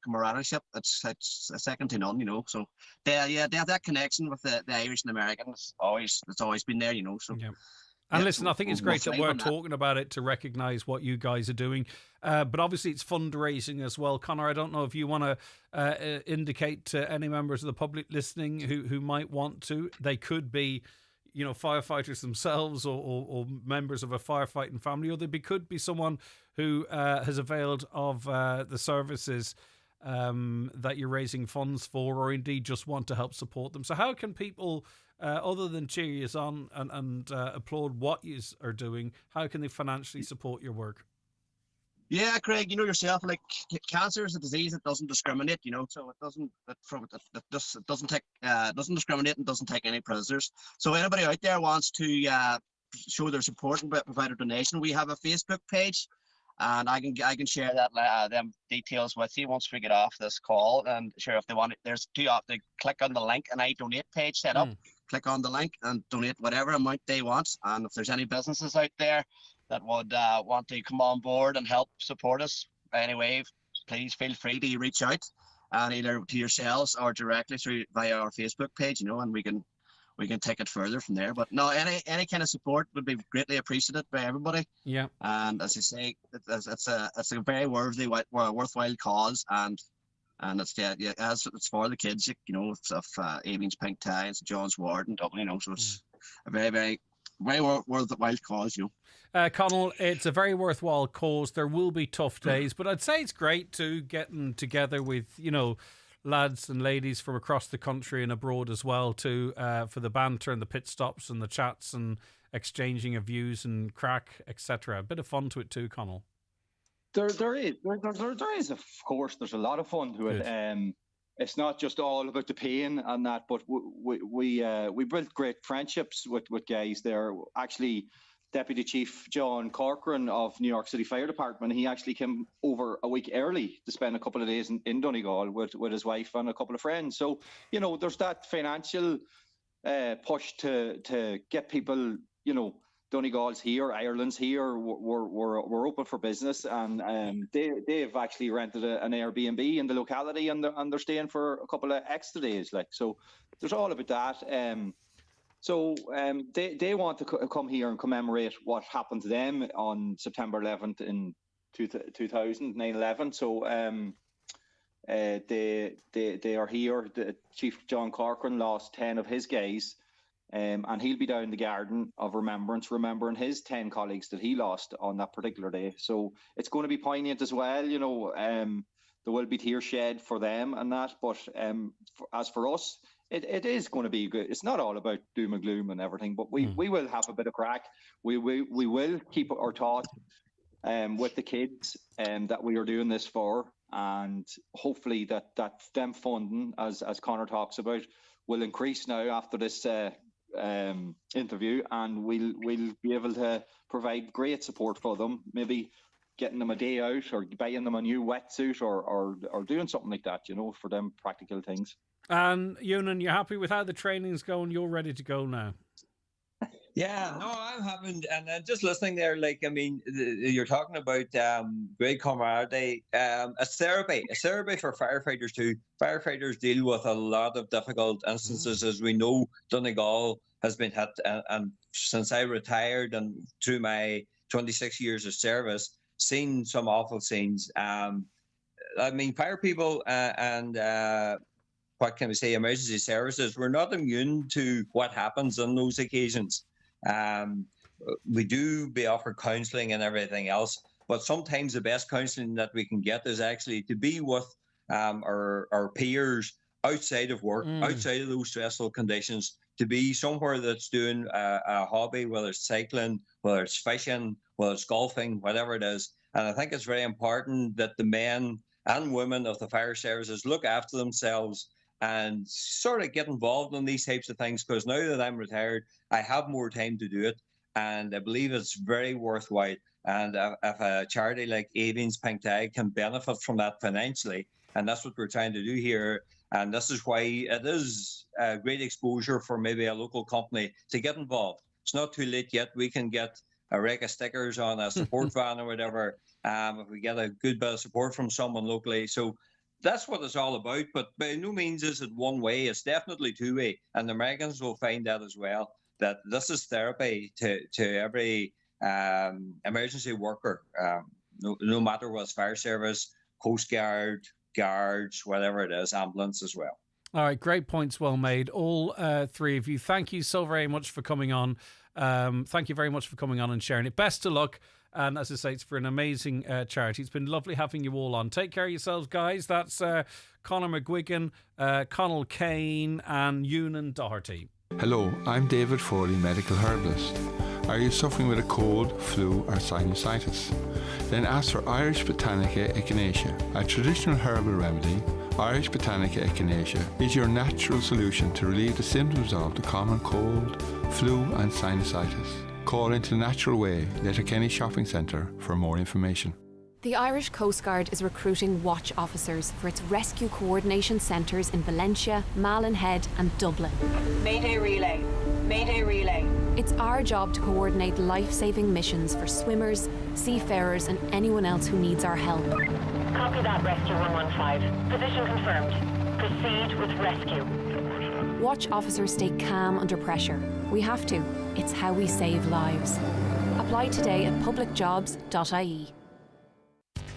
camaraderie, it's second to none, So they have that connection with the Irish and Americans. It's always been there, So. Yeah. And listen, I think it's great that we're talking about it to recognise what you guys are doing. But obviously it's fundraising as well. Conor, I don't know if you want to indicate to any members of the public listening who might want to. They could be, firefighters themselves or members of a firefighting family, or could be someone who has availed of the services that you're raising funds for, or indeed just want to help support them. So how can people... other than cheer you on and applaud what you are doing, how can they financially support your work? Yeah, Craig, yourself, like cancer is a disease that doesn't discriminate, so it doesn't discriminate and doesn't take any prisoners. So anybody out there wants to show their support and provide a donation, we have a Facebook page, and I can share that them details with you once we get off this call. And sure, if they want it, there's two options. They click on the link and I donate page set up. Click on the link and donate whatever amount they want. And if there's any businesses out there that would want to come on board and help support us anyway, please feel free to reach out, and either to yourselves or directly via our Facebook page, and we can take it further from there. But no, any kind of support would be greatly appreciated by everybody. Yeah. And as you say, it's a very worthwhile cause, and it's as it's for the kids, of Avon's Pink Tie and St John's Ward in Dublin, so it's a very, very, very worthwhile cause, Connell, it's a very worthwhile cause. There will be tough days, but I'd say it's great to getting together with, lads and ladies from across the country and abroad as well, for the banter and the pit stops and the chats and exchanging of views and crack, etc. A bit of fun to it too, Connell. There is, of course, there's a lot of fun to it. It's not just all about the pain and that, but we built great friendships with guys there. Actually, Deputy Chief John Corcoran of New York City Fire Department, he actually came over a week early to spend a couple of days in Donegal with his wife and a couple of friends. So, there's that financial push to get people, Donegal's here, Ireland's here, we're open for business, and they've actually rented an Airbnb in the locality, and they're staying for a couple of extra days. So there's all about that. So they want to come here and commemorate what happened to them on September 11th in 2000, 9/11. So they are here. The Chief John Corcoran lost 10 of his guys. And he'll be down the Garden of Remembrance, remembering his 10 colleagues that he lost on that particular day. So it's going to be poignant as well, there will be tears shed for them and that. But as for us, it is going to be good. It's not all about doom and gloom and everything, but we will have a bit of crack. We will keep our thoughts with the kids that we are doing this for, and hopefully that them funding, as Conor talks about, will increase now after this interview, and we'll be able to provide great support for them, maybe getting them a day out or buying them a new wetsuit or doing something like that, for them practical things. And Ewan, you're happy with how the training's going? You're ready to go now? Yeah, no, I'm having, and just listening there, you're talking about great camaraderie. It's therapy for firefighters too. Firefighters deal with a lot of difficult instances, as we know. Donegal has been hit, and since I retired and through my 26 years of service, seen some awful scenes. Fire people and what can we say, emergency services, we're not immune to what happens on those occasions. We do be offered counselling and everything else, but sometimes the best counselling that we can get is actually to be with our peers outside of work, outside of those stressful conditions, to be somewhere that's doing a hobby, whether it's cycling, whether it's fishing, whether it's golfing, whatever it is. And I think it's very important that the men and women of the fire services look after themselves and sort of get involved in these types of things, because now that I'm retired, I have more time to do it. And I believe it's very worthwhile. And if a charity like Avon's Pink Tag can benefit from that financially, and that's what we're trying to do here. And this is why it is a great exposure for maybe a local company to get involved. It's not too late yet. We can get a rack of stickers on a support van or whatever, if we get a good bit of support from someone locally. So that's what it's all about. But by no means is it one way. It's definitely two-way. And the Americans will find that as well, that this is therapy to every emergency worker, no matter what, fire service, Coast Guard, guards, whatever it is, ambulance as well. All right, great points, well made. All three of you, thank you so very much for coming on. Thank you very much for coming on and sharing it. Best of luck. And as I say, it's for an amazing charity. It's been lovely having you all on. Take care of yourselves, guys. That's Conor McGuigan, Connell Kane and Ewan Doherty. Hello, I'm David Foley, medical herbalist. Are you suffering with a cold, flu or sinusitis? Then ask for Irish Botanica echinacea, a traditional herbal remedy. Irish Botanica echinacea is your natural solution to relieve the symptoms of the common cold, flu and sinusitis. Call into the natural way, Letterkenny Shopping Centre for more information. The Irish Coast Guard is recruiting watch officers for its rescue coordination centres in Valentia, Malin Head and Dublin. Mayday relay. Mayday relay. It's our job to coordinate life-saving missions for swimmers, seafarers and anyone else who needs our help. Copy that, Rescue 115. Position confirmed. Proceed with rescue. Watch officers stay calm under pressure. We have to. It's how we save lives. Apply today at publicjobs.ie.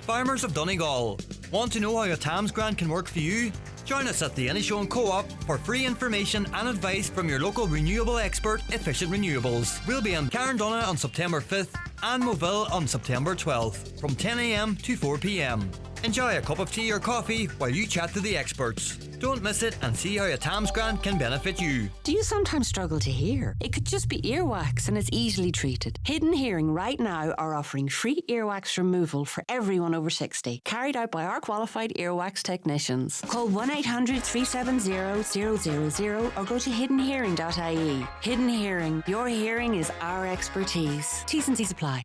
Farmers of Donegal, want to know how a TAMS grant can work for you? Join us at the Inishowen Co-op for free information and advice from your local renewable expert, Efficient Renewables. We'll be in Carndonna on September 5th and Moville on September 12th from 10 a.m. to 4 p.m. Enjoy a cup of tea or coffee while you chat to the experts. Don't miss it and see how a TAMS grant can benefit you. Do you sometimes struggle to hear? It could just be earwax and it's easily treated. Hidden Hearing right now are offering free earwax removal for everyone over 60, carried out by our qualified earwax technicians. Call 1-800-370-000 or go to hiddenhearing.ie. Hidden Hearing, your hearing is our expertise. T's and C's apply.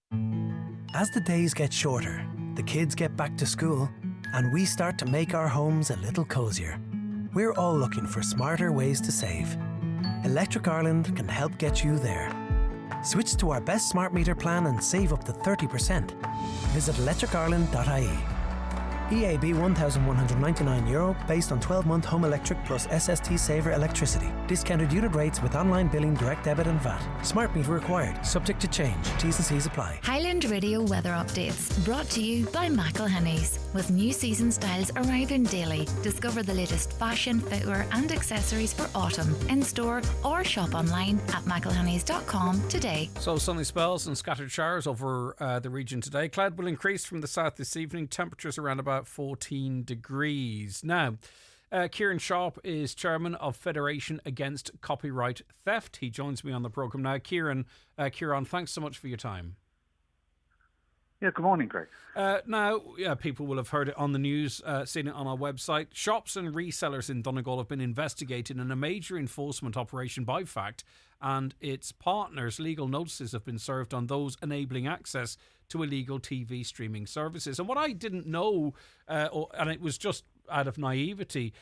As the days get shorter, the kids get back to school, and we start to make our homes a little cozier. We're all looking for smarter ways to save. Electric Ireland can help get you there. Switch to our best smart meter plan and save up to 30%. Visit electricireland.ie. EAB €1,199 based on 12-month home electric plus SST Saver electricity. Discounted unit rates with online billing, direct debit and VAT. Smart meter required. Subject to change. T's and C's apply. Highland Radio weather updates brought to you by McElhenny's. With new season styles arriving daily, discover the latest fashion, footwear and accessories for autumn in store or shop online at mcelhennys.com today. So sunny spells and scattered showers over the region today. Cloud will increase from the south this evening. Temperatures around about 14 degrees. Now, Kieran Sharp is chairman of Federation Against Copyright Theft. He joins me on the programme now. Kieran, thanks so much for your time. Yeah, good morning, Greg. Now, people will have heard it on the news, seen it on our website. Shops and resellers in Donegal have been investigated in a major enforcement operation by FACT and its partners. Legal notices have been served on those enabling access to illegal TV streaming services. And what I didn't know, and it was just out of naivety,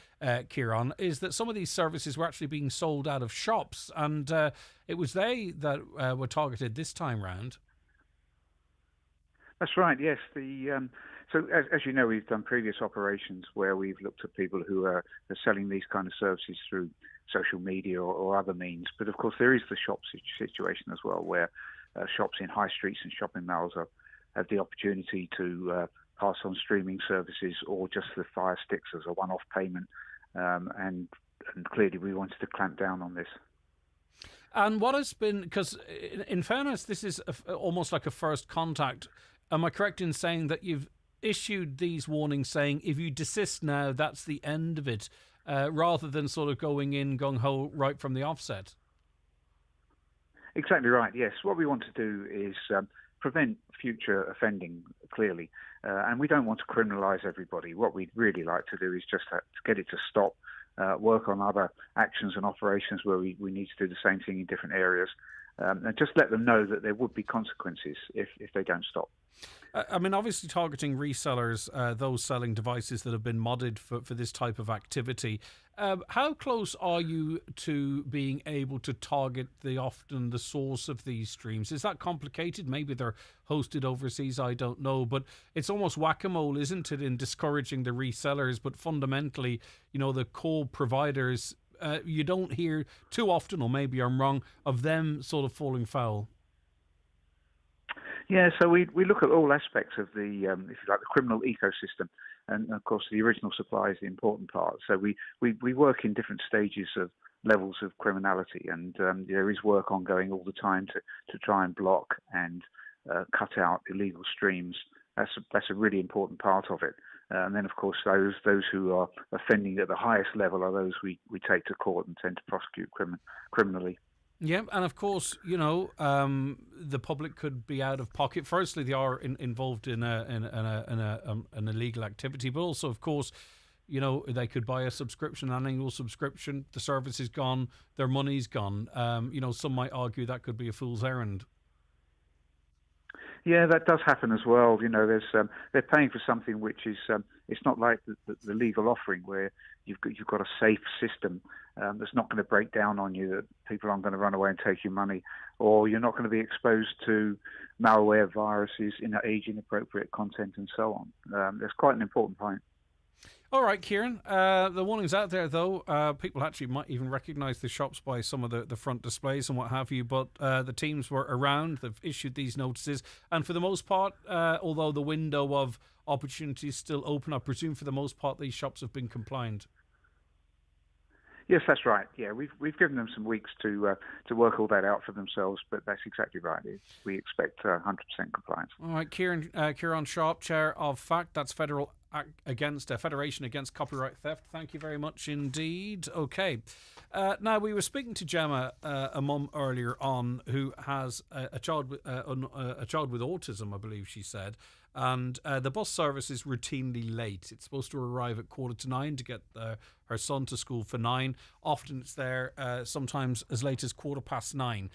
Kieran, is that some of these services were actually being sold out of shops, and it was they that were targeted this time round. That's right, yes. So as you know, we've done previous operations where we've looked at people who are selling these kind of services through social media or other means. But of course, there is the shop situation as well, where shops in high streets and shopping malls have the opportunity to pass on streaming services or just the Fire Sticks as a one-off payment. And clearly we wanted to clamp down on this. And what has been, because in fairness, this is almost like a first contact. Am I correct in saying that you've issued these warnings saying if you desist now, that's the end of it, rather than sort of going in gung-ho right from the offset. Exactly right, yes. What we want to do is prevent future offending, clearly. And we don't want to criminalise everybody. What we'd really like to do is just to get it to stop, work on other actions and operations where we need to do the same thing in different areas, and just let them know that there would be consequences if they don't stop. I mean, obviously targeting resellers, those selling devices that have been modded for this type of activity. How close are you to being able to target often the source of these streams? Is that complicated? Maybe they're hosted overseas, I don't know. But it's almost whack-a-mole, isn't it, in discouraging the resellers? But fundamentally, the core providers, you don't hear too often, or maybe I'm wrong, of them sort of falling foul. Yeah, so we look at all aspects of the, if you like, the criminal ecosystem, and of course the original supply is the important part. So we work in different stages of levels of criminality, and there is work ongoing all the time to try and block and cut out illegal streams. That's a really important part of it. And then, of course, those who are offending at the highest level are those we take to court and tend to prosecute criminally. Yeah, and of course, the public could be out of pocket. Firstly, they are involved in an illegal activity, but also, of course, they could buy a subscription, an annual subscription. The service is gone, their money's gone. Some might argue that could be a fool's errand. Yeah, that does happen as well. They're paying for something which is it's not like the legal offering where you've got a safe system that's not going to break down on you, that people aren't going to run away and take your money, or you're not going to be exposed to malware, viruses, age-inappropriate content, and so on. That's quite an important point. All right, Kieran. The warning's out there, though. People actually might even recognise the shops by some of the front displays and what have you, but the teams were around. They've issued these notices. And for the most part, although the window of opportunity is still open, I presume for the most part these shops have been compliant. Yes, that's right. Yeah, we've given them some weeks to work all that out for themselves, but that's exactly right. We expect 100% compliance. All right, Kieran Sharp, Chair of FACT, that's Federation Against Copyright Theft. Thank you very much indeed. Okay. Now, we were speaking to Gemma, a mum earlier on, who has a child with autism, I believe she said. And the bus service is routinely late. It's supposed to arrive at 9:15 to get her son to school for 9. Often it's there sometimes as late as 9:15.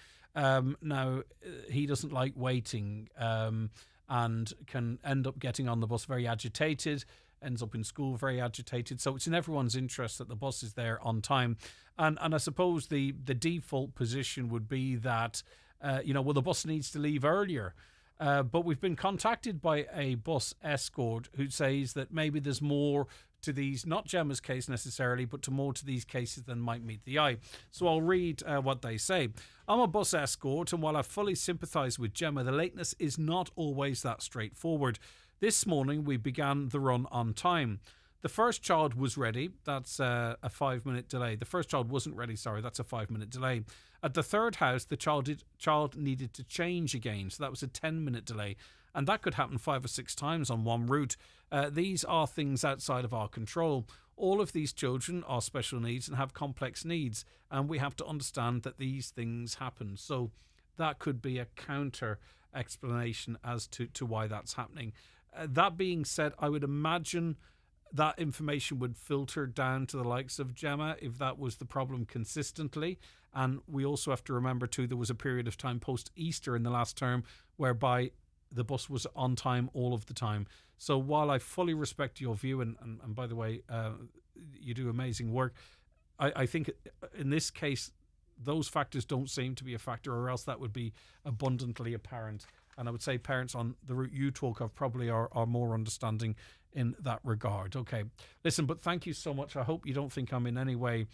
Now, he doesn't like waiting and can end up getting on the bus very agitated, ends up in school very agitated. So it's in everyone's interest that the bus is there on time. And I suppose the default position would be that, the bus needs to leave earlier. But we've been contacted by a bus escort who says that maybe there's more to these, not Gemma's case necessarily, but more to these cases than might meet the eye. So I'll read what they say. I'm a bus escort, and while I fully sympathise with Gemma, the lateness is not always that straightforward. This morning we began the run on time. The first child was ready. That's a 5-minute delay. The first child wasn't ready. Sorry, that's a 5-minute delay. At the third house, the child needed to change again. So that was a 10-minute delay. And that could happen 5 or 6 times on one route. These are things outside of our control. All of these children are special needs and have complex needs. And we have to understand that these things happen. So that could be a counter explanation as to why that's happening. That being said, I would imagine that information would filter down to the likes of Gemma if that was the problem consistently. And we also have to remember too, there was a period of time post-Easter in the last term whereby the bus was on time all of the time. So while I fully respect your view, and by the way, you do amazing work, I think in this case, those factors don't seem to be a factor, or else that would be abundantly apparent. And I would say parents on the route you talk of probably are more understanding in that regard. Okay. Listen, but thank you so much. I hope you don't think I'm in any way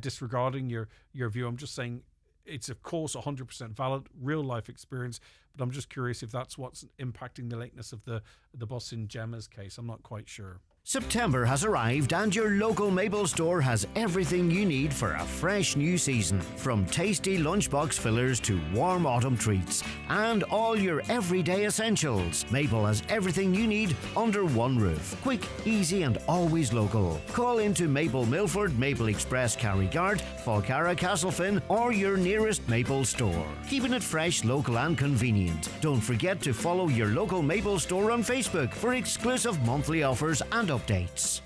disregarding your view. I'm just saying it's, of course, 100% valid, real life experience, but I'm just curious if that's what's impacting the lateness of the bus in Gemma's case. I'm not quite sure. September has arrived and your local Maple store has everything you need for a fresh new season. From tasty lunchbox fillers to warm autumn treats and all your everyday essentials. Maple has everything you need under one roof. Quick, easy and always local. Call into Maple Milford, Maple Express Carrigard, Falcarra Castlefin or your nearest Maple store. Keeping it fresh, local and convenient. Don't forget to follow your local Maple store on Facebook for exclusive monthly offers and updates.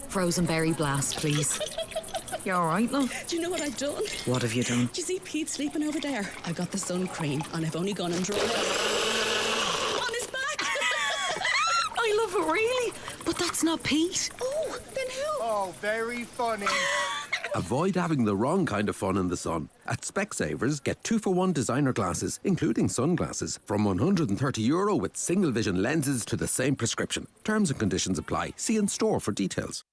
Frozen berry blast, please. You alright, love? Do you know what I've done? What have you done? Do you see Pete sleeping over there? I got the sun cream and I've only gone and drawn it on his back. I love it, really. But that's not Pete. Oh, then who? Oh, very funny. Avoid having the wrong kind of fun in the sun. At Specsavers, get 2-for-1 designer glasses, including sunglasses, from €130 with single vision lenses to the same prescription. Terms and conditions apply. See in store for details.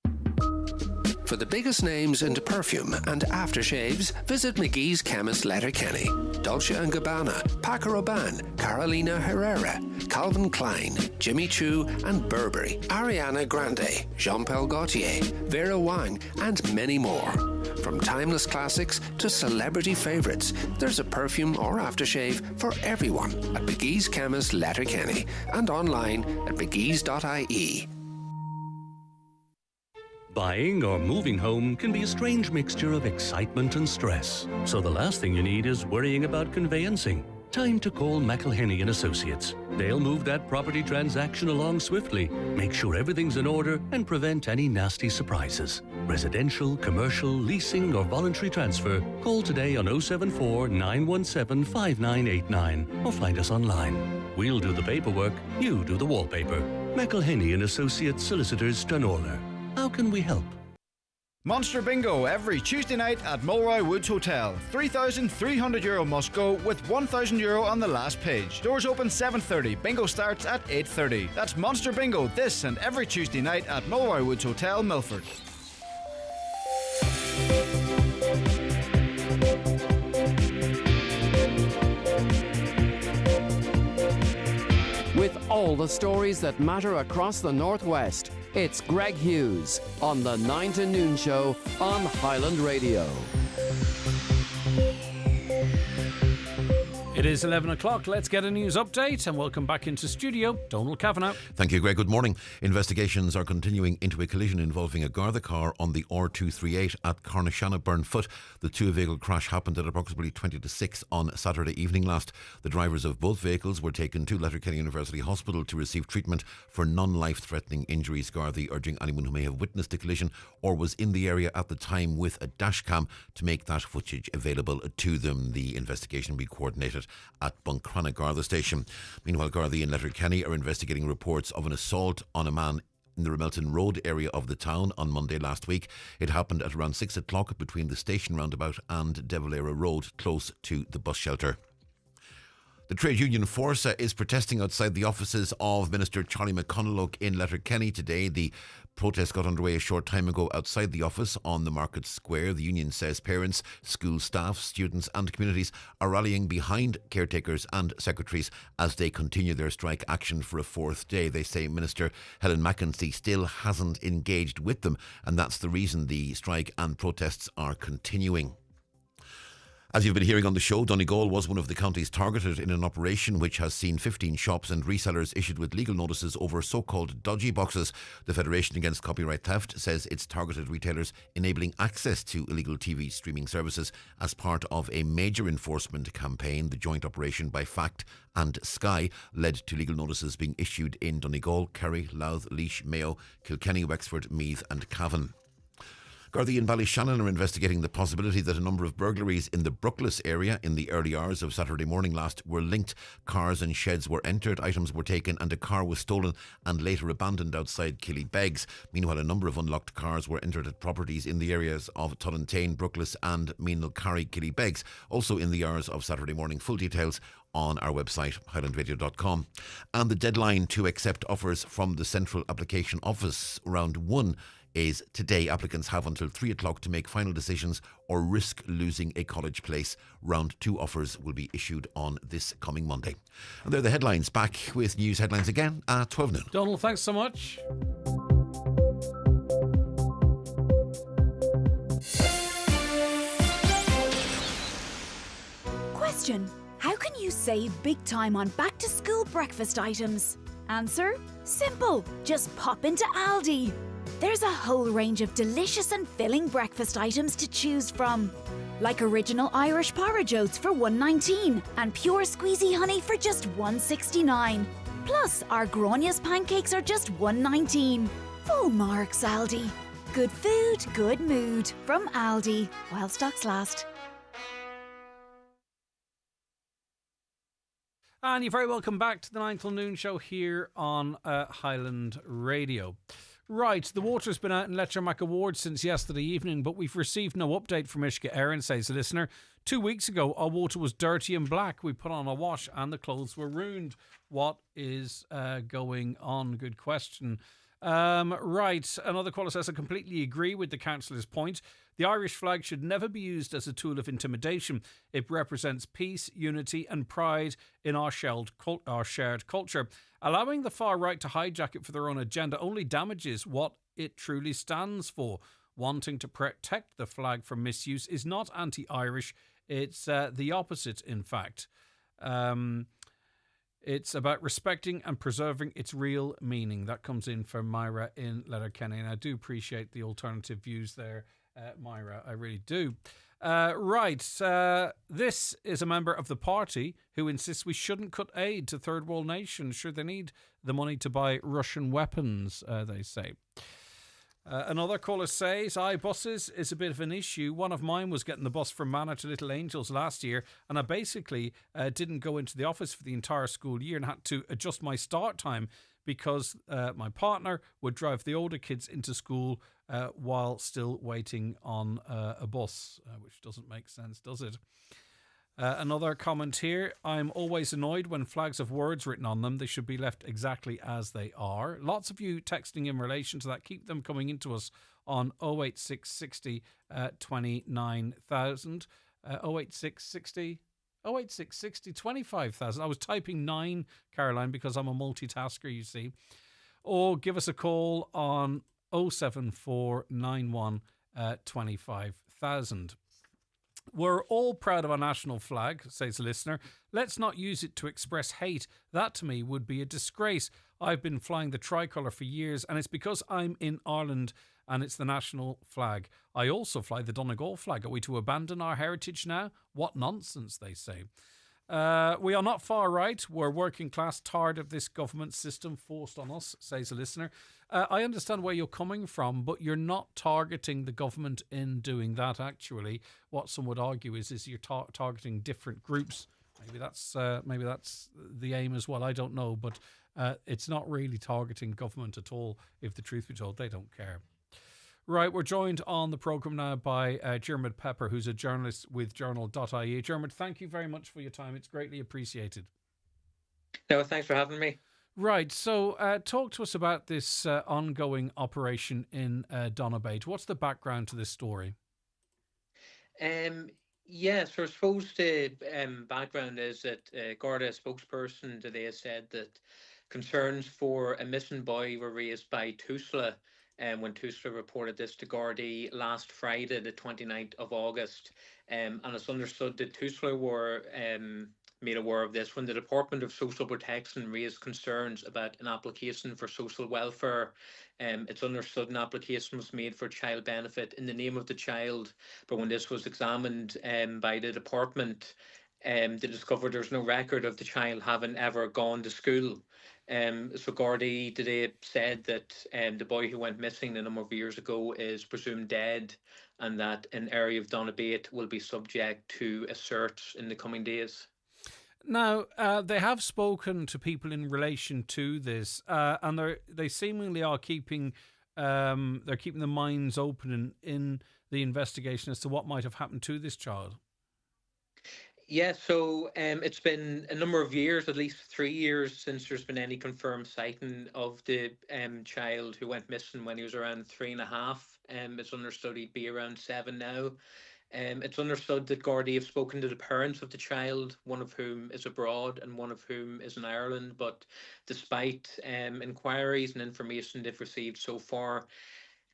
For the biggest names in perfume and aftershaves, visit McGee's Chemist Letterkenny. Dolce & Gabbana, Paco Rabanne, Carolina Herrera, Calvin Klein, Jimmy Choo and Burberry, Ariana Grande, Jean-Paul Gaultier, Vera Wang and many more. From timeless classics to celebrity favourites, there's a perfume or aftershave for everyone at McGee's Chemist Letterkenny and online at mcgees.ie. Buying or moving home can be a strange mixture of excitement and stress. So the last thing you need is worrying about conveyancing. Time to call McElhenney & Associates. They'll move that property transaction along swiftly, make sure everything's in order and prevent any nasty surprises. Residential, commercial, leasing or voluntary transfer, call today on 074 917 5989 or find us online. We'll do the paperwork, you do the wallpaper. McElhenney & Associates Solicitors, Stranorlar. How can we help? Monster Bingo every Tuesday night at Mulroy Woods Hotel. €3,300 must go with €1,000 on the last page. Doors open 7:30. Bingo starts at 8:30. That's Monster Bingo this and every Tuesday night at Mulroy Woods Hotel, Milford. With all the stories that matter across the Northwest, it's Greg Hughes on the 9 to Noon Show on Highland Radio. It is 11 o'clock. Let's get a news update and welcome back into studio, Donald Kavanagh. Thank you, Greg. Good morning. Investigations are continuing into a collision involving a Garda car on the R238 at Carnashana Burnfoot. The two-vehicle crash happened at approximately 20 to 6 on Saturday evening last. The drivers of both vehicles were taken to Letterkenny University Hospital to receive treatment for non-life-threatening injuries. Garda urging anyone who may have witnessed the collision or was in the area at the time with a dash cam to make that footage available to them. The investigation will be coordinated at Buncrana Garda Station. Meanwhile, Garda in Letterkenny are investigating reports of an assault on a man in the Remelton Road area of the town on Monday last week. It happened at around 6 o'clock between the station roundabout and De Valera Road, close to the bus shelter. The trade union Forza is protesting outside the offices of Minister Charlie McConalogue in Letterkenny today. The protest got underway a short time ago outside the office on the Market Square. The union says parents, school staff, students and communities are rallying behind caretakers and secretaries as they continue their strike action for a fourth day. They say Minister Helen McEntee still hasn't engaged with them, and that's the reason the strike and protests are continuing. As you've been hearing on the show, Donegal was one of the counties targeted in an operation which has seen 15 shops and resellers issued with legal notices over so-called dodgy boxes. The Federation Against Copyright Theft says it's targeted retailers enabling access to illegal TV streaming services as part of a major enforcement campaign. The joint operation by FACT and Sky led to legal notices being issued in Donegal, Kerry, Louth, Laois, Mayo, Kilkenny, Wexford, Meath and Cavan. Gardaí and Ballyshannon are investigating the possibility that a number of burglaries in the Brookles area in the early hours of Saturday morning last were linked. Cars and sheds were entered, items were taken and a car was stolen and later abandoned outside Killybegs. Meanwhile, a number of unlocked cars were entered at properties in the areas of Tullantane, Brookles and Meenalcarry, Killybegs, also in the hours of Saturday morning. Full details on our website, highlandradio.com. And the deadline to accept offers from the Central Application Office, round 1, is today. Applicants have until 3 o'clock to make final decisions or risk losing a college place. Round 2 offers will be issued on this coming Monday. And they're the headlines. Back with news headlines again at 12 noon. Donald, thanks so much. Question: how can you save big time on back-to-school breakfast items? Answer: simple. Just pop into Aldi. There's a whole range of delicious and filling breakfast items to choose from. Like original Irish porridge oats for $1.19 and pure squeezy honey for just $1.69. Plus, our Gronia's pancakes are just $1.19. Full marks, Aldi. Good food, good mood. From Aldi, while stocks last. And you're very welcome back to the 9 till noon show here on Highland Radio. Right, the water's been out in Letchermack Awards since yesterday evening, but we've received no update from Ishka Aaron, says the listener. 2 weeks ago, our water was dirty and black. We put on a wash and the clothes were ruined. What is going on? Good question. Right, another caller says, I completely agree with the councillor's point. The Irish flag should never be used as a tool of intimidation. It represents peace, unity and pride in our shared culture. Allowing the far right to hijack it for their own agenda only damages what it truly stands for. Wanting to protect the flag from misuse is not anti-Irish. It's the opposite, in fact. It's about respecting and preserving its real meaning. That comes in from Myra in Letterkenny, and I do appreciate the alternative views there, Myra. I really do. This is a member of the party who insists we shouldn't cut aid to third world nations. Sure, they need the money to buy Russian weapons, they say. Another caller says, buses is a bit of an issue. One of mine was getting the bus from Manor to Little Angels last year, and I basically didn't go into the office for the entire school year and had to adjust my start time because my partner would drive the older kids into school while still waiting on a bus, which doesn't make sense, does it? Another comment here. I'm always annoyed when flags have words written on them. They should be left exactly as they are. Lots of you texting in relation to that. Keep them coming into us on 08660 29,000. 08660 25,000. I was typing 9, Caroline, because I'm a multitasker, you see. Or give us a call on 07491 25,000. We're all proud of our national flag, says the listener. Let's not use it to express hate. That to me would be a disgrace. I've been flying the tricolour for years, and it's because I'm in Ireland and it's the national flag. I also fly the Donegal flag. Are we to abandon our heritage now? What nonsense, they say. We are not far right. We're working class, tired of this government system forced on us, says a listener. I understand where you're coming from, but you're not targeting the government in doing that, actually. What some would argue is you're targeting different groups. Maybe that's the aim as well. I don't know, but it's not really targeting government at all. If the truth be told, they don't care. Right, we're joined on the programme now by Dermot Pepper, who's a journalist with journal.ie. Dermot, thank you very much for your time. It's greatly appreciated. No, thanks for having me. Right, so talk to us about this ongoing operation in Donabate. What's the background to this story? Yes, so I suppose the background is that Garda spokesperson today has said that concerns for a missing boy were raised by Tusla when Tusla reported this to Gardaí last Friday, the 29th of August. And it's understood that Tusla were made aware of this when the Department of Social Protection raised concerns about an application for social welfare. It's understood an application was made for child benefit in the name of the child, but when this was examined by the department, they discovered there's no record of the child having ever gone to school. So Gardaí today said that the boy who went missing a number of years ago is presumed dead, and that an area of Donabate will be subject to a search in the coming days. Now, they have spoken to people in relation to this, and they seemingly are keeping their minds open in the investigation as to what might have happened to this child. Yeah, so it's been a number of years, at least 3 years, since there's been any confirmed sighting of the child who went missing when he was around 3.5. It's understood he'd be around 7 now. It's understood that Gardaí have spoken to the parents of the child, one of whom is abroad and one of whom is in Ireland. But despite inquiries and information they've received so far,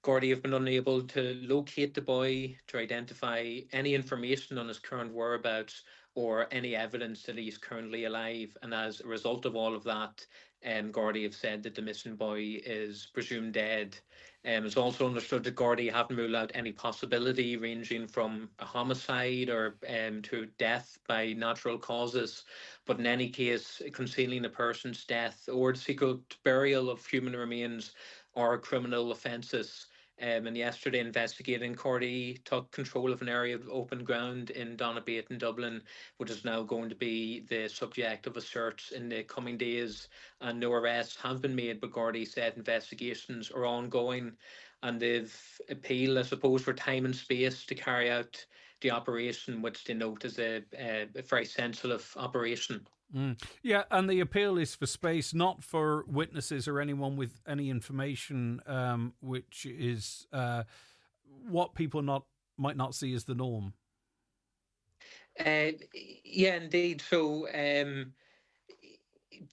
Garda have been unable to locate the boy, to identify any information on his current whereabouts or any evidence that he's currently alive. And as a result of all of that, Garda have said that the missing boy is presumed dead. It's also understood that Garda haven't ruled out any possibility ranging from a homicide or to death by natural causes. But in any case, concealing a person's death or the secret burial of human remains are criminal offences. And yesterday, investigating Gardaí took control of an area of open ground in Donabate in Dublin, which is now going to be the subject of a search in the coming days. And no arrests have been made, but Gardaí said investigations are ongoing, and they've appealed, I suppose, for time and space to carry out the operation, which they note is a very sensitive operation. Yeah, and the appeal is for space, not for witnesses or anyone with any information, which is what people might not see as the norm. Yeah, indeed. So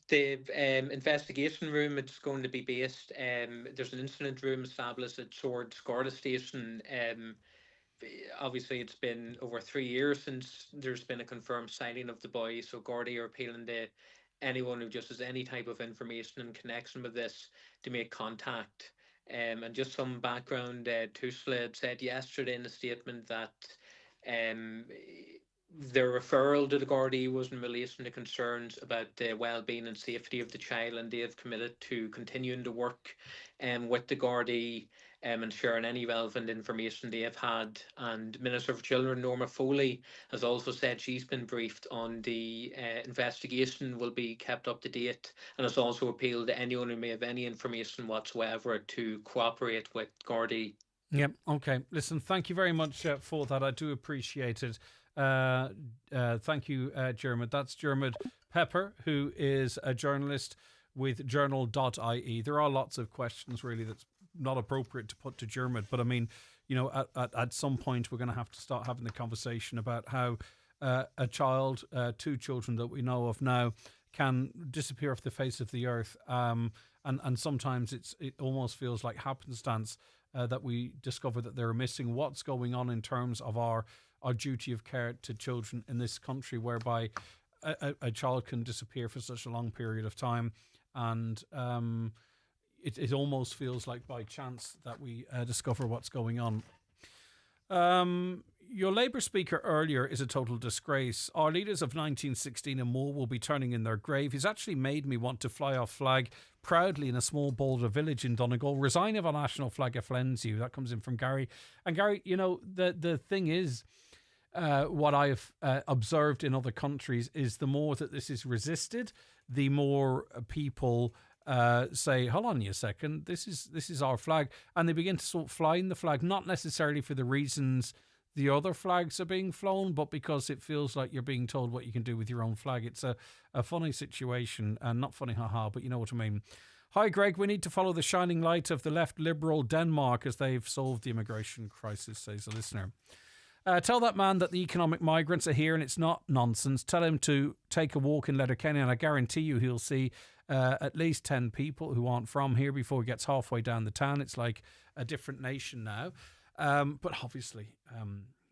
the investigation room, it's going to be based. There's an incident room established at Swords Garda Station. Obviously, it's been over 3 years since there's been a confirmed sighting of the boy, so Garda are appealing to anyone who just has any type of information in connection with this to make contact. And just some background, Tusla had said yesterday in a statement that their referral to the Gardaí was in relation to concerns about the well-being and safety of the child, and they have committed to continuing to work with the Gardaí and sharing any relevant information they have had. And Minister for Children Norma Foley has also said she's been briefed on the investigation, will be kept up to date, and has also appealed to anyone who may have any information whatsoever to cooperate with Gardaí. Yep. Okay. Listen, thank you very much for that. I do appreciate it. Thank you, Jermid. That's Jermid Pepper, who is a journalist with journal.ie. There are lots of questions really that's not appropriate to put to Jermid, but I mean, you know, at some point we're going to have to start having the conversation about how a child, 2 children that we know of now, can disappear off the face of the earth, and sometimes it almost feels like happenstance that we discover that they're missing. What's going on in terms of our duty of care to children in this country, whereby a child can disappear for such a long period of time, and it almost feels like by chance that we discover what's going on. Your Labour speaker earlier is a total disgrace. Our leaders of 1916 and more will be turning in their grave. He's actually made me want to fly off flag proudly in a small border village in Donegal. Resign of our national flag offends you. That comes in from Gary. And Gary, you know, the thing is, what I've observed in other countries is the more that this is resisted, the more people say, hold on a second, this is our flag, and they begin to sort of flying the flag, not necessarily for the reasons the other flags are being flown, but because it feels like you're being told what you can do with your own flag. It's a funny situation, and not funny, haha, but you know what I mean. Hi, Greg. We need to follow the shining light of the left liberal Denmark as they've solved the immigration crisis, says a listener. Tell that man that the economic migrants are here and it's not nonsense. Tell him to take a walk in Letterkenny, and I guarantee you he'll see at least 10 people who aren't from here before he gets halfway down the town. It's like a different nation now. But obviously,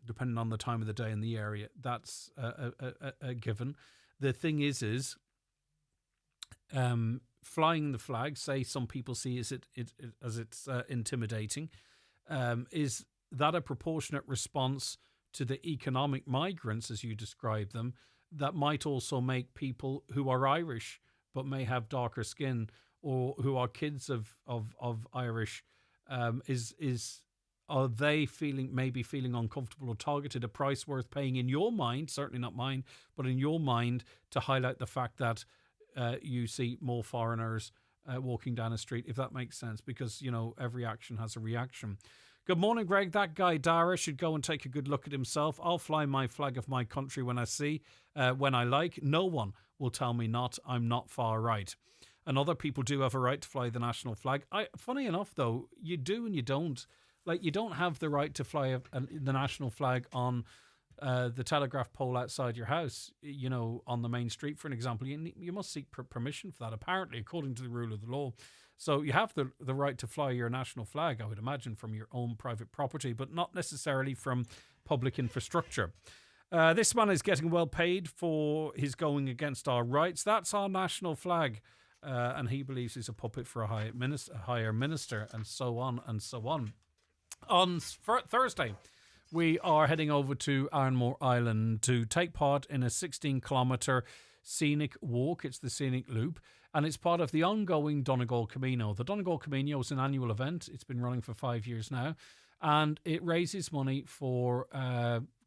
depending on the time of the day and the area, that's a given. The thing is flying the flag, say some people see as it's intimidating, is that a proportionate response to the economic migrants, as you describe them, that might also make people who are Irish but may have darker skin, or who are kids of Irish, are they maybe feeling uncomfortable or targeted? A price worth paying in your mind, certainly not mine, but in your mind, to highlight the fact that you see more foreigners walking down the street, if that makes sense, because, you know, every action has a reaction. Good morning, Greg. That guy Dara should go and take a good look at himself. I'll fly my flag of my country when I like. No one will tell me not. I'm not far right. And other people do have a right to fly the national flag. Funny enough, though, you do and you don't. Like, you don't have the right to fly the national flag on the telegraph pole outside your house, you know, on the main street, for an example. You must seek permission for that, apparently, according to the rule of the law. So you have the right to fly your national flag, I would imagine, from your own private property, but not necessarily from public infrastructure. This man is getting well paid for his going against our rights. That's our national flag. And he believes he's a puppet for a higher minister, and so on and so on. On Thursday, we are heading over to Ironmore Island to take part in a 16-kilometre scenic walk. It's the Scenic Loop, and it's part of the ongoing Donegal Camino. The Donegal Camino is an annual event. It's been running for 5 years now, and it raises money for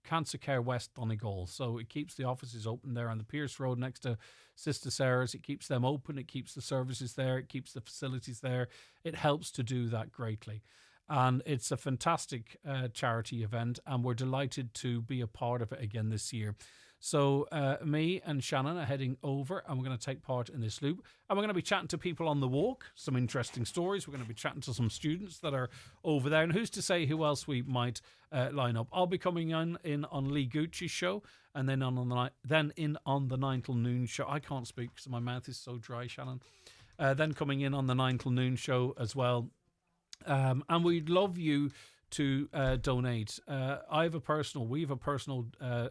Cancer Care West Donegal. So it keeps the offices open there on the Pierce Road next to Sister Sarah's. It keeps them open. It keeps the services there. It keeps the facilities there. It helps to do that greatly. And it's a fantastic charity event, and we're delighted to be a part of it again this year. So me and Shannon are heading over, and we're going to take part in this loop. And we're going to be chatting to people on the walk, some interesting stories. We're going to be chatting to some students that are over there. And who's to say who else we might line up? I'll be coming in on Lee Gucci's show, and then on the 9 till noon show. I can't speak because my mouth is so dry, Shannon. Then coming in on the 9 till noon show as well. And we'd love you to donate. We have a personal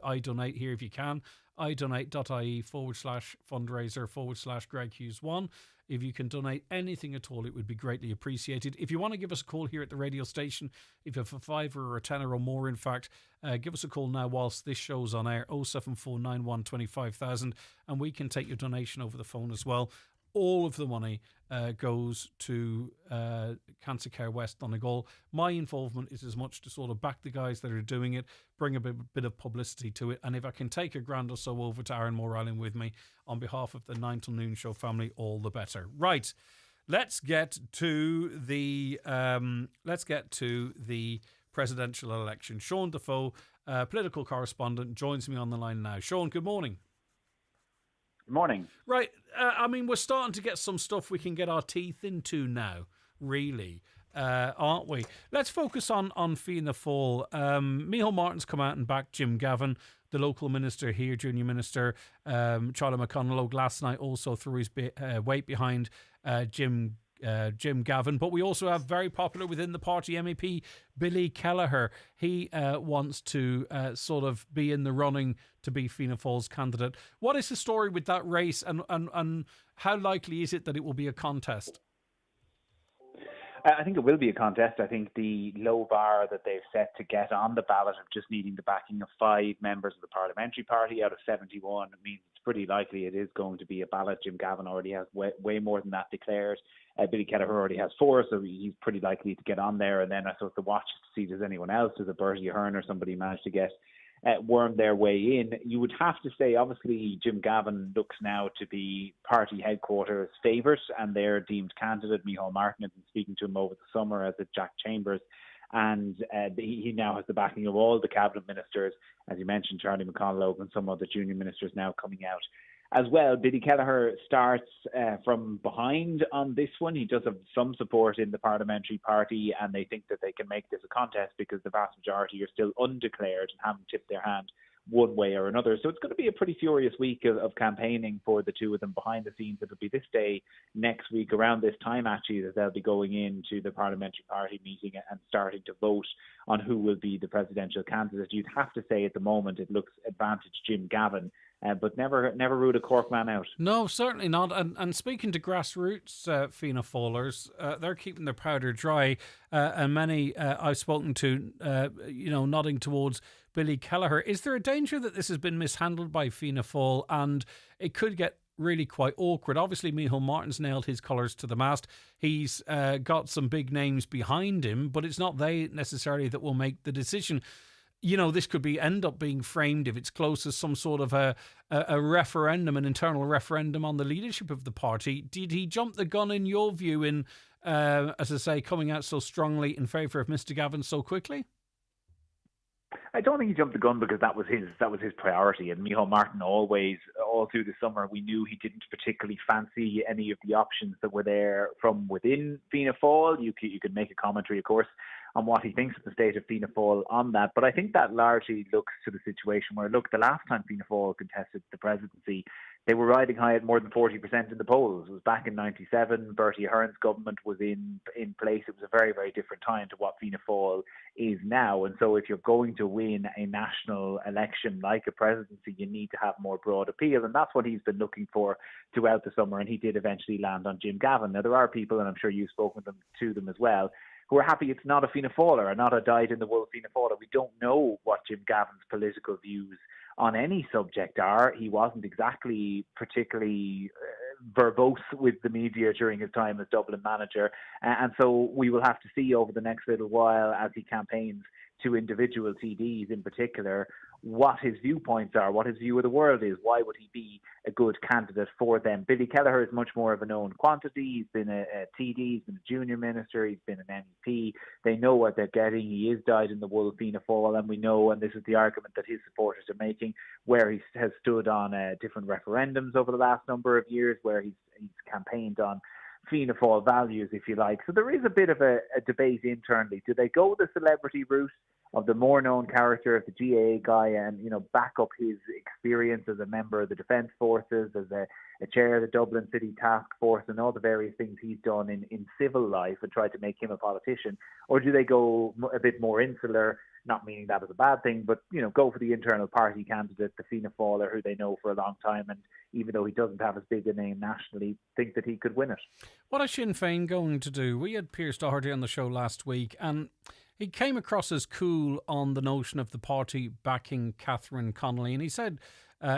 I donate here if you can. idonate.ie/fundraiser/Greg Hughes 1. If you can donate anything at all, it would be greatly appreciated. If you want to give us a call here at the radio station, if you have a £5 or a £10 or more, in fact, give us a call now whilst this show's on air, 07491 25000, and we can take your donation over the phone as well. All of the money goes to Cancer Care West Donegal. My involvement is as much to sort of back the guys that are doing it, bring a bit of publicity to it, and if I can take a grand or so over to Ironmore Island with me on behalf of the 9 till noon show family, all the better. Right, let's get to the presidential election. Sean Defoe, political correspondent, joins me on the line now. Sean, good morning. Good morning. Right, we're starting to get some stuff we can get our teeth into now, really, aren't we? Let's focus on Fianna Fáil. Micheál Martin's come out and backed Jim Gavin, the local minister here, junior minister. Charlie McConalogue last night also threw his weight behind Jim Gavin, but we also have very popular within the party MEP Billy Kelleher. He wants to sort of be in the running to be Fianna Fáil's candidate. What is the story with that race, and how likely is it that it will be a contest? I think it will be a contest. I think the low bar that they've set to get on the ballot of just needing the backing of 5 members of the parliamentary party out of 71 means it's pretty likely it is going to be a ballot. Jim Gavin already has way more than that declared. Billy Kelleher already has 4, so he's pretty likely to get on there. And then I suppose the watch to see does anyone else, does a Bertie Ahern or somebody manage to get worm their way in. You would have to say, obviously, Jim Gavin looks now to be party headquarters' favourite, and their deemed candidate, Micheál Martin, has been speaking to him over the summer as a Jack Chambers, and he now has the backing of all the cabinet ministers, as you mentioned, Charlie McConalogue and some of the junior ministers now coming out. As well, Billy Kelleher starts from behind on this one. He does have some support in the parliamentary party, and they think that they can make this a contest because the vast majority are still undeclared and haven't tipped their hand one way or another. So it's going to be a pretty furious week of campaigning for the two of them behind the scenes. It'll be this day next week, around this time actually, that they'll be going into the parliamentary party meeting and starting to vote on who will be the presidential candidate. You'd have to say at the moment it looks advantage Jim Gavin, but never rule a Cork man out. No, certainly not. And speaking to grassroots Fianna Fáilers, they're keeping their powder dry, and many I've spoken to, nodding towards Billy Kelleher. Is there a danger that this has been mishandled by Fianna Fáil and it could get really quite awkward? Obviously, Micheál Martin's nailed his colours to the mast. He's got some big names behind him, but it's not they necessarily that will make the decision. This could end up being framed, if it's close, as some sort of a referendum, an internal referendum on the leadership of the party. Did he jump the gun, in your view, in, as I say, coming out so strongly in favour of Mr. Gavin so quickly? I don't think he jumped the gun because that was his priority. And Micheál Martin always, all through the summer, we knew he didn't particularly fancy any of the options that were there from within Fianna Fáil. You could make a commentary, of course, on what he thinks of the state of Fianna Fáil on that. But I think that largely looks to the situation where, the last time Fianna Fáil contested the presidency, they were riding high at more than 40% in the polls. It was back in 97. Bertie Ahern's government was in place. It was a very, very different time to what Fianna Fáil is now. And so if you're going to win a national election like a presidency, you need to have more broad appeal. And that's what he's been looking for throughout the summer. And he did eventually land on Jim Gavin. Now, there are people, and I'm sure you've spoken to them as well, who are happy it's not a Fianna Fáiler or not a dyed-in-the-wool Fianna Fáiler. We don't know what Jim Gavin's political views on any subject are. He wasn't exactly particularly verbose with the media during his time as Dublin manager. And so we will have to see over the next little while, as he campaigns to individual TDs in particular, what his viewpoints are, what his view of the world is. Why would he be a good candidate for them? Billy Kelleher is much more of a known quantity. He's been a TD, he's been a junior minister, he's been an MEP. They know what they're getting. He is dyed-in-the-wool Fianna Fáil, and we know, and this is the argument that his supporters are making, where he has stood on different referendums over the last number of years, where he's campaigned on Fianna Fáil values, if you like. So there is a bit of a debate internally. Do they go the celebrity route of the more known character of the GAA guy and, back up his experience as a member of the Defence Forces, as a chair of the Dublin City Task Force and all the various things he's done in civil life and try to make him a politician? Or do they go a bit more insular, not meaning that is a bad thing, but, go for the internal party candidate, the Fianna Fáiler, who they know for a long time, and even though he doesn't have as big a name nationally, think that he could win it? What is Sinn Féin going to do? We had Pierce Doherty on the show last week, and he came across as cool on the notion of the party backing Catherine Connolly. And he said,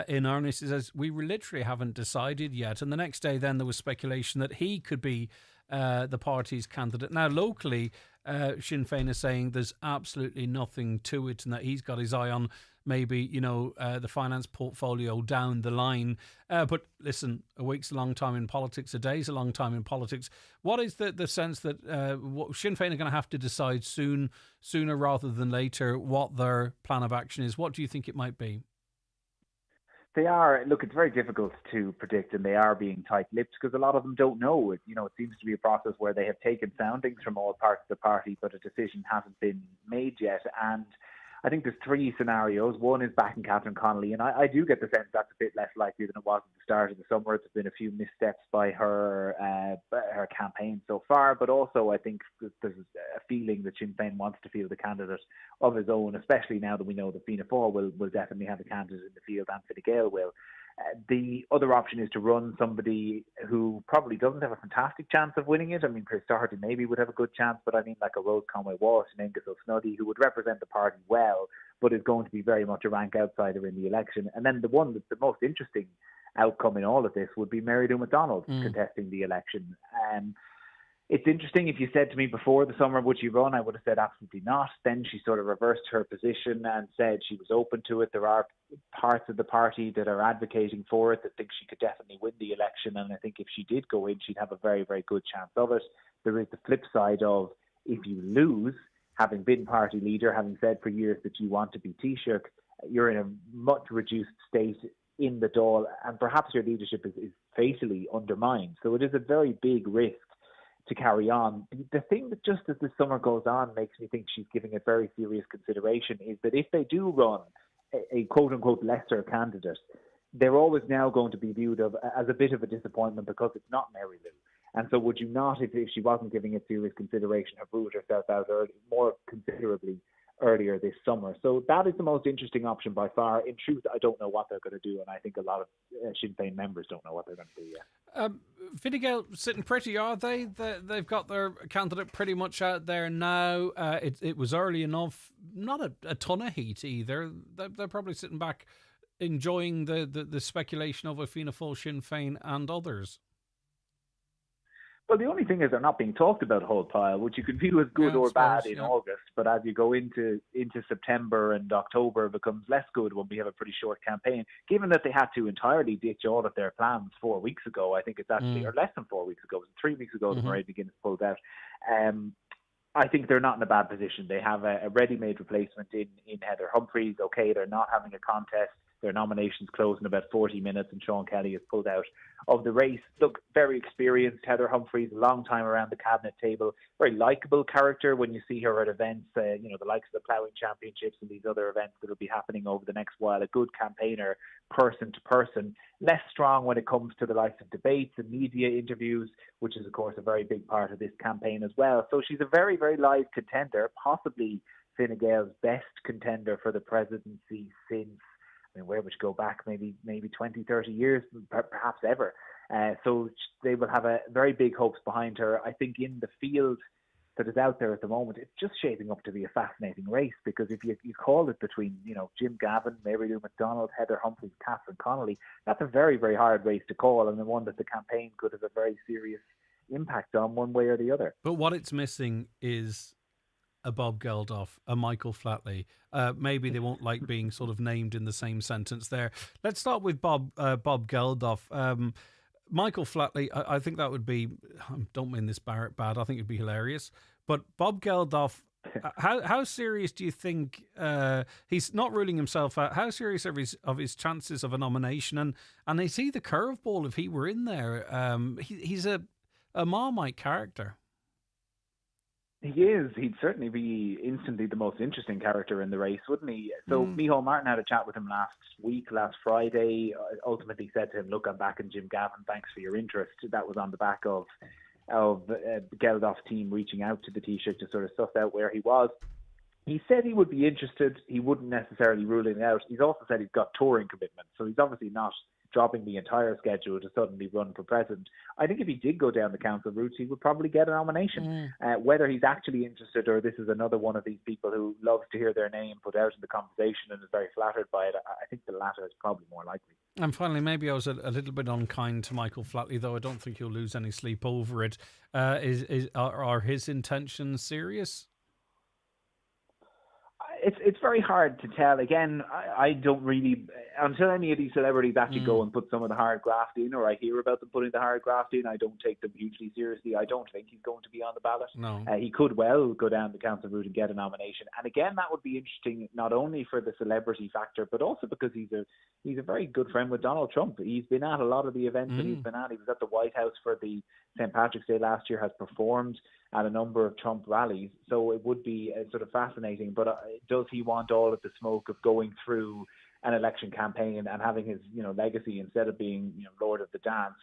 in earnest, he says, we literally haven't decided yet. And the next day, then there was speculation that he could be the party's candidate. Now, locally, Sinn Féin is saying there's absolutely nothing to it and that he's got his eye on maybe, the finance portfolio down the line. But listen, a week's a long time in politics, a day's a long time in politics. What is the sense that Sinn Féin are going to have to decide sooner rather than later what their plan of action is? What do you think it might be? They are. Look, it's very difficult to predict, and they are being tight-lipped because a lot of them don't know. It seems to be a process where they have taken soundings from all parts of the party, but a decision hasn't been made yet. And I think there's three scenarios. One is backing Catherine Connolly, and I do get the sense that's a bit less likely than it was at the start of the summer. There's been a few missteps by her campaign so far, but also I think there's a feeling that Sinn Féin wants to field a candidate of his own, especially now that we know that Fianna Fáil will definitely have a candidate in the field, and Fine Gael will. The other option is to run somebody who probably doesn't have a fantastic chance of winning it. I mean, Chris Doherty maybe would have a good chance, but I mean like a Rose Conway-Walsh and Angus O'Snuddy, who would represent the party well, but is going to be very much a rank outsider in the election. And then the one that's the most interesting outcome in all of this would be Mary Lou McDonald contesting the election. It's interesting. If you said to me before the summer, would she run? I would have said absolutely not. Then she sort of reversed her position and said she was open to it. There are parts of the party that are advocating for it, that think she could definitely win the election. And I think if she did go in, she'd have a very, very good chance of it. There is the flip side of, if you lose, having been party leader, having said for years that you want to be Taoiseach, you're in a much reduced state in the Dáil, and perhaps your leadership is fatally undermined. So it is a very big risk to carry on. The thing that just as the summer goes on makes me think she's giving it very serious consideration is that if they do run a quote-unquote lesser candidate, they're always now going to be viewed as a bit of a disappointment because it's not Mary Lou. And so would you not, if she wasn't giving it serious consideration, have ruled herself out more considerably earlier this summer? So that is the most interesting option by far. In truth, I don't know what they're going to do, and I think a lot of Sinn Féin members don't know what they're going to do yet. Fine Gael sitting pretty, are they? They've got their candidate pretty much out there now. It was early enough, not a ton of heat either. They're probably sitting back enjoying the speculation of a Fianna Fáil, Sinn Féin and others. Well, the only thing is they're not being talked about a whole pile, which you can view as good or bad in August. But as you go into September and October, it becomes less good when we have a pretty short campaign. Given that they had to entirely ditch all of their plans 4 weeks ago, I think it's actually, or less than 4 weeks ago, it was 3 weeks ago that Murray McGuinness pulled out. I think they're not in a bad position. They have a ready-made replacement in Heather Humphreys. Okay, they're not having a contest their nominations close in about 40 minutes, and Sean Kelly is pulled out of the race. Look, very experienced. Heather Humphreys, a long time around the cabinet table, very likeable character when you see her at events, the likes of the Ploughing Championships and these other events that will be happening over the next while. A good campaigner, person to person. Less strong when it comes to the likes of debates and media interviews, which is, of course, a very big part of this campaign as well. So she's a very, very live contender, possibly Fine Gael's best contender for the presidency since, where would you go back? Maybe 20, 30 years, perhaps ever. So they will have a very big hopes behind her. I think in the field that is out there at the moment, it's just shaping up to be a fascinating race, because if you call it between, Jim Gavin, Mary Lou McDonald, Heather Humphreys, Catherine Connolly, that's a very, very hard race to call, and the one that the campaign could have a very serious impact on one way or the other. But what it's missing is a Bob Geldof, a Michael Flatley. Maybe they won't like being sort of named in the same sentence there. Let's start with Bob Geldof. Michael Flatley, I think that would be, don't mean this bad, I think it'd be hilarious. But Bob Geldof, how serious do you think, he's not ruling himself out, how serious of his chances of a nomination? And is he the curveball if he were in there? He's a Marmite character. He is. He'd certainly be instantly the most interesting character in the race, wouldn't he? So Micheál Martin had a chat with him last Friday, ultimately said to him, look, I'm back in Jim Gavin, thanks for your interest. That was on the back of Geldof's team reaching out to the Taoiseach to sort of suss out where he was. He said he would be interested. He wouldn't necessarily rule it out. He's also said he's got touring commitments, so he's obviously not dropping the entire schedule to suddenly run for president. I think if he did go down the council route, he would probably get a nomination. Whether he's actually interested, or this is another one of these people who loves to hear their name put out in the conversation and is very flattered by it, I think the latter is probably more likely. And finally, maybe I was a little bit unkind to Michael Flatley, though I don't think he'll lose any sleep over it. Are his intentions serious? It's very hard to tell. Again, I don't really, until any of these celebrities actually go and put some of the hard graft in, or I hear about them putting the hard graft in, I don't take them hugely seriously. I don't think he's going to be on the ballot. No. He could well go down the council route and get a nomination. And again, that would be interesting, not only for the celebrity factor, but also because he's a very good friend with Donald Trump. He's been at a lot of the events that he's been at. He was at the White House for the St. Patrick's Day last year, has performed at a number of Trump rallies. So it would be sort of fascinating. But does he want all of the smoke of going through an election campaign and having his legacy, instead of being Lord of the Dance,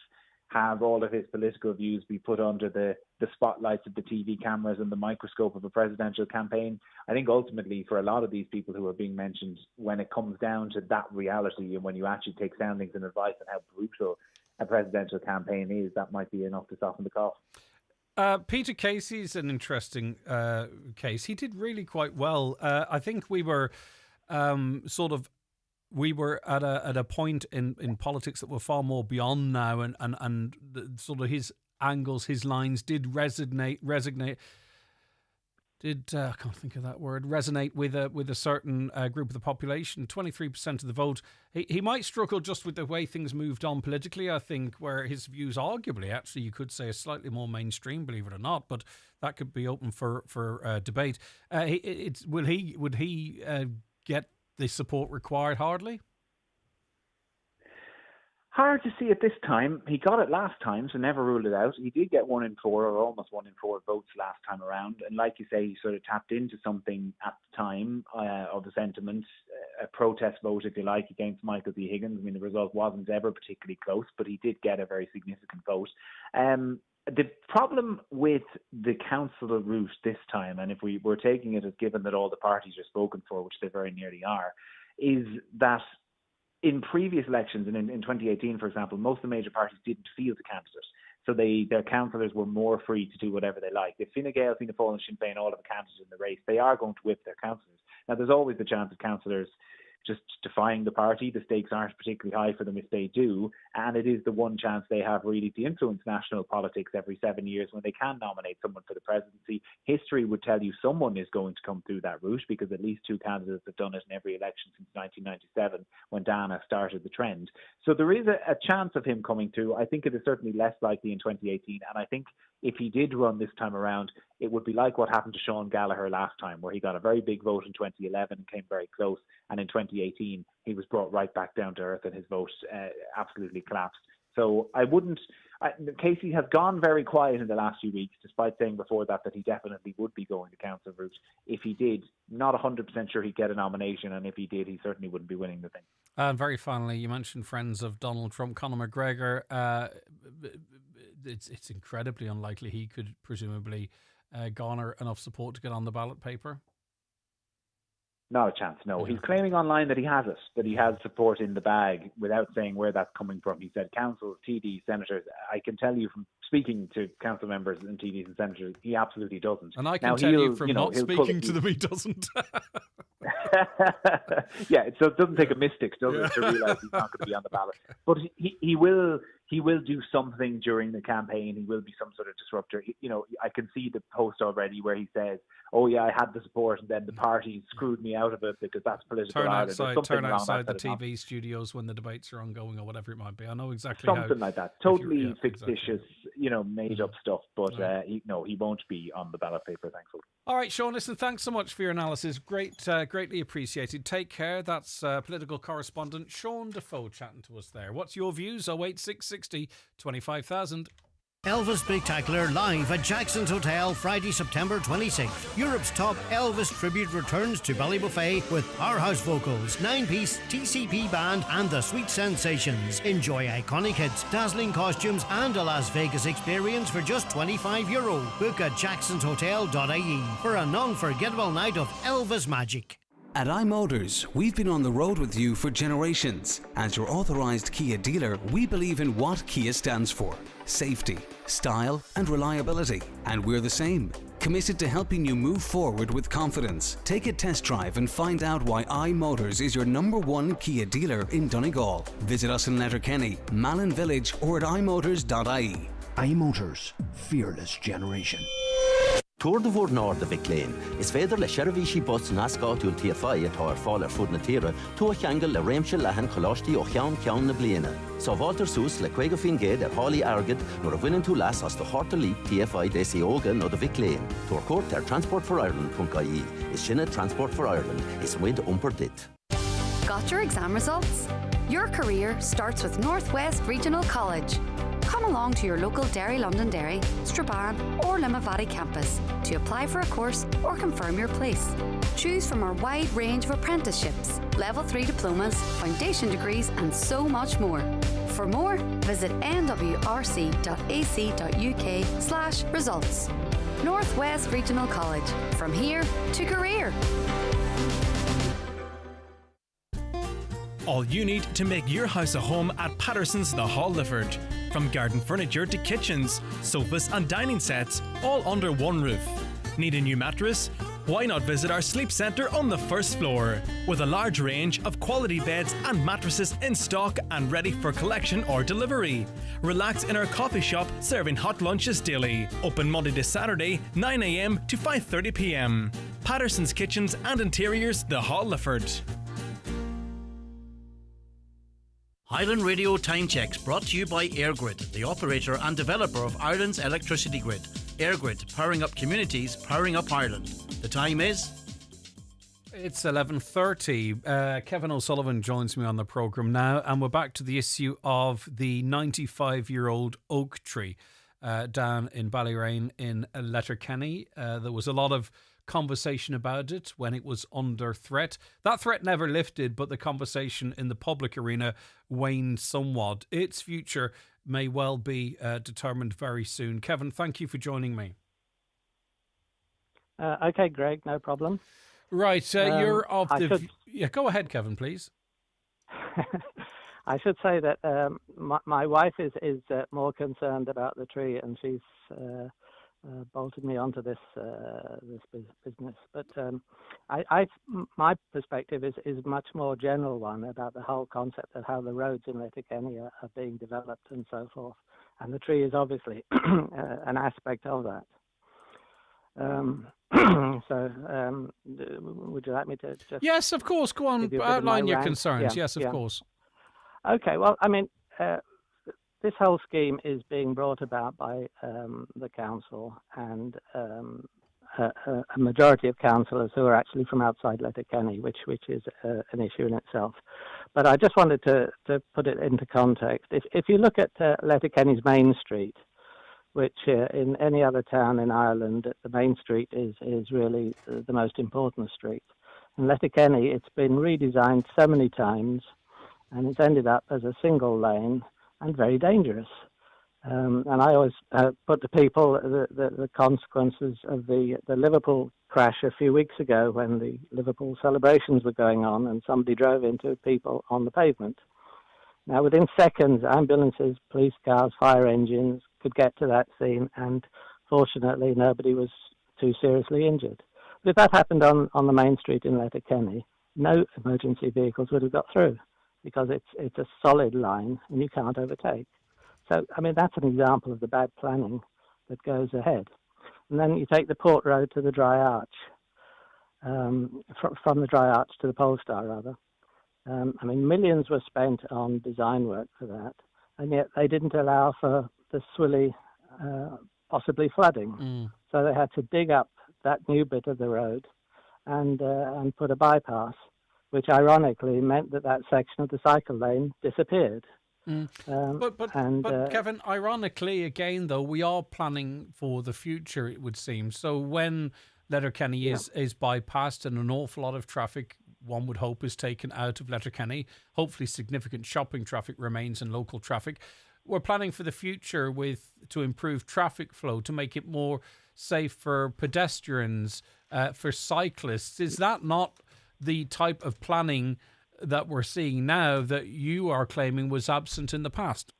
have all of his political views be put under the spotlights of the TV cameras and the microscope of a presidential campaign? I think ultimately for a lot of these people who are being mentioned, when it comes down to that reality and when you actually take soundings and advice on how brutal a presidential campaign is, that might be enough to soften the cough. Peter Casey's an interesting case. He did really quite well. I think we were we were at a point in politics that were far more beyond now, and sort of his angles, his lines did resonate. I can't think of that word. Resonate with a certain group of the population. 23% of the vote. He might struggle just with the way things moved on politically, I think, where his views arguably, actually, you could say, are slightly more mainstream, believe it or not. But that could be open for debate. Would he get the support required? Hardly. Hard to see at this time. He got it last time, so never ruled it out. He did get 1 in 4, or almost 1 in 4 votes last time around. And like you say, he sort of tapped into something at the time of the sentiment, a protest vote, if you like, against Michael D. Higgins. I mean, the result wasn't ever particularly close, but he did get a very significant vote. The problem with the council route this time, and if we were taking it as given that all the parties are spoken for, which they very nearly are, is that in previous elections, and in 2018, for example, most of the major parties didn't field a candidate. So their councillors were more free to do whatever they like. If Fine Gael, Fianna Fáil and Sinn Féin all have a candidate in the race, they are going to whip their councillors. Now, there's always the chance of councillors just defying the party. The stakes aren't particularly high for them if they do, and it is the one chance they have really to influence national politics every 7 years when they can nominate someone for the presidency. History would tell you someone is going to come through that route, because at least 2 candidates have done it in every election since 1997 when Dana started the trend. So there is a chance of him coming through. I think it is certainly less likely in 2018, and I think if he did run this time around, it would be like what happened to Sean Gallagher last time, where he got a very big vote in 2011 and came very close, and in 2018 he was brought right back down to earth and his vote absolutely collapsed. So Casey has gone very quiet in the last few weeks, despite saying before that he definitely would be going the council route. If he did, not 100% sure he'd get a nomination, and if he did, he certainly wouldn't be winning the thing. And very finally, you mentioned friends of Donald Trump, Conor McGregor. It's incredibly unlikely he could presumably garner enough support to get on the ballot paper. Not a chance, no. He's claiming online that he has it, that he has support in the bag, without saying where that's coming from. He said councils, TDs, senators. I can tell you from speaking to council members and TDs and senators, he absolutely doesn't. And I can tell you from not speaking to them, he doesn't. Yeah, so it doesn't take a mystic, does it, to realise he's not going to be on the ballot. But he will do something during the campaign. He will be some sort of disruptor. I can see the post already where he says, "Oh yeah, I had the support, and then the party screwed me out of it because that's political." Turn outside the TV studios when the debates are ongoing, or whatever it might be. I know exactly something like that. Totally fictitious, made up stuff. But he won't be on the ballot paper, thankfully. All right, Sean, listen, thanks so much for your analysis. Greatly appreciated. Take care. That's political correspondent Sean Defoe chatting to us there. What's your views? 08660 25,000. Elvis Spectacular live at Jackson's Hotel Friday, September 26th. Europe's top Elvis tribute returns to Ballybuffet with powerhouse vocals, 9-piece TCP band and the Sweet Sensations. Enjoy iconic hits, dazzling costumes and a Las Vegas experience for just €25. Book at jacksonshotel.ie for an unforgettable night of Elvis magic. At iMotors, we've been on the road with you for generations. As your authorised Kia dealer, we believe in what Kia stands for: safety, style and reliability. And we're the same, committed to helping you move forward with confidence. Take a test drive and find out why iMotors is your #1 Kia dealer in Donegal. Visit us in Letterkenny, Malin Village or at imotors.ie. iMotors, fearless generation. Túr de bhór náir de bhic léin. Is féidir le seirbhísí bus nascáitiúil TFI atá ar fáil ar fud na tíre, tú a cheangal le réimse lehan choláistí ó cheann na bliana. Sa bháiltar sús le 50 géad ar hálaí airgid nuair a bhaineann tú leas as do háirta lí TFI désaí óga nó de bhic léin. Túr cuairt ar transportforireland.ie. Is sinne Transport for Ireland. Is muid umpar dit. Got your exam results? Your career starts with Northwest Regional College. Come along to your local Derry London Derry, Strabane or Limavady campus to apply for a course or confirm your place. Choose from our wide range of apprenticeships, level 3 diplomas, foundation degrees and so much more. For more, visit nwrc.ac.uk/results. Northwest Regional College. From here to career. All you need to make your house a home at Patterson's The Hall Lifford. From garden furniture to kitchens, sofas and dining sets, all under one roof. Need a new mattress? Why not visit our sleep centre on the first floor? With a large range of quality beds and mattresses in stock and ready for collection or delivery. Relax in our coffee shop serving hot lunches daily. Open Monday to Saturday, 9 a.m. to 5:30 p.m. Patterson's Kitchens and Interiors, The Hall Lifford. Highland Radio Time Checks brought to you by EirGrid, the operator and developer of Ireland's electricity grid. EirGrid, powering up communities, powering up Ireland. The time is... It's 11:30. Kevin O'Sullivan joins me on the programme now, and we're back to the issue of the 95-year-old oak tree down in Ballyrain in Letterkenny. There was a lot of conversation about it when it was under threat. That threat never lifted, but the conversation in the public arena waned somewhat. Its future may well be determined very soon. Kevin, thank you for joining me. Okay, Greg, no problem. Right, you're of the... Yeah, go ahead, Kevin, please. I should say that my wife is more concerned about the tree, and she's bolted me onto this business. But my perspective is much more general one about the whole concept of how the roads in Letterkenny are being developed and so forth. And the tree is obviously an aspect of that. Would you like me to just... Yes, of course. Go on, outline your concerns. Yes, of course. Okay, well, I mean, this whole scheme is being brought about by the council and a majority of councillors who are actually from outside Letterkenny, which is an issue in itself. But I just wanted to put it into context. If you look at Letterkenny's main street, which in any other town in Ireland, the main street is really the most important street. In Letterkenny, it's been redesigned so many times, and it's ended up as a single lane and very dangerous. And I always put to people the consequences of the Liverpool crash a few weeks ago when the Liverpool celebrations were going on and somebody drove into people on the pavement. Now, within seconds, ambulances, police cars, fire engines could get to that scene, and fortunately, nobody was too seriously injured. But if that happened on the main street in Letterkenny, no emergency vehicles would have got through because it's a solid line and you can't overtake. So, I mean, that's an example of the bad planning that goes ahead. And then you take the Port Road to the Dry Arch, from the Dry Arch to the Polestar, rather. I mean, millions were spent on design work for that, and yet they didn't allow for the Swilly possibly flooding. So they had to dig up that new bit of the road and put a bypass, which ironically meant that section of the cycle lane disappeared. But Kevin, ironically, again, though, we are planning for the future, it would seem. So when Letterkenny is bypassed and an awful lot of traffic, one would hope, is taken out of Letterkenny, hopefully significant shopping traffic remains and local traffic. We're planning for the future to improve traffic flow, to make it more safe for pedestrians, for cyclists. Is that not the type of planning that we're seeing now that you are claiming was absent in the past?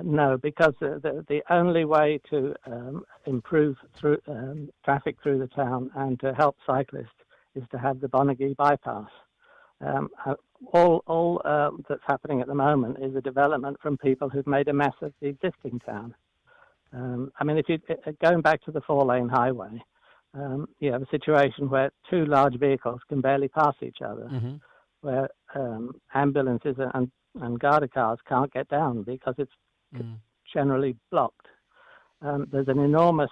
No, because the only way to improve through traffic through the town and to help cyclists is to have the Bonagee bypass. All that's happening at the moment is a development from people who've made a mess of the existing town. I mean, if you going back to the 4-lane highway, you have a situation where two large vehicles can barely pass each other, where ambulances and Garda cars can't get down because it's generally blocked. There's an enormous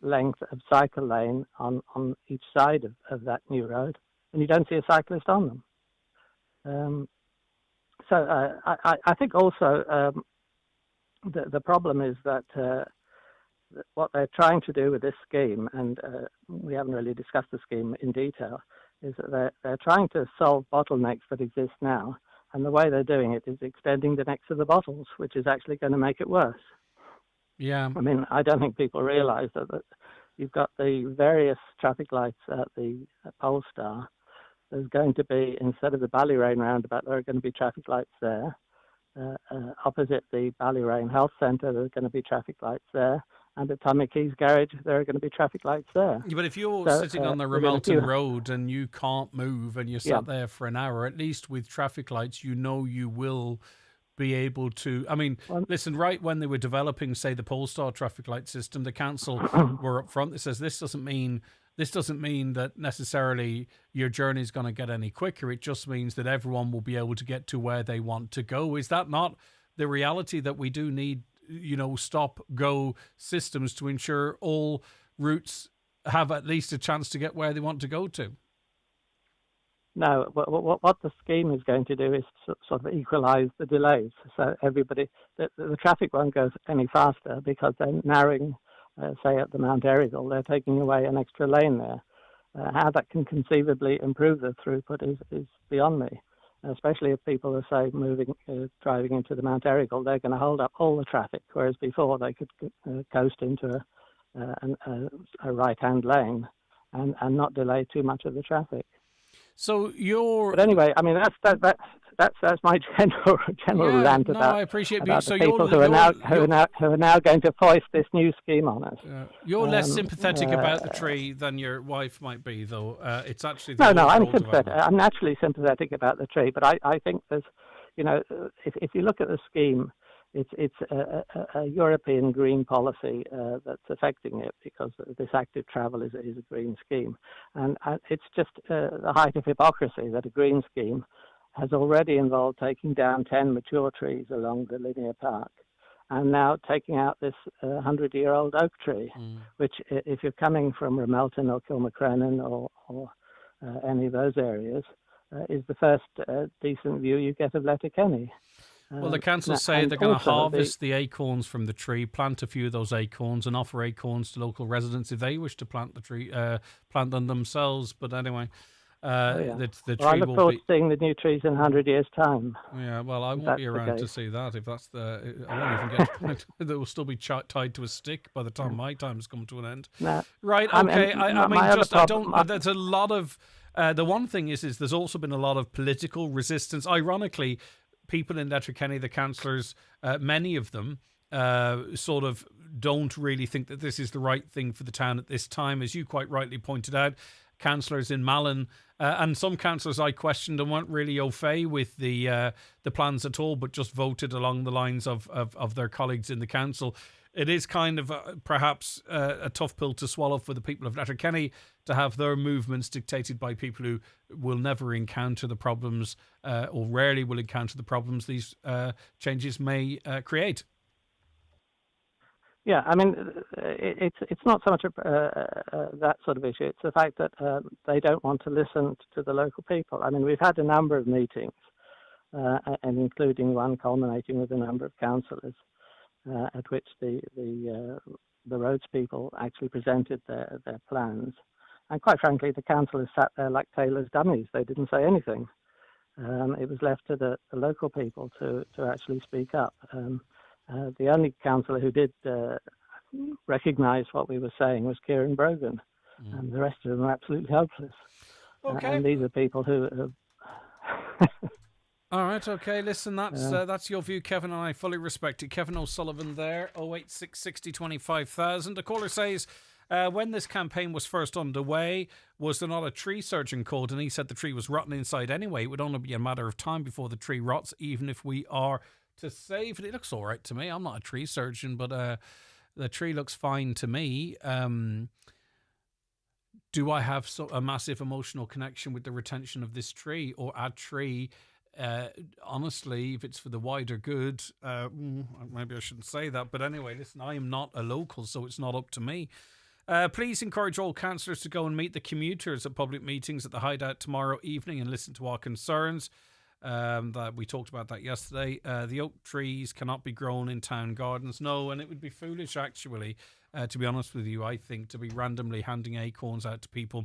length of cycle lane on each side of that new road, and you don't see a cyclist on them. So I think also the problem is that what they're trying to do with this scheme, and we haven't really discussed the scheme in detail, is that they're trying to solve bottlenecks that exist now, and the way they're doing it is extending the necks of the bottles, which is actually going to make it worse. Yeah. I mean, I don't think people realise that you've got the various traffic lights at the Polestar. There's going to be, instead of the Ballyrane roundabout, there are going to be traffic lights there. Opposite the Ballyrane Health Centre, there's going to be traffic lights there. And at Tommy Key's garage, there are going to be traffic lights there. Yeah, but if you're sitting on the Ramelton Road and you can't move and you're sat there for an hour, at least with traffic lights, you know you will be able to... I mean, listen, right when they were developing, say, the Polestar traffic light system, the council were up front. It says this doesn't mean that necessarily your journey is going to get any quicker. It just means that everyone will be able to get to where they want to go. Is that not the reality, that we do need, stop-go systems to ensure all routes have at least a chance to get where they want to go to? No, what the scheme is going to do is sort of equalise the delays. So everybody, the traffic won't go any faster because they're narrowing, say at the Mount Errigal, they're taking away an extra lane there. How that can conceivably improve the throughput is beyond me. Especially if people are, say, driving into the Mount Errigal, they're going to hold up all the traffic, whereas before they could coast into a right-hand lane and not delay too much of the traffic. So But anyway, I mean that's my general rant about. I appreciate about so the people who are now going to foist this new scheme on us. You're less sympathetic about the tree than your wife might be, though. It's actually no. I'm sympathetic. I'm naturally sympathetic about the tree, but I think there's, if you look at the scheme, it's a European green policy that's affecting it, because this active travel is a green scheme, and it's just the height of hypocrisy that a green scheme has already involved taking down 10 mature trees along the linear park, and now taking out this 100-year-old oak tree, which, if you're coming from Ramelton or Kilmacrenan or any of those areas, is the first decent view you get of Letterkenny. Well, the council say they're going to harvest the acorns from the tree, plant a few of those acorns, and offer acorns to local residents if they wish to plant the tree, plant them themselves. But anyway, the tree I look will forward be. to seeing the new trees in 100 years' time. Yeah, well, I won't be around to see that. If that's the, I won't even get. They will still be tied to a stick by the time my time's come to an end. No. Right? Okay. I mean, just I don't. There's a lot of. The one thing is there's also been a lot of political resistance. Ironically, people in Letterkenny, the councillors, many of them sort of don't really think that this is the right thing for the town at this time, as you quite rightly pointed out. Councillors in Malin and some councillors I questioned and weren't really au fait with the plans at all, but just voted along the lines of their colleagues in the council. It is kind of perhaps a tough pill to swallow for the people of Letterkenny to have their movements dictated by people who will never encounter the problems or rarely will encounter the problems these changes may create. Yeah, I mean, it's not so much that sort of issue. It's the fact that they don't want to listen to the local people. I mean, we've had a number of meetings, and including one culminating with a number of councillors, at which the roads people actually presented their plans. And quite frankly, the councillors sat there like tailors' dummies. They didn't say anything. It was left to the local people to actually speak up. The only councillor who did recognise what we were saying was Kieran Brogan, and the rest of them are absolutely hopeless. Okay. And these are people who All right, okay, listen, that's your view, Kevin, and I fully respect it. Kevin O'Sullivan there, 086 60 25,000. The caller says, when this campaign was first underway, was there not a tree surgeon called? And he said the tree was rotten inside anyway. It would only be a matter of time before the tree rots, even if we are to save it. It looks all right to me. I'm not a tree surgeon, but the tree looks fine to me. Do I have a massive emotional connection with the retention of this tree or a tree? Honestly, if it's for the wider good, maybe I shouldn't say that. But anyway, listen, I am not a local, so it's not up to me. Please encourage all councillors to go and meet the commuters at public meetings at the Hideout tomorrow evening and listen to our concerns. That we talked about that yesterday. The oak trees cannot be grown in town gardens. No, and it would be foolish, actually, to be honest with you, I think, to be randomly handing acorns out to people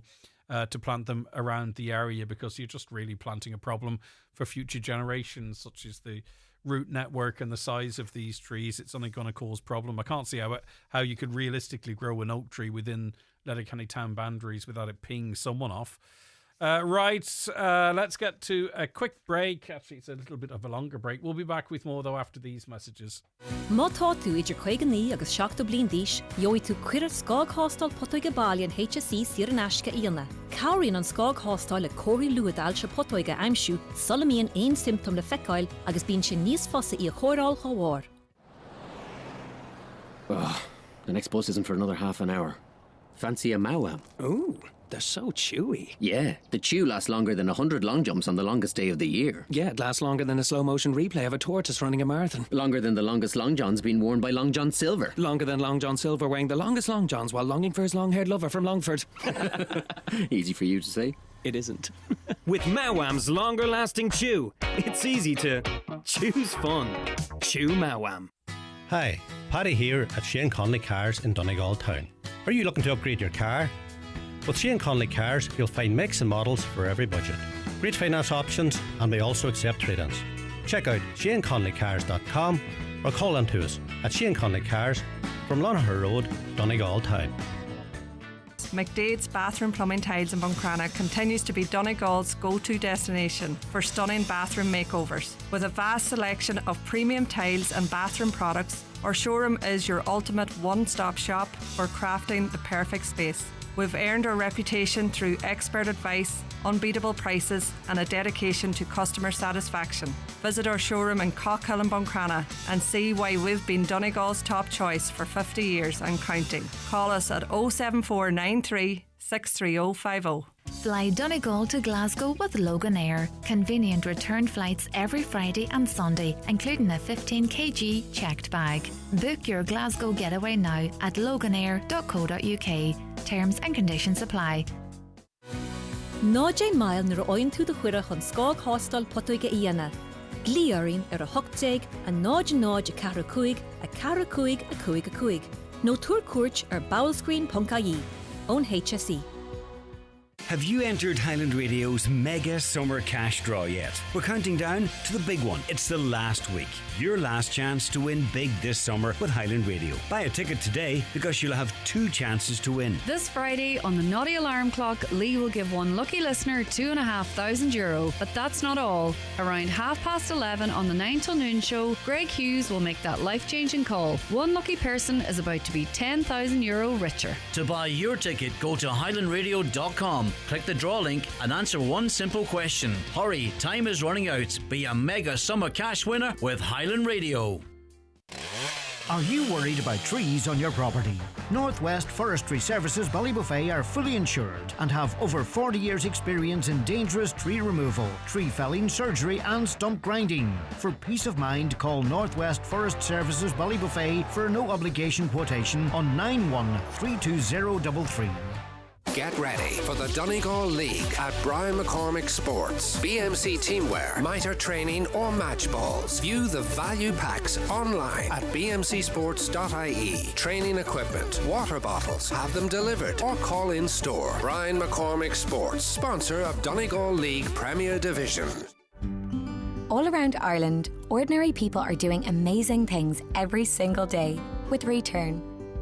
to plant them around the area, because you're just really planting a problem for future generations, such as the root network and the size of these trees. It's only going to cause problem. I can't see how you could realistically grow an oak tree within Letterkenny town boundaries without it peeing someone off. Let's get to a quick break. Actually, it's a little bit of a longer break. We'll be back with more, though, after these messages. Má tá tú idir 59 agus 7 bliain díos, joid tú cuireadh scág hástáil potoige báilí an HSE siar an aisce íonna. Cabhraíonn an scág hástáil le cóirí luadáil se potoige aimsiú, solamíonn aon symptom le feiceáil agus bíonn sin níos fosa í a chóiráil chomhár. The next bus isn't for another half an hour. Fancy a mawam? Ooh, they're so chewy. Yeah, the chew lasts longer than 100 long jumps on the longest day of the year. Yeah, it lasts longer than a slow-motion replay of a tortoise running a marathon. Longer than the longest long johns being worn by Long John Silver. Longer than Long John Silver wearing the longest long johns while longing for his long-haired lover from Longford. Easy for you to say. It isn't. With Mawam's longer-lasting chew, it's easy to choose fun. Chew Mawam. Hi, Paddy here at Shane Conley Cars in Donegal Town. Are you looking to upgrade your car? With Shane Conley Cars, you'll find makes and models for every budget. Great finance options, and we also accept trade-ins. Check out ShaneConleyCars.com or call in to us at Shane Conley Cars from Lonaher Road, Donegal Town. McDade's Bathroom Plumbing Tiles in Buncrana continues to be Donegal's go-to destination for stunning bathroom makeovers. With a vast selection of premium tiles and bathroom products, our showroom is your ultimate one-stop shop for crafting the perfect space. We've earned our reputation through expert advice, unbeatable prices and a dedication to customer satisfaction. Visit our showroom in Cockhill and Buncrana and see why we've been Donegal's top choice for 50 years and counting. Call us at 07493 63050. Fly Donegal to Glasgow with Logan Air. Convenient return flights every Friday and Sunday, including a 15 kg checked bag. Book your Glasgow getaway now at loganair.co.uk. Terms and conditions apply. Nájé mail nar oin tú de chuire chun scág hostal potuige íana. Glíorín a hochtég a náj a cara cuig a cara cuig a cuig a cuig. No túr cuairt bowlscreen.ie. Own HSE. Have you entered Highland Radio's mega summer cash draw yet? We're counting down to the big one. It's the last week. Your last chance to win big this summer with Highland Radio. Buy a ticket today because you'll have 2 chances to win. This Friday on the Naughty Alarm Clock, Lee will give one lucky listener €2,500. But that's not all. Around 11:30 on the 9 till noon show, Greg Hughes will make that life-changing call. One lucky person is about to be €10,000 richer. To buy your ticket, go to highlandradio.com. Click the draw link and answer one simple question. Hurry, time is running out. Be a mega summer cash winner with Highland Radio. Are you worried about trees on your property? Northwest Forestry Services Ballybuffet are fully insured and have over 40 years experience in dangerous tree removal, tree felling, surgery and stump grinding. For peace of mind, call Northwest Forest Services Ballybuffet for a no obligation quotation on 913233. Get ready for the Donegal League at Brian McCormick Sports. BMC teamwear, mitre training or match balls. View the value packs online at bmcsports.ie. Training equipment, water bottles, have them delivered or call in store. Brian McCormick Sports, sponsor of Donegal League Premier Division. All around Ireland, ordinary people are doing amazing things every single day with Return.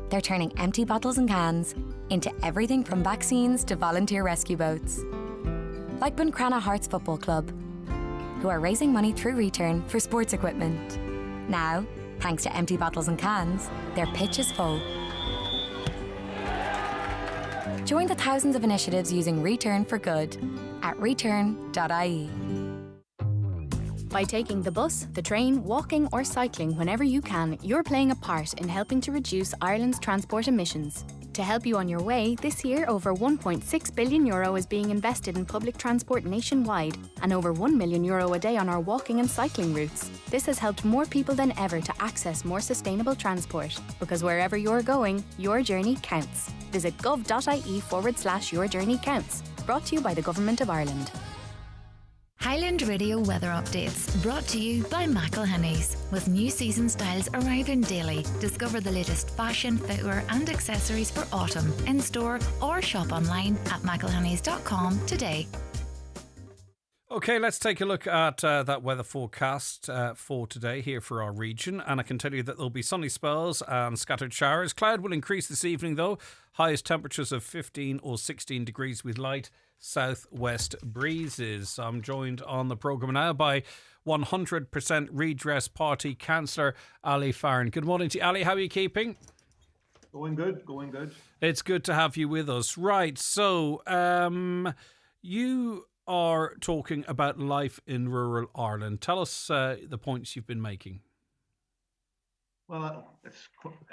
They're turning empty bottles and cans into everything from vaccines to volunteer rescue boats. Like Buncrana Hearts Football Club, who are raising money through Return for sports equipment. Now, thanks to empty bottles and cans, their pitch is full. Join the thousands of initiatives using Return for Good at return.ie. By taking the bus, the train, walking or cycling whenever you can, you're playing a part in helping to reduce Ireland's transport emissions. To help you on your way, this year over €1.6 billion is being invested in public transport nationwide and over €1 million a day on our walking and cycling routes. This has helped more people than ever to access more sustainable transport, because wherever you're going, your journey counts. Visit gov.ie/your journey counts. Brought to you by the Government of Ireland. Highland Radio weather updates brought to you by McElhenney's. With new season styles arriving daily, discover the latest fashion, footwear and accessories for autumn in store or shop online at mcelhenneys.com today. Okay, let's take a look at that weather forecast for today here for our region. And I can tell you that there'll be sunny spells and scattered showers. Cloud will increase this evening though. Highest temperatures of 15 or 16 degrees with light southwest breezes. I'm joined on the programme now by 100% Redress Party Councillor Ali Farron. Good morning to you, Ali. How are you keeping? Going good, going good. It's good to have you with us. Right, so you are talking about life in rural Ireland. Tell us the points you've been making. Well,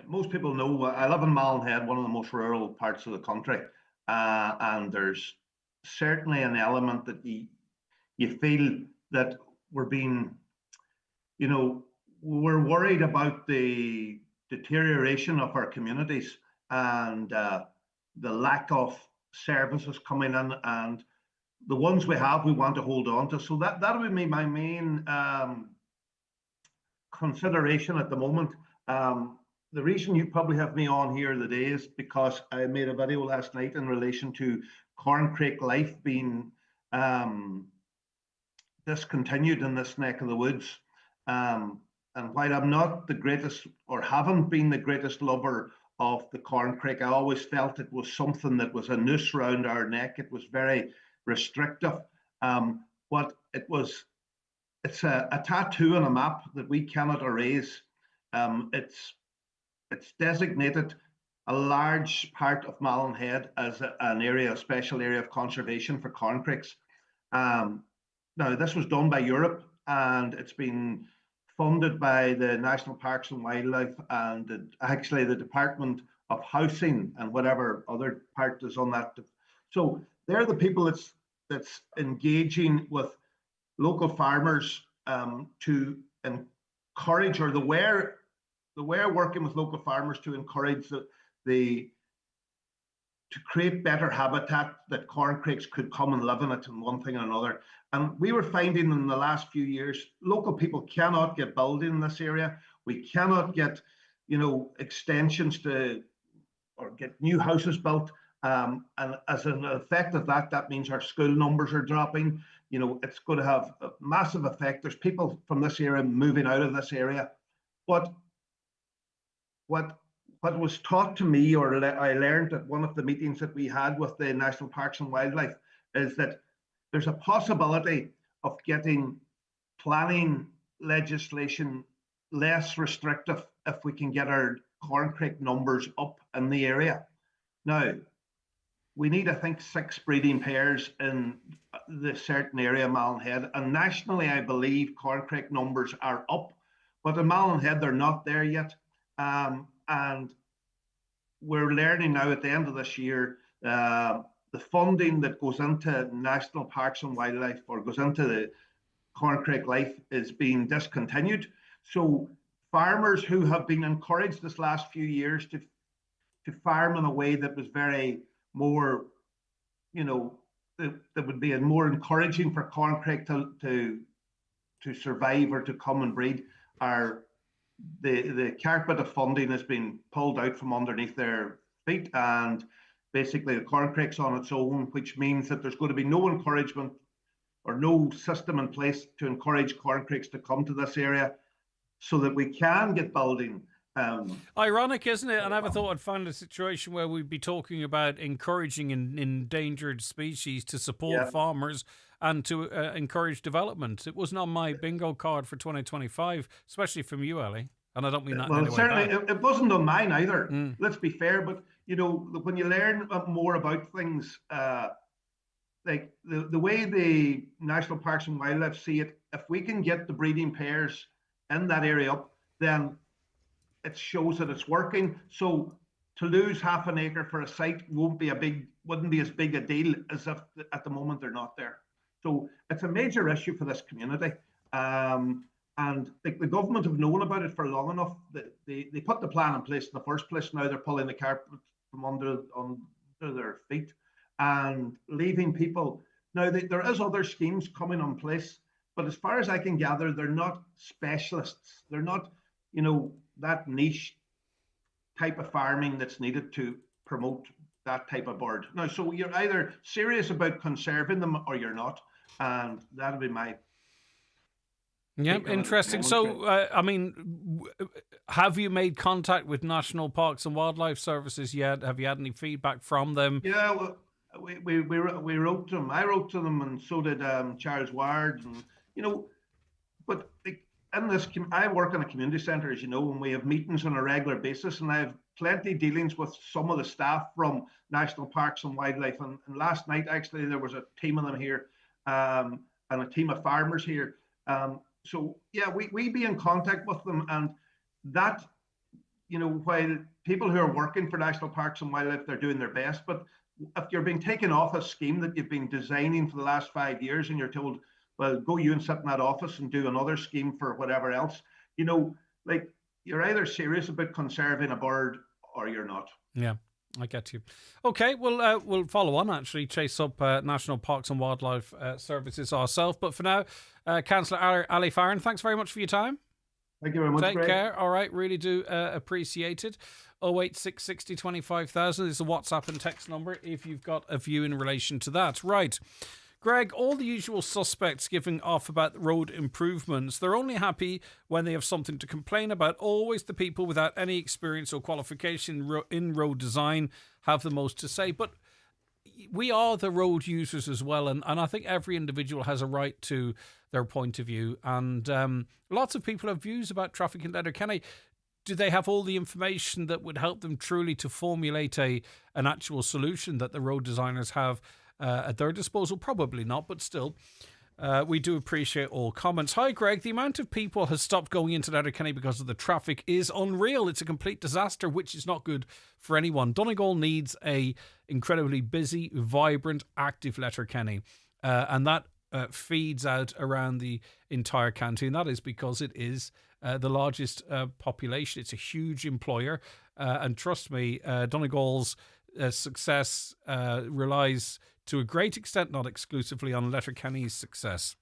most people know I live in Mallinhead, one of the most rural parts of the country, and there's certainly an element that you feel that we're being, we're worried about the deterioration of our communities and the lack of services coming in, and the ones we have we want to hold on to. So that would be my main consideration at the moment. The reason you probably have me on here today is because I made a video last night in relation to Corncrake Life being discontinued in this neck of the woods. And while I'm not the greatest, or haven't been the greatest lover of the Corncrake, I always felt it was something that was a noose around our neck. It was very restrictive. But it's a tattoo on a map that we cannot erase. It's designated a large part of Mallinhead as a special area of conservation for corncrakes. Now, this was done by Europe, and it's been funded by the National Parks and Wildlife and actually the Department of Housing and whatever other part is on that. So they're the people that's engaging with local farmers to encourage, or the where working with local farmers to encourage to create better habitat that corncrakes could come and live in it, and one thing and another. And we were finding in the last few years, local people cannot get building in this area. We cannot get, extensions or get new houses built. And as an effect of that, that means our school numbers are dropping. It's going to have a massive effect. There's people from this area moving out of this area. But what was taught to me, or I learned at one of the meetings that we had with the National Parks and Wildlife, is that there's a possibility of getting planning legislation less restrictive if we can get our corncrake numbers up in the area. Now, we need, I think, 6 breeding pairs in the certain area of Mallinhead, and nationally, I believe corncrake numbers are up, but in Mallinhead, they're not there yet. And we're learning now at the end of this year, the funding that goes into National Parks and Wildlife, or goes into the corncrake life, is being discontinued. So farmers who have been encouraged this last few years to farm in a way that was very more, that would be more encouraging for corncrake to survive or to come and breed, are the carpet of funding has been pulled out from underneath their feet, and basically the corncrake's on its own, which means that there's going to be no encouragement or no system in place to encourage corncrakes to come to this area so that we can get building. Ironic, isn't it? I never thought I'd find a situation where we'd be talking about encouraging endangered species to support farmers and to encourage development. It wasn't on my bingo card for 2025, especially from you, Ellie. And I don't mean that in any way certainly bad. It wasn't on mine either. Let's be fair, but when you learn more about things, like the way the National Parks and Wildlife see it, if we can get the breeding pairs in that area up, then it shows that it's working. So to lose half an acre for a site wouldn't be as big a deal as if at the moment they're not there. So it's a major issue for this community. And the government have known about it for long enough. They put the plan in place in the first place. Now they're pulling the carpet from under their feet and leaving people. Now there is other schemes coming in place, but as far as I can gather, they're not specialists. They're not, that niche type of farming that's needed to promote that type of bird. Now, so you're either serious about conserving them or you're not, and that'll be my... Yeah, interesting. So, have you made contact with National Parks and Wildlife Services yet? Have you had any feedback from them? Yeah, well, we wrote to them. I wrote to them, and so did Charles Ward. And but in this, I work in a community centre, as you know, and we have meetings on a regular basis, and I have plenty of dealings with some of the staff from National Parks and Wildlife. And last night, actually, there was a team of them here, and a team of farmers here. So yeah, we be in contact with them, and that, while people who are working for National Parks and Wildlife, they're doing their best, but if you're being taken off a scheme that you've been designing for the last 5 years, and you're told, well, go you and sit in that office and do another scheme for whatever else, you're either serious about conserving a bird or you're not. Yeah. I get you. Okay, well, we'll follow on, actually, chase up National Parks and Wildlife Services ourselves. But for now, Councillor Ali Farron, thanks very much for your time. Thank you very much. Take care. All right, really do appreciate it. 08660 25,000 is the WhatsApp and text number if you've got a view in relation to that. Right. Greg, all the usual suspects giving off about road improvements. They're only happy when they have something to complain about. Always the people without any experience or qualification in road design have the most to say. But we are the road users as well. And I think every individual has a right to their point of view. And lots of people have views about traffic in Letterkenny. Do they have all the information that would help them truly to formulate an actual solution that the road designers have at their disposal? Probably not, but still. We do appreciate all comments. Hi, Greg. The amount of people has stopped going into Letterkenny because of the traffic is unreal. It's a complete disaster, which is not good for anyone. Donegal needs a incredibly busy, vibrant, active Letterkenny. And that feeds out around the entire county. And that is because it is the largest population. It's a huge employer. And trust me, Donegal's success relies to a great extent, not exclusively, on Letterkenny's success.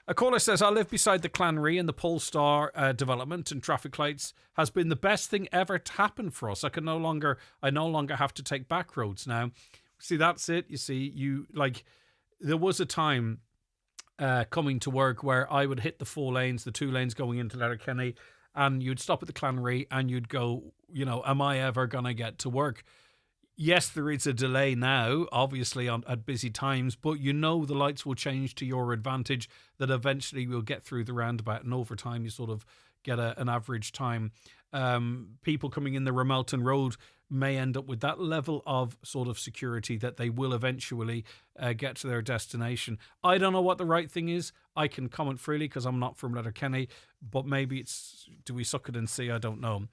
A caller says, I live beside the Clanry and the Polestar development, and traffic lights has been the best thing ever to happen for us. I no longer have to take back roads now. See, that's it. You see, there was a time coming to work where I would hit the 4 lanes, the 2 lanes going into Letterkenny, and you'd stop at the Clanry and you'd go, am I ever going to get to work? Yes, there is a delay now, obviously, at busy times, but the lights will change to your advantage, that eventually we'll get through the roundabout, and over time you sort of get an average time. People coming in the Ramelton Road may end up with that level of sort of security that they will eventually get to their destination. I don't know what the right thing is. I can comment freely because I'm not from Letterkenny, but maybe do we suck it and see? I don't know.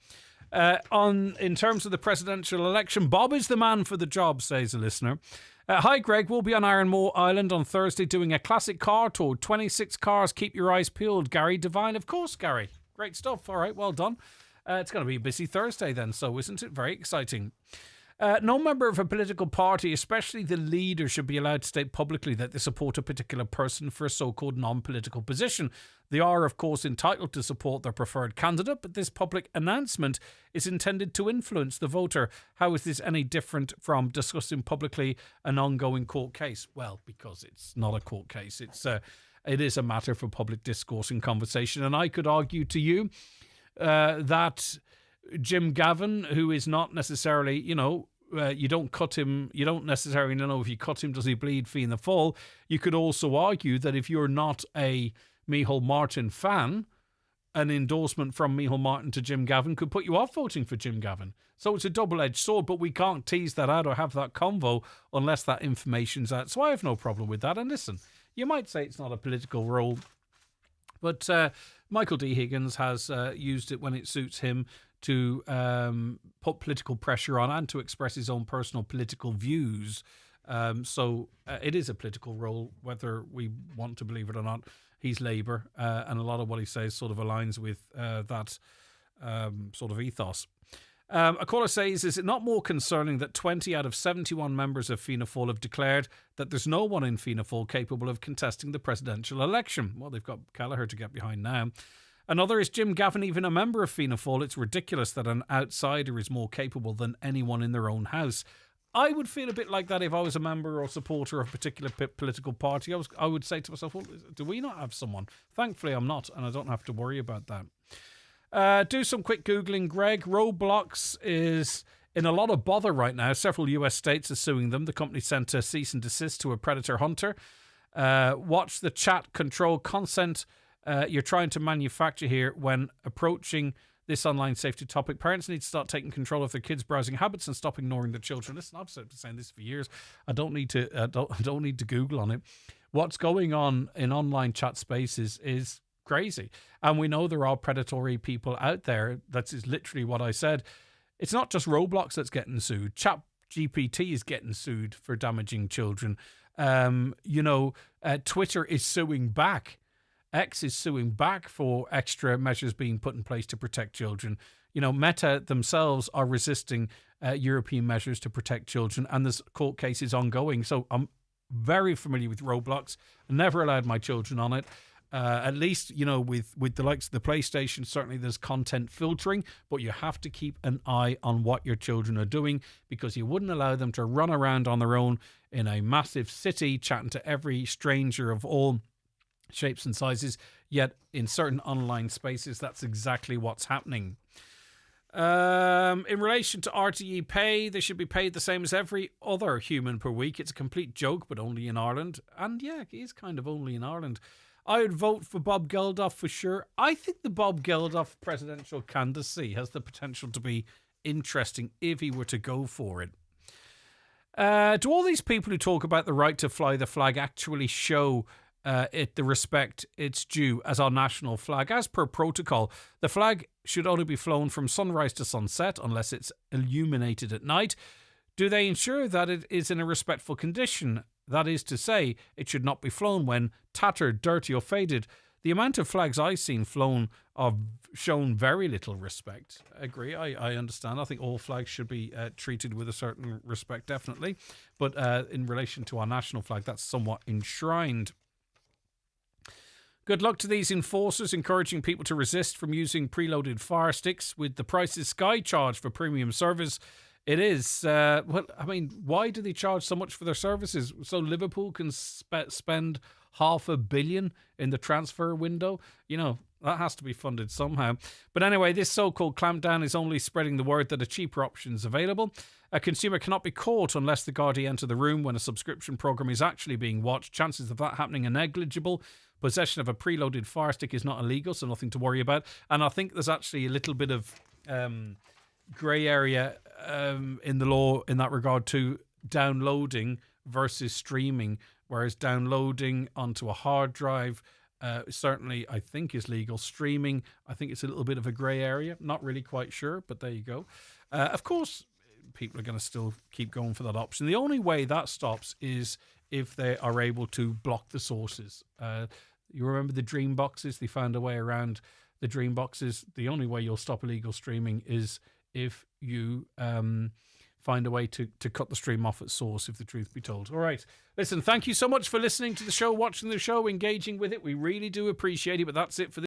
In terms of the presidential election, Bob is the man for the job, says a listener. Hi, Greg. We'll be on Ironmore Island on Thursday doing a classic car tour. 26 cars. Keep your eyes peeled. Gary Devine. Of course, Gary. Great stuff. All right. Well done. It's going to be a busy Thursday then, so isn't it? Very exciting. No member of a political party, especially the leader, should be allowed to state publicly that they support a particular person for a so-called non-political position. They are, of course, entitled to support their preferred candidate, but this public announcement is intended to influence the voter. How is this any different from discussing publicly an ongoing court case? Well, because it's not a court case. It is a matter for public discourse and conversation. And I could argue to you that Jim Gavin, who is not necessarily, you don't cut him, you don't necessarily know if you cut him, does he bleed Fianna Fáil? You could also argue that if you're not a Micheál Martin fan, an endorsement from Micheál Martin to Jim Gavin could put you off voting for Jim Gavin. So it's a double-edged sword, but we can't tease that out or have that convo unless that information's out. So I have no problem with that. And listen, you might say it's not a political role, but Michael D. Higgins has used it when it suits him to put political pressure on and to express his own personal political views. So it is a political role, whether we want to believe it or not. He's Labour, and a lot of what he says sort of aligns with that sort of ethos. A caller says, is it not more concerning that 20 out of 71 members of Fianna Fáil have declared that there's no one in Fianna Fáil capable of contesting the presidential election? Well, they've got Callagher to get behind now. Another is Jim Gavin even a member of Fianna Fáil? It's ridiculous that an outsider is more capable than anyone in their own house. I would feel a bit like that if I was a member or supporter of a particular political party. I would say to myself, well, do we not have someone? Thankfully, I'm not, and I don't have to worry about that. Do some quick Googling, Greg. Roblox is in a lot of bother right now. Several US states are suing them. The company sent a cease and desist to a predator hunter. Watch the chat control consent you're trying to manufacture here when approaching this online safety topic. Parents need to start taking control of their kids' browsing habits and stop ignoring their children. Listen, I've been saying this for years. I don't need to Google on it. What's going on in online chat spaces is crazy. And we know there are predatory people out there. That is literally what I said. It's not just Roblox that's getting sued. ChatGPT is getting sued for damaging children. Twitter is suing back. X is suing back for extra measures being put in place to protect children. Meta themselves are resisting European measures to protect children, and there's court cases ongoing. So I'm very familiar with Roblox. I never allowed my children on it. At least, with the likes of the PlayStation, certainly there's content filtering, but you have to keep an eye on what your children are doing, because you wouldn't allow them to run around on their own in a massive city chatting to every stranger of all shapes and sizes, yet in certain online spaces that's exactly what's happening. In relation to RTE pay, they should be paid the same as every other human per week. It's a complete joke, but only in Ireland. And yeah, it is kind of only in Ireland. I would vote for Bob Geldof for sure. I think the Bob Geldof presidential candidacy has the potential to be interesting if he were to go for it. Do all these people who talk about the right to fly the flag actually show it the respect it's due as our national flag. As per protocol, the flag should only be flown from sunrise to sunset unless it's illuminated at night. Do they ensure that it is in a respectful condition? That is to say, it should not be flown when tattered, dirty or faded. The amount of flags I've seen flown have shown very little respect. I agree. I understand. I think all flags should be treated with a certain respect, definitely. But in relation to our national flag, that's somewhat enshrined. Good luck to these enforcers encouraging people to resist from using preloaded fire sticks. With the prices Sky charge for premium service, it is. Why do they charge so much for their services? So Liverpool can spend $500 million in the transfer window? That has to be funded somehow. But anyway, this so-called clampdown is only spreading the word that a cheaper option is available. A consumer cannot be caught unless the Garda enter the room when a subscription programme is actually being watched. Chances of that happening are negligible. Possession of a preloaded fire stick is not illegal, so nothing to worry about. And I think there's actually a little bit of grey area in the law in that regard to downloading versus streaming, whereas downloading onto a hard drive certainly I think is legal. Streaming, I think it's a little bit of a grey area. Not really quite sure, but there you go. Of course, people are going to still keep going for that option. The only way that stops is if they are able to block the sources. You remember the Dream boxes? They found a way around the Dream boxes. The only way you'll stop illegal streaming is if you find a way to cut the stream off at source, if the truth be told. All right. Listen, thank you so much for listening to the show, watching the show, engaging with it. We really do appreciate it, but that's it for this.